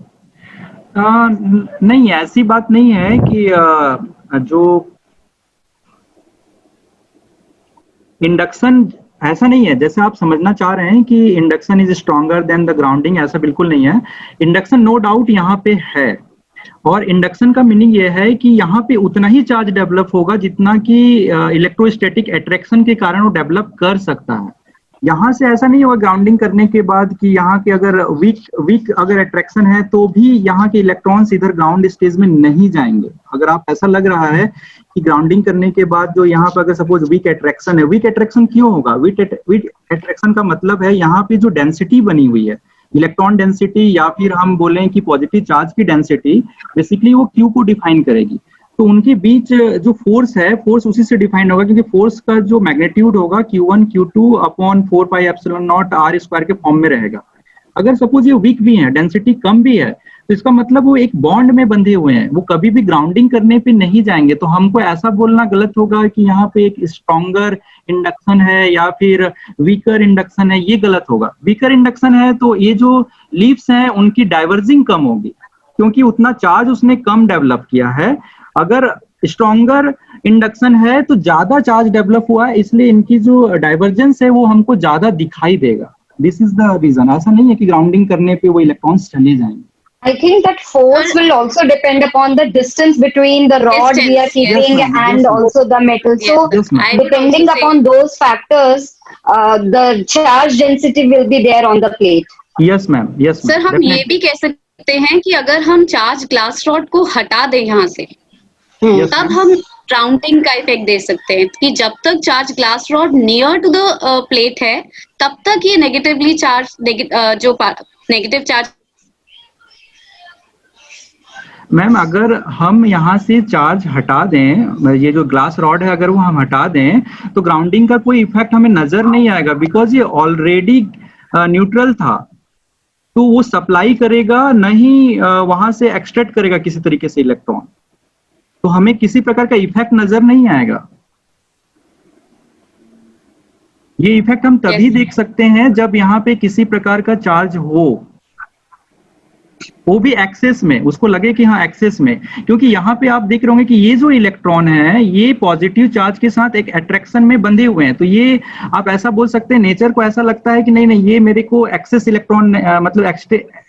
नहीं, ऐसी बात नहीं है कि जो इंडक्शन, ऐसा नहीं है जैसे आप समझना चाह रहे हैं कि induction is stronger than the grounding. ऐसा बिल्कुल नहीं है. इंडक्शन नो डाउट यहाँ पे है, और इंडक्शन का मीनिंग ये है कि यहाँ पे उतना ही चार्ज डेवलप होगा जितना कि इलेक्ट्रोस्टैटिक अट्रैक्शन के कारण वो डेवलप कर सकता है. यहाँ से ऐसा नहीं होगा ग्राउंडिंग करने के बाद कि यहाँ के अगर वीक अगर अट्रैक्शन है तो भी यहाँ के इलेक्ट्रॉन्स इधर ग्राउंड स्टेज में नहीं जाएंगे. अगर आप ऐसा लग रहा है कि ग्राउंडिंग करने के बाद जो यहाँ पर अगर सपोज वीक अट्रैक्शन है, वीक अट्रैक्शन क्यों होगा? वीक अट्रैक्शन का मतलब है यहाँ पे जो डेंसिटी बनी हुई है, इलेक्ट्रॉन डेंसिटी या फिर हम बोलें कि पॉजिटिव चार्ज की डेंसिटी, बेसिकली वो क्यू को डिफाइन करेगी. तो उनके बीच जो फोर्स है, फोर्स उसी से डिफाइन होगा, क्योंकि फोर्स का जो मैग्नीट्यूड होगा Q1 Q2 upon 4 pi epsilon not R square के फॉर्म में रहेगा. अगर सपोज ये वीक भी है, डेंसिटी कम भी है, तो इसका मतलब वो एक बॉन्ड में बंधे हुए हैं, वो कभी भी ग्राउंडिंग करने पे नहीं जाएंगे. तो हमको ऐसा बोलना गलत होगा कि यहाँ पे एक स्ट्रॉन्गर इंडक्शन है या फिर वीकर इंडक्शन है, ये गलत होगा. वीकर इंडक्शन है तो ये जो लीव्स हैं उनकी डाइवर्जिंग कम होगी, क्योंकि उतना चार्ज उसने कम डेवलप किया है. अगर स्ट्रॉन्गर इंडक्शन है तो ज्यादा चार्ज डेवलप हुआ है, इसलिए इनकी जो डाइवर्जेंस है वो हमको ज्यादा दिखाई देगा। This is the reason. ऐसा नहीं है कि ग्राउंडिंग करने पे वो इलेक्ट्रॉन्स चले जाएंगे। I think that force will also depend upon the distance between the rod we are Distance, yes. keeping Yes, ma'am. and Yes, ma'am. also the metal. So, Yes, ma'am. I would depending also say- upon those factors, the charge density will be there on the plate. Yes ma'am, yes sir हम ये भी कह सकते हैं कि अगर हम चार्ज ग्लास रॉड को हटा दें यहाँ से, Yes, तब ma'am. हम ग्राउंडिंग का इफेक्ट दे सकते हैं कि जब तक charge glass rod near to the plate है, तब तक ये नेगेटिवली चार्ज जो नेगेटिव चार्ज। मैम अगर हम यहाँ से चार्ज हटा दें, ये जो ग्लास रॉड है अगर वो हम हटा दें तो ग्राउंडिंग का कोई इफेक्ट हमें नजर नहीं आएगा, बिकॉज ये ऑलरेडी न्यूट्रल था। तो वो सप्लाई करेगा नहीं, वहां से एक्सट्रैक्ट करेगा किसी तरीके से इलेक्ट्रॉन, तो हमें किसी प्रकार का इफेक्ट नजर नहीं आएगा। ये इफेक्ट हम तभी Yes. देख सकते हैं जब यहाँ पे किसी प्रकार का चार्ज हो, वो भी एक्सेस में, उसको लगे कि हाँ एक्सेस में, क्योंकि यहाँ पे आप देख रहे होंगे कि ये जो इलेक्ट्रॉन है ये पॉजिटिव चार्ज के साथ एक अट्रैक्शन में बंधे हुए हैं। तो ये आप ऐसा बोल सकते हैं, नेचर को ऐसा लगता है कि नहीं नहीं ये मेरे को एक्सेस इलेक्ट्रॉन मतलब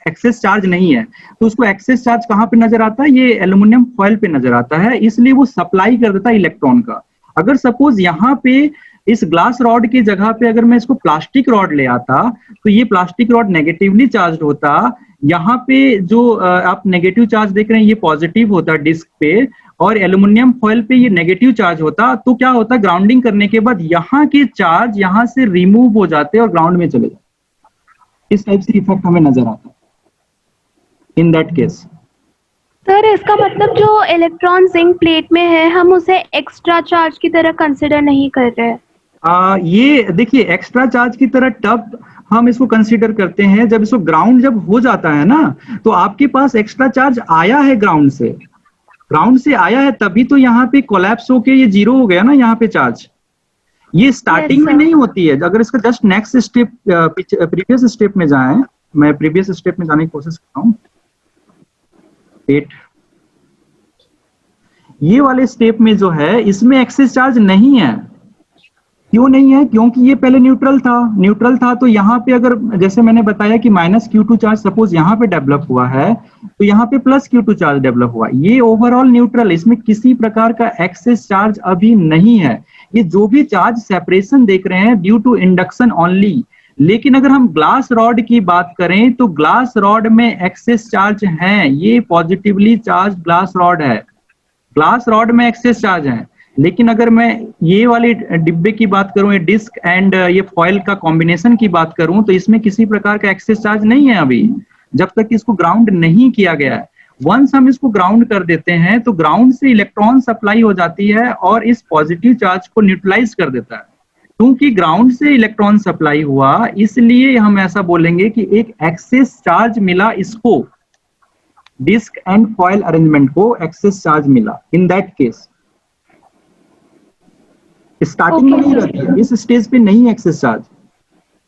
एक्सेस चार्ज नहीं है। तो उसको एक्सेस चार्ज कहाँ पे नजर आता है? ये एल्यूमिनियम फॉयल पे नजर आता है, इसलिए वो सप्लाई कर देता है इलेक्ट्रॉन का। अगर सपोज यहाँ पे इस ग्लास रॉड की जगह पे अगर मैं इसको प्लास्टिक रॉड ले आता तो ये प्लास्टिक रॉड नेगेटिवली चार्ज होता, यहाँ पे जो आप नेगेटिव चार्ज देख रहे हैं ये पॉजिटिव होता डिस्क पे, और एल्यूमिनियम फॉयल पे ये नेगेटिव चार्ज होता। तो क्या होता, ग्राउंडिंग करने के बाद यहाँ के चार्ज यहाँ से रिमूव हो जाते और ग्राउंड में चले जाते। इस टाइप से इफेक्ट हमें नजर आता है इन दैट केस। सर इसका मतलब जो इलेक्ट्रॉन जिंक प्लेट में है हम उसे एक्स्ट्रा चार्ज की तरह कंसिडर नहीं कर रहे हैं। ये देखिए एक्स्ट्रा चार्ज की तरह तब हम इसको कंसीडर करते हैं जब इसको ग्राउंड जब हो जाता है ना, तो आपके पास एक्स्ट्रा चार्ज आया है ग्राउंड से आया है, तभी तो यहाँ पे कोलैप्स होके ये जीरो हो गया ना यहाँ पे चार्ज। ये स्टार्टिंग में नहीं होती है। अगर इसका just next step previous step में जाएं, मैं प्रीवियस स्टेप में जाने की कोशिश कर रहा हूँ। ये वाले स्टेप में जो है इसमें एक्सेस चार्ज नहीं है। क्यों नहीं है? क्योंकि ये पहले न्यूट्रल था। तो यहाँ पे अगर जैसे मैंने बताया कि -Q2 चार्ज सपोज यहाँ पे डेवलप हुआ है तो यहाँ पे +Q2 चार्ज डेवलप हुआ। ये ओवरऑल न्यूट्रल, इसमें किसी प्रकार का एक्सेस चार्ज अभी नहीं है। ये जो भी चार्ज सेपरेशन देख रहे हैं ड्यू टू इंडक्शन ओनली। लेकिन अगर हम ग्लास रॉड की बात करें तो ग्लास रॉड में एक्सेस चार्ज हैं, ये पॉजिटिवली चार्ज ग्लास रॉड है, ग्लास रॉड में एक्सेस चार्ज है। लेकिन अगर मैं ये वाले डिब्बे की बात करूं, ये डिस्क एंड ये फॉयल का कॉम्बिनेशन की बात करूं, तो इसमें किसी प्रकार का एक्सेस चार्ज नहीं है अभी, जब तक इसको ग्राउंड नहीं किया गया है। वंस हम इसको ग्राउंड कर देते हैं तो ग्राउंड से इलेक्ट्रॉन सप्लाई हो जाती है और इस पॉजिटिव चार्ज को न्यूट्रलाइज कर देता है। क्योंकि ग्राउंड से इलेक्ट्रॉन सप्लाई हुआ, इसलिए हम ऐसा बोलेंगे कि एक एक्सेस चार्ज मिला इसको, डिस्क एंड फॉयल अरेंजमेंट को एक्सेस चार्ज मिला इन दैट केस। स्टार्टिंग में नहीं रहती है, इस स्टेज पे नहीं एक्सेस चार्ज,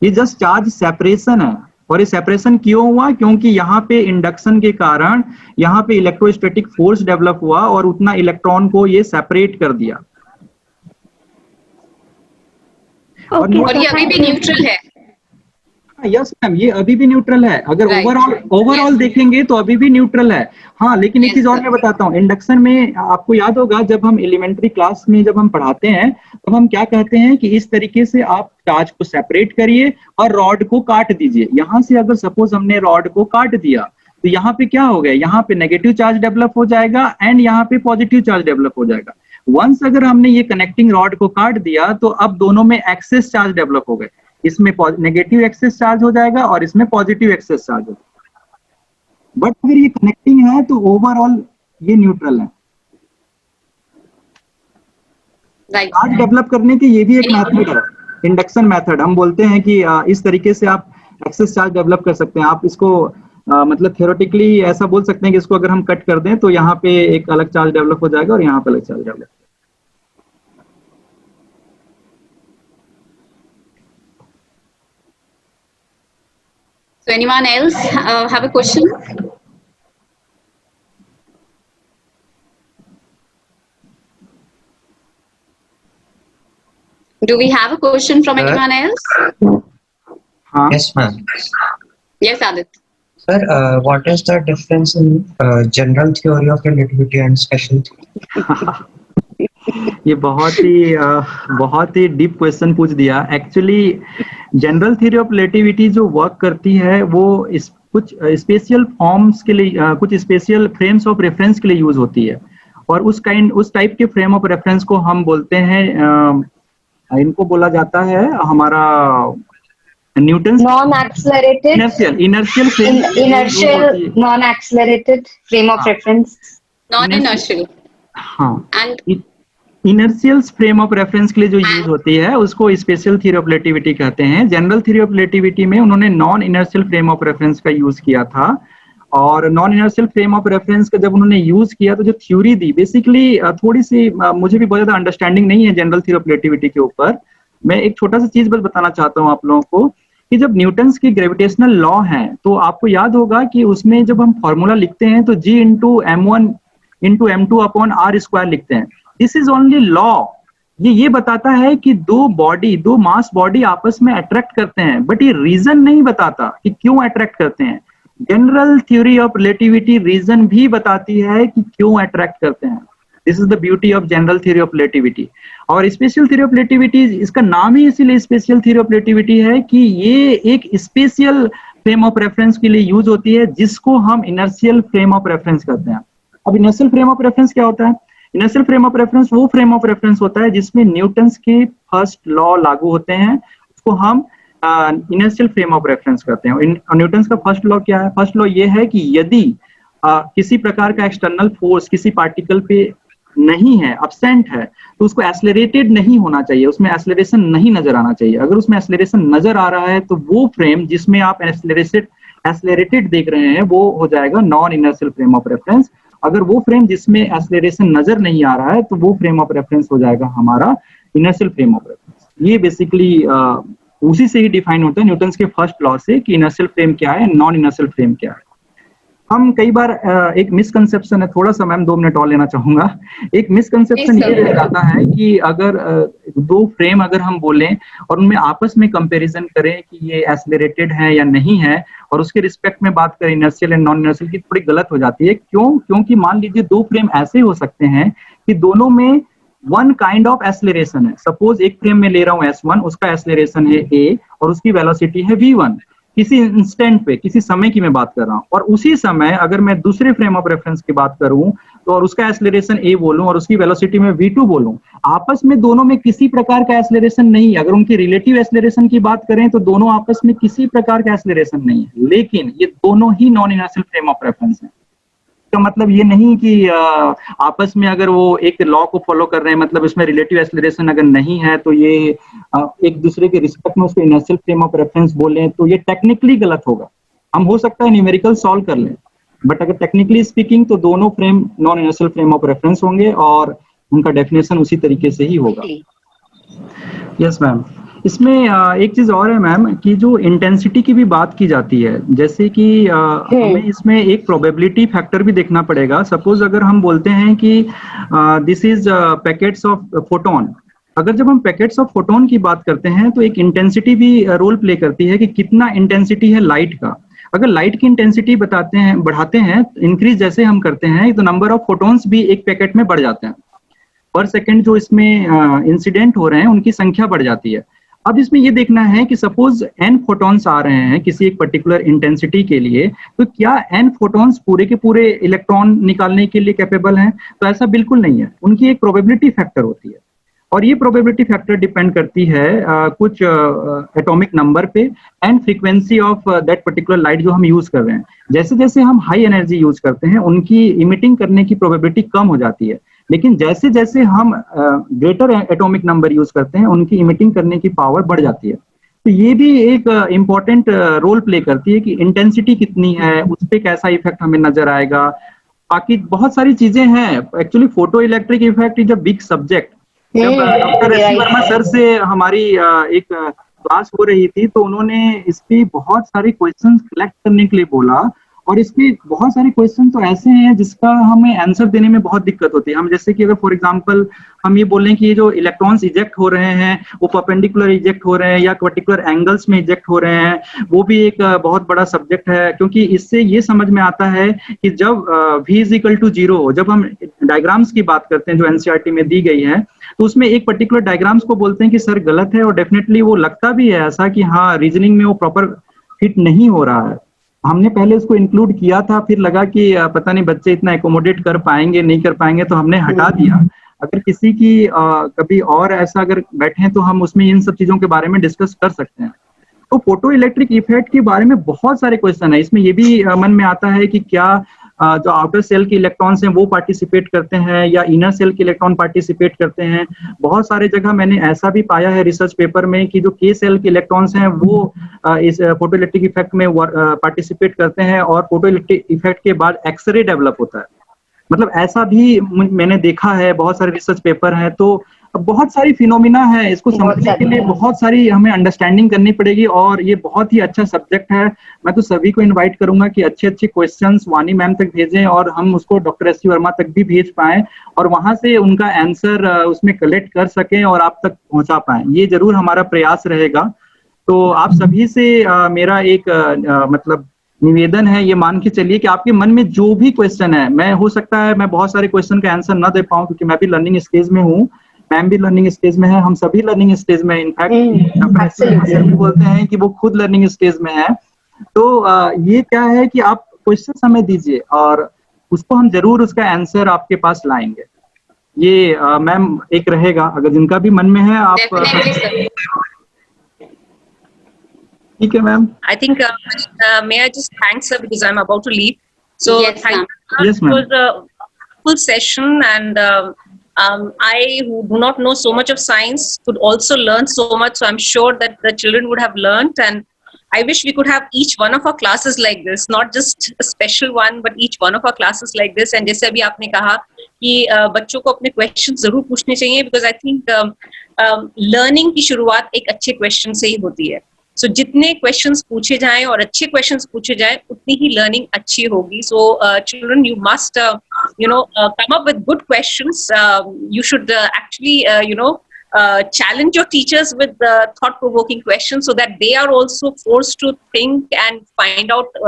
ये जस्ट चार्ज सेपरेशन है। और ये सेपरेशन क्यों हुआ? क्योंकि यहाँ पे इंडक्शन के कारण यहाँ पे इलेक्ट्रोस्टैटिक फोर्स डेवलप हुआ और उतना इलेक्ट्रॉन को ये सेपरेट कर दिया। Okay, और ये अभी भी न्यूट्रल है। यस मैम, ये अभी भी न्यूट्रल है। अगर ओवरऑल देखेंगे तो अभी भी न्यूट्रल है। हाँ, लेकिन एक चीज और मैं बताता हूँ, इंडक्शन में आपको याद होगा जब हम एलिमेंट्री क्लास में जब हम पढ़ाते हैं तब हम क्या कहते हैं कि इस तरीके से आप चार्ज को सेपरेट करिए और रॉड को काट दीजिए। यहाँ से अगर सपोज हमने रॉड को काट दिया तो यहाँ पे क्या हो गया, यहाँ पे नेगेटिव चार्ज डेवलप हो जाएगा एंड यहाँ पे पॉजिटिव चार्ज डेवलप हो जाएगा। वंस अगर हमने ये कनेक्टिंग रॉड को काट दिया तो अब दोनों में एक्सेस चार्ज डेवलप हो गए, इसमें नेगेटिव एक्सेस चार्ज हो जाएगा और इसमें पॉजिटिव एक्सेस चार्ज हो जाएगा। बट अगर ये कनेक्टिंग है तो ओवरऑल ये न्यूट्रल है। चार्ज डेवलप करने के ये भी एक मेथड है, इंडक्शन मेथड। हम बोलते हैं कि इस तरीके से आप एक्सेस चार्ज डेवलप कर सकते हैं। आप इसको मतलब थियोरेटिकली ऐसा बोल सकते हैं कि इसको अगर हम कट कर दें तो यहाँ पे एक अलग चार्ज डेवलप हो जाएगा और यहाँ पे अलग charge develop. So anyone else have a question? Do we have a question from anyone else? हाँ Yes, ma'am. Yes, Adit. Sir, what is the difference in general theory of relativity and special theory? ये बहुत ही डीप क्वेश्चन पूछ दिया। Actually general theory of relativity जो वर्क करती है वो कुछ स्पेशल फॉर्म्स के लिए, कुछ स्पेशल फ्रेम्स ऑफ रेफरेंस के लिए यूज होती है, और उस टाइप के फ्रेम ऑफ रेफरेंस को हम बोलते हैं, इनको बोला जाता है हमारा Newton Non-accelerated. Inertial Inertial, non-accelerated frame of reference. Non-inertial. हाँ, And inertial frame of reference के लिए जो यूज होती है उसको स्पेशल थ्योरी ऑफ रिलेटिविटी कहते हैं। जनरल थ्योरी ऑफ रिलेटिविटी में उन्होंने non inertial frame of reference का यूज किया था, और non inertial frame of reference का जब उन्होंने यूज किया तो जो थ्योरी दी, बेसिकली थोड़ी सी मुझे भी बहुत ज्यादा अंडरस्टैंडिंग नहीं है जनरल थ्योरी ऑफ रिलेटिविटी के ऊपर। मैं एक छोटा सा चीज बस बताना चाहता हूँ आप लोगों को कि जब न्यूटन्स की ग्रेविटेशनल लॉ है तो आपको याद होगा कि उसमें जब हम फॉर्मूला लिखते हैं तो G into M1 into M2 upon R square लिखते हैं। This is only law. ये बताता है कि दो मास बॉडी आपस में अट्रैक्ट करते हैं, बट ये रीजन नहीं बताता कि क्यों अट्रैक्ट करते हैं। General theory of relativity reason भी बताती है कि क्यों अट्रैक्ट करते हैं। This is the beauty of general theory of relativity. और स्पेशल थ्योरी ऑफ रिलेटिविटी, इसका नाम ही इसीलिए स्पेशल थ्योरी ऑफ रिलेटिविटी है कि ये एक स्पेशल फ्रेम ऑफ रेफरेंस के लिए यूज होती है, जिसको हम इनर्शियल फ्रेम ऑफ रेफरेंस कहते हैं। अब इनर्शियल फ्रेम ऑफ रेफरेंस क्या होता है? इनर्शियल फ्रेम ऑफ रेफरेंस वो फ्रेम ऑफ रेफरेंस होता है जिसमें न्यूटन्स के फर्स्ट लॉ लागू होते हैं, उसको हम इनर्शियल फ्रेम ऑफ रेफरेंस कहते हैं। न्यूटन्स का फर्स्ट लॉ क्या है? फर्स्ट लॉ ये है कि यदि किसी प्रकार का एक्सटर्नल फोर्स किसी पार्टिकल पे नहीं है, अब्सेंट है, तो उसको एक्सेलरेटेड नहीं होना चाहिए, उसमें एक्सेलरेशन नहीं नजर आना चाहिए। अगर उसमें एक्सेलरेशन नजर आ रहा है तो वो फ्रेम जिसमें आप एक्सेलरेटेड देख रहे हैं वो हो जाएगा non inertial frame of reference. अगर वो फ्रेम जिसमें एक्सेलरेशन नजर नहीं आ रहा है तो वो फ्रेम ऑफ रेफरेंस हो जाएगा हमारा इनर्शियल फ्रेम ऑफ रेफरेंस। ये बेसिकली उसी से ही डिफाइन होता है न्यूटन्स के फर्स्ट लॉ से कि इनर्शियल फ्रेम क्या है, नॉन इनर्शियल फ्रेम क्या है। हम कई बार एक मिसकंसेप्शन है, थोड़ा सा मैम 2 मिनट और लेना चाहूंगा। एक मिसकंसेप्शन ये रह जाता है कि अगर दो फ्रेम अगर हम बोलें और उनमें आपस में कंपैरिजन करें कि ये एक्सेलरेटेड है या नहीं है, और उसके रिस्पेक्ट में बात करें इनर्शियल एंड नॉन इनर्शियल की, थोड़ी गलत हो जाती है। क्यों? क्योंकि मान लीजिए दो फ्रेम ऐसे हो सकते हैं कि दोनों में वन काइंड ऑफ एक्सेलरेशन है। सपोज एक फ्रेम में ले रहा हूं S1, उसका एक्सेलरेशन है a और उसकी वेलोसिटी है v1। किसी इंस्टेंट पे, किसी समय की मैं बात कर रहा हूं, और उसी समय अगर मैं दूसरे फ्रेम ऑफ रेफरेंस की बात करूं तो और उसका एक्सेलरेशन a बोलूं और उसकी वेलोसिटी में v2 बोलूं, आपस में दोनों में किसी प्रकार का एक्सेलरेशन नहीं है। अगर उनकी रिलेटिव एक्सेलरेशन की बात करें तो दोनों आपस में किसी प्रकार का एक्सेलरेशन नहीं है, लेकिन ये दोनों ही non inertial frame of reference है। तो मतलब ये नहीं कि आपस में अगर वो एक लॉ को फॉलो कर रहे हैं, मतलब इसमें रिलेटिव एक्सेलरेशन अगर नहीं है तो ये एक दूसरे के रिस्पेक्ट में उसको इनर्शियल फ्रेम ऑफ रेफरेंस बोलें तो ये टेक्निकली गलत होगा। हम हो सकता है न्यूमेरिकल सॉल्व कर लें, बट अगर टेक्निकली स्पीकिंग तो दोनों frame non inertial frame of reference होंगे और उनका डेफिनेशन उसी तरीके से ही होगा। Yes ma'am. इसमें एक चीज और है मैम कि जो इंटेंसिटी की भी बात की जाती है, जैसे कि हमें इसमें एक प्रोबेबिलिटी फैक्टर भी देखना पड़ेगा। सपोज अगर हम बोलते हैं कि this is packets of photon, अगर जब हम पैकेट्स ऑफ फोटोन की बात करते हैं तो एक इंटेंसिटी भी रोल प्ले करती है कि कितना इंटेंसिटी है लाइट का। अगर लाइट की इंटेंसिटी बढ़ाते हैं, इंक्रीज जैसे हम करते हैं तो नंबर ऑफ फोटोन्स भी एक पैकेट में बढ़ जाते हैं। पर सेकेंड जो इसमें इंसिडेंट हो रहे हैं उनकी संख्या बढ़ जाती है। अब इसमें ये देखना है कि सपोज n फोटॉन्स आ रहे हैं किसी एक पर्टिकुलर इंटेंसिटी के लिए, तो क्या n फोटॉन्स पूरे के पूरे इलेक्ट्रॉन निकालने के लिए कैपेबल हैं? तो ऐसा बिल्कुल नहीं है। उनकी एक प्रोबेबिलिटी फैक्टर होती है, और ये प्रोबेबिलिटी फैक्टर डिपेंड करती है कुछ एटॉमिक नंबर पे and frequency of that particular light जो हम यूज कर रहे हैं। जैसे जैसे हम हाई एनर्जी यूज करते हैं उनकी इमिटिंग करने की प्रोबेबिलिटी कम हो जाती है, लेकिन जैसे जैसे हम ग्रेटर एटॉमिक नंबर यूज करते हैं उनकी इमिटिंग करने की पावर बढ़ जाती है। तो ये भी एक इम्पॉर्टेंट रोल प्ले करती है कि इंटेंसिटी कितनी है, उस पर कैसा इफेक्ट हमें नजर आएगा। बाकी बहुत सारी चीजें हैं। Actually photo electric effect is a big subject. जब डॉक्टर एस वर्मा सर से हमारी एक क्लास हो रही थी तो उन्होंने इस पे बहुत सारे क्वेश्चंस कलेक्ट करने के लिए बोला, और इसके बहुत सारे क्वेश्चन तो ऐसे हैं जिसका हमें आंसर देने में बहुत दिक्कत होती है। हम जैसे कि अगर फॉर एग्जांपल हम ये बोलें कि ये जो इलेक्ट्रॉन्स इजेक्ट हो रहे हैं वो परपेंडिकुलर इजेक्ट हो रहे हैं या पर्टिकुलर एंगल्स में इजेक्ट हो रहे हैं, वो भी एक बहुत बड़ा सब्जेक्ट है, क्योंकि इससे ये समझ में आता है कि जब v इज इक्वल टू 0 हो, जब हम डायग्राम्स की बात करते हैं जो एनसीईआरटी में दी गई है, तो उसमें एक पर्टिकुलर डायग्राम्स को बोलते हैं कि सर गलत है, और डेफिनेटली वो लगता भी है ऐसा कि हाँ रीजनिंग में वो प्रॉपर फिट नहीं हो रहा है। हमने पहले उसको इंक्लूड किया था, फिर लगा कि पता नहीं बच्चे इतना एकोमोडेट कर पाएंगे नहीं कर पाएंगे, तो हमने हटा दिया। अगर किसी की कभी और ऐसा अगर बैठे तो हम उसमें इन सब चीजों के बारे में डिस्कस कर सकते हैं। तो फोटो इलेक्ट्रिक इफेक्ट के बारे में बहुत सारे क्वेश्चन है। इसमें ये भी मन में आता है कि क्या जो आउटर सेल के इलेक्ट्रॉन्स हैं वो पार्टिसिपेट करते हैं या इनर सेल के इलेक्ट्रॉन पार्टिसिपेट करते हैं। बहुत सारे जगह मैंने ऐसा भी पाया है रिसर्च पेपर में कि जो के सेल के इलेक्ट्रॉन्स हैं वो इस फोटो इलेक्ट्रिक इफेक्ट में पार्टिसिपेट करते हैं, और फोटो इलेक्ट्रिक इफेक्ट के बाद एक्सरे डेवलप होता है। मतलब ऐसा भी मैंने देखा है, बहुत सारे रिसर्च पेपर हैं। तो बहुत सारी फिनोमिना है, इसको समझने के लिए बहुत सारी हमें अंडरस्टैंडिंग करनी पड़ेगी, और ये बहुत ही अच्छा सब्जेक्ट है। मैं तो सभी को इनवाइट करूंगा कि अच्छे अच्छे क्वेश्चंस वानी मैम तक भेजें और हम उसको डॉक्टर एस सी वर्मा तक भी भेज पाएं, और वहां से उनका आंसर उसमें कलेक्ट कर सकें और आप तक पहुंचा पाएं। ये जरूर हमारा प्रयास रहेगा। तो आप सभी से मेरा एक मतलब निवेदन है, ये मान के चलिए कि आपके मन में जो भी क्वेश्चन है, मैं हो सकता है मैं बहुत सारे क्वेश्चन का आंसर ना दे पाऊं क्योंकि मैं भी लर्निंग स्टेज में हूँ, मैम भी लर्निंग स्टेज में है, हम सभी लर्निंग स्टेज में, इनफैक्ट भी बोलते हैं कि वो खुद लर्निंग स्टेज में है। तो ये क्या है कि आप क्वेश्चन हमें दीजिए और उसको हम जरूर उसका आंसर आपके पास लाएंगे। ये मैम एक रहेगा, अगर जिनका भी मन में है आप। ठीक है ma'am. I think may I just thank sir because I'm about to leave. So Yes, thank ma'am. you. Yes, It ma'am. was a full session, and I, who do not know so much of science, could also learn so much. So I'm sure that the children would have learned, and I wish we could have each one of our classes like this, not just a special one, but each one of our classes like this. And जैसे अभी आपने कहा कि बच्चों को अपने questions जरूर पूछने चाहिए, because I think learning की शुरुआत एक अच्छे question से ही होती है। So जितने questions पूछे जाएं और अच्छे questions पूछे जाएं, उतनी ही learning अच्छी होगी। So children, you must come up with good questions. You should actually challenge your teachers with thought-provoking questions so that they are also forced to think and find out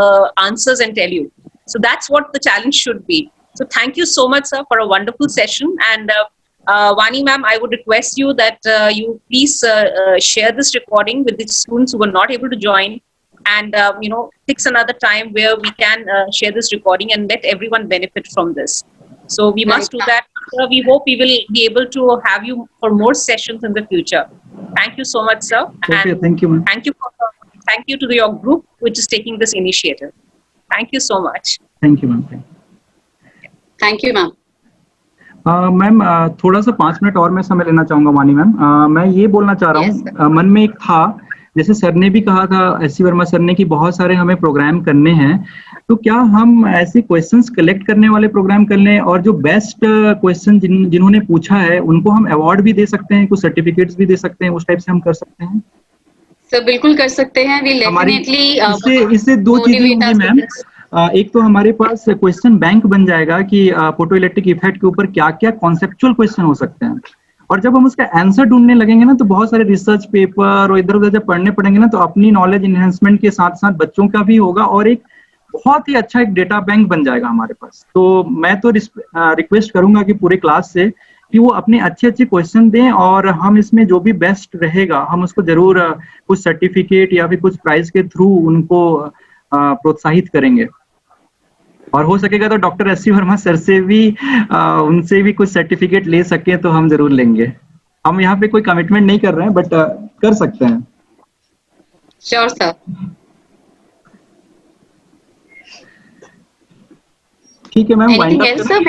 answers and tell you. So that's what the challenge should be. So thank you so much, sir, for a wonderful session. And Vani ma'am, I would request you that you please share this recording with the students who were not able to join, and fix another time where we can share this recording and let everyone benefit from this. So we must do that. We hope we will be able to have you for more sessions in the future. Thank you so much, sir. Okay, And thank you, ma'am. thank you to your group which is taking this initiative. Thank you so much. Thank you, ma'am. Thank you, ma'am. Ma'am थोड़ा सा 5 मिनट और मैं समय लेना चाहूंगा वानी मैम। मैं ये बोलना चाह रहा हूँ, मन में एक था, जैसे सर ने भी कहा था, एस सी वर्मा सर ने, कि बहुत सारे हमें प्रोग्राम करने हैं, तो क्या हम ऐसे क्वेश्चंस कलेक्ट करने वाले प्रोग्राम कर लें, और जो बेस्ट क्वेश्चन जिन्होंने पूछा है उनको हम अवार्ड भी दे सकते हैं, कुछ सर्टिफिकेट्स भी दे सकते हैं, उस टाइप से हम कर सकते हैं? सर बिल्कुल कर सकते हैं। वी डेफिनेटली इससे दो चीजें होंगी मैम। एक तो हमारे पास क्वेश्चन बैंक बन जाएगा कि फोटो इलेक्ट्रिक इफेक्ट के ऊपर क्या क्या कॉन्सेप्चुअल क्वेश्चन हो सकते हैं, और जब हम उसका आंसर ढूंढने लगेंगे ना, तो बहुत सारे रिसर्च पेपर और इधर उधर जब पढ़ने पड़ेंगे ना, तो अपनी नॉलेज इन्हेंसमेंट के साथ साथ बच्चों का भी होगा, और एक बहुत ही अच्छा एक डेटा बैंक बन जाएगा हमारे पास। तो मैं तो रिक्वेस्ट करूंगा कि पूरे क्लास से कि वो अपने अच्छे अच्छे क्वेश्चन दें, और हम इसमें जो भी बेस्ट रहेगा हम उसको जरूर कुछ सर्टिफिकेट या फिर कुछ प्राइज के थ्रू उनको प्रोत्साहित करेंगे। और हो सकेगा तो doctor S C Verma sir से भी उनसे भी कुछ सर्टिफिकेट ले सके तो हम जरूर लेंगे। हम यहाँ पे कोई कमिटमेंट नहीं कर रहे हैं, बट कर सकते हैं। Sure sir. ठीक है मैम। Anything else, sir?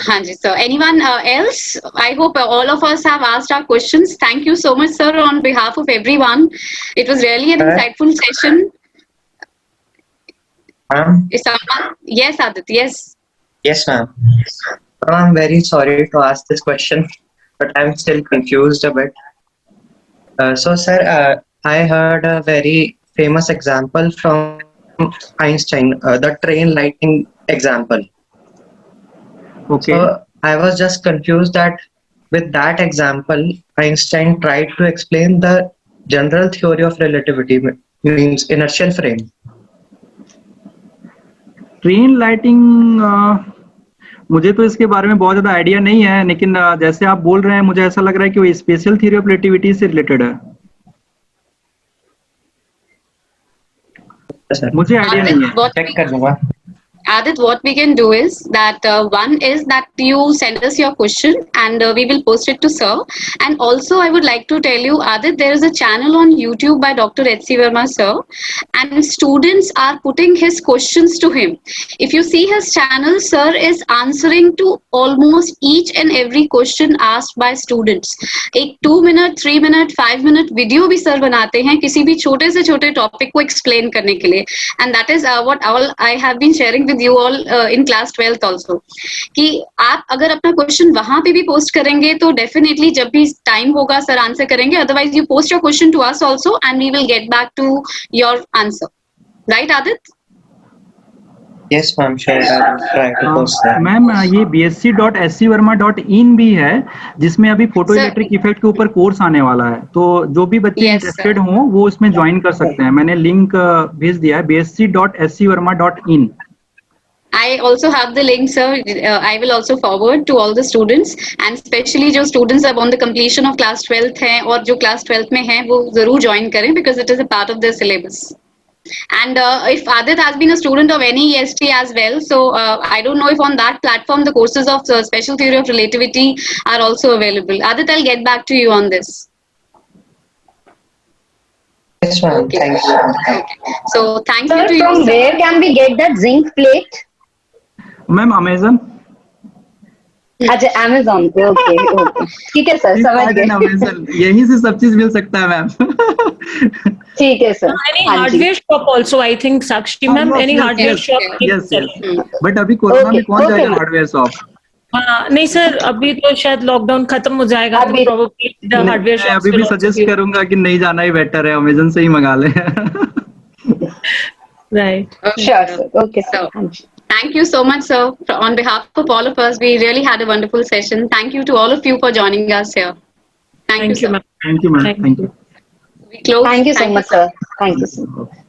हाँ जी sir. Anyone else? I hope all of us have asked our questions. Thank you so much, sir, on behalf of everyone. It was really an insightful session. Yes, Aditya. Yes. Yes, ma'am. I'm very sorry to ask this question, but I'm still confused a bit. So, sir, I heard a very famous example from Einstein, the train lightning example. Okay. So I was just confused that with that example, Einstein tried to explain the general theory of relativity, means inertial frame. Train lighting मुझे तो इसके बारे में बहुत ज्यादा आइडिया नहीं है, लेकिन जैसे आप बोल रहे हैं मुझे ऐसा लग रहा है कि वो स्पेशल थ्योरी ऑफ रिलेटिविटी से रिलेटेड है। मुझे आइडिया नहीं है, चेक कर लूंगा। Adit, what we can do is that one is that you send us your question and we will post it to sir. And also I would like to tell you, Adit, there is a channel on YouTube by Dr. H.C. Verma sir, and students are putting his questions to him. If you see his channel, sir is answering to almost each and every question asked by students. एक 2 minute, 3 minute, 5 minute video भी sir बनाते हैं किसी भी छोटे से छोटे टॉपिक को एक्सप्लेन करने के लिए, and that is what all I have been sharing with you all in class 12th also, कि आप अगर अपना क्वेश्चन वहां पे भी पोस्ट करेंगे तो डेफिनेटली जब भी टाइम होगा सर आंसर करेंगे, otherwise you post your question to us also and we will get back to your answer, right Aditya? Yes, ma'am. Sure, I will try to post that. Ma'am ये bsc.scverma.in भी है जिसमें अभी फोटो Sir. इलेक्ट्रिक इफेक्ट के ऊपर कोर्स आने वाला है, तो जो भी बच्चे Yes, इंटरेस्टेड sir. हों वो उसमें ज्वाइन कर सकते हैं। मैंने लिंक भेज दिया है bsc.scverma.in। I also have the link, sir. I will also forward to all the students, and especially जो students अब on the completion of class 12th हैं और जो class 12th में हैं वो जरूर join करें because it is a part of their syllabus. And if Adit has been a student of any EST as well, so I don't know if on that platform the courses of special theory of relativity are also available. Adit, I'll get back to you on this. Yes, ma'am. Okay. Thank you. Okay. So thank Sir, you to you, from sir. where can we get that zinc plate? Ma'am Amazon. अच्छा, Amazon पे, ओके ओके, ठीक है सर, समझ गए। अमेजन, यहीं से सब चीज मिल सकता है मैम। ठीक है सर। Any हाँ जी। hardware shop also, I think, Sakshi ma'am, any hardware shop. Yes yes, but अभी कोरोना में कौन Okay, जाएगा okay. Hardware shop? हाँ, नहीं सर, अभी तो शायद लॉकडाउन खत्म हो जाएगा तो अभी- probably the hardware मैं shops अभी भी will also सजेस्ट be- करूंगा कि नहीं जाना ही बेटर है, अमेजन से ही मंगा ले। Right. Sure sir, okay sir। So, हाँ जी। thank you so much, sir. On behalf of all of us, we really had a wonderful session. Thank you to all of you for joining us here. Thank you, Thank you, sir. ma'am. Thank you ma'am, Thank thank you. We close. Thank you so much sir, thank you sir।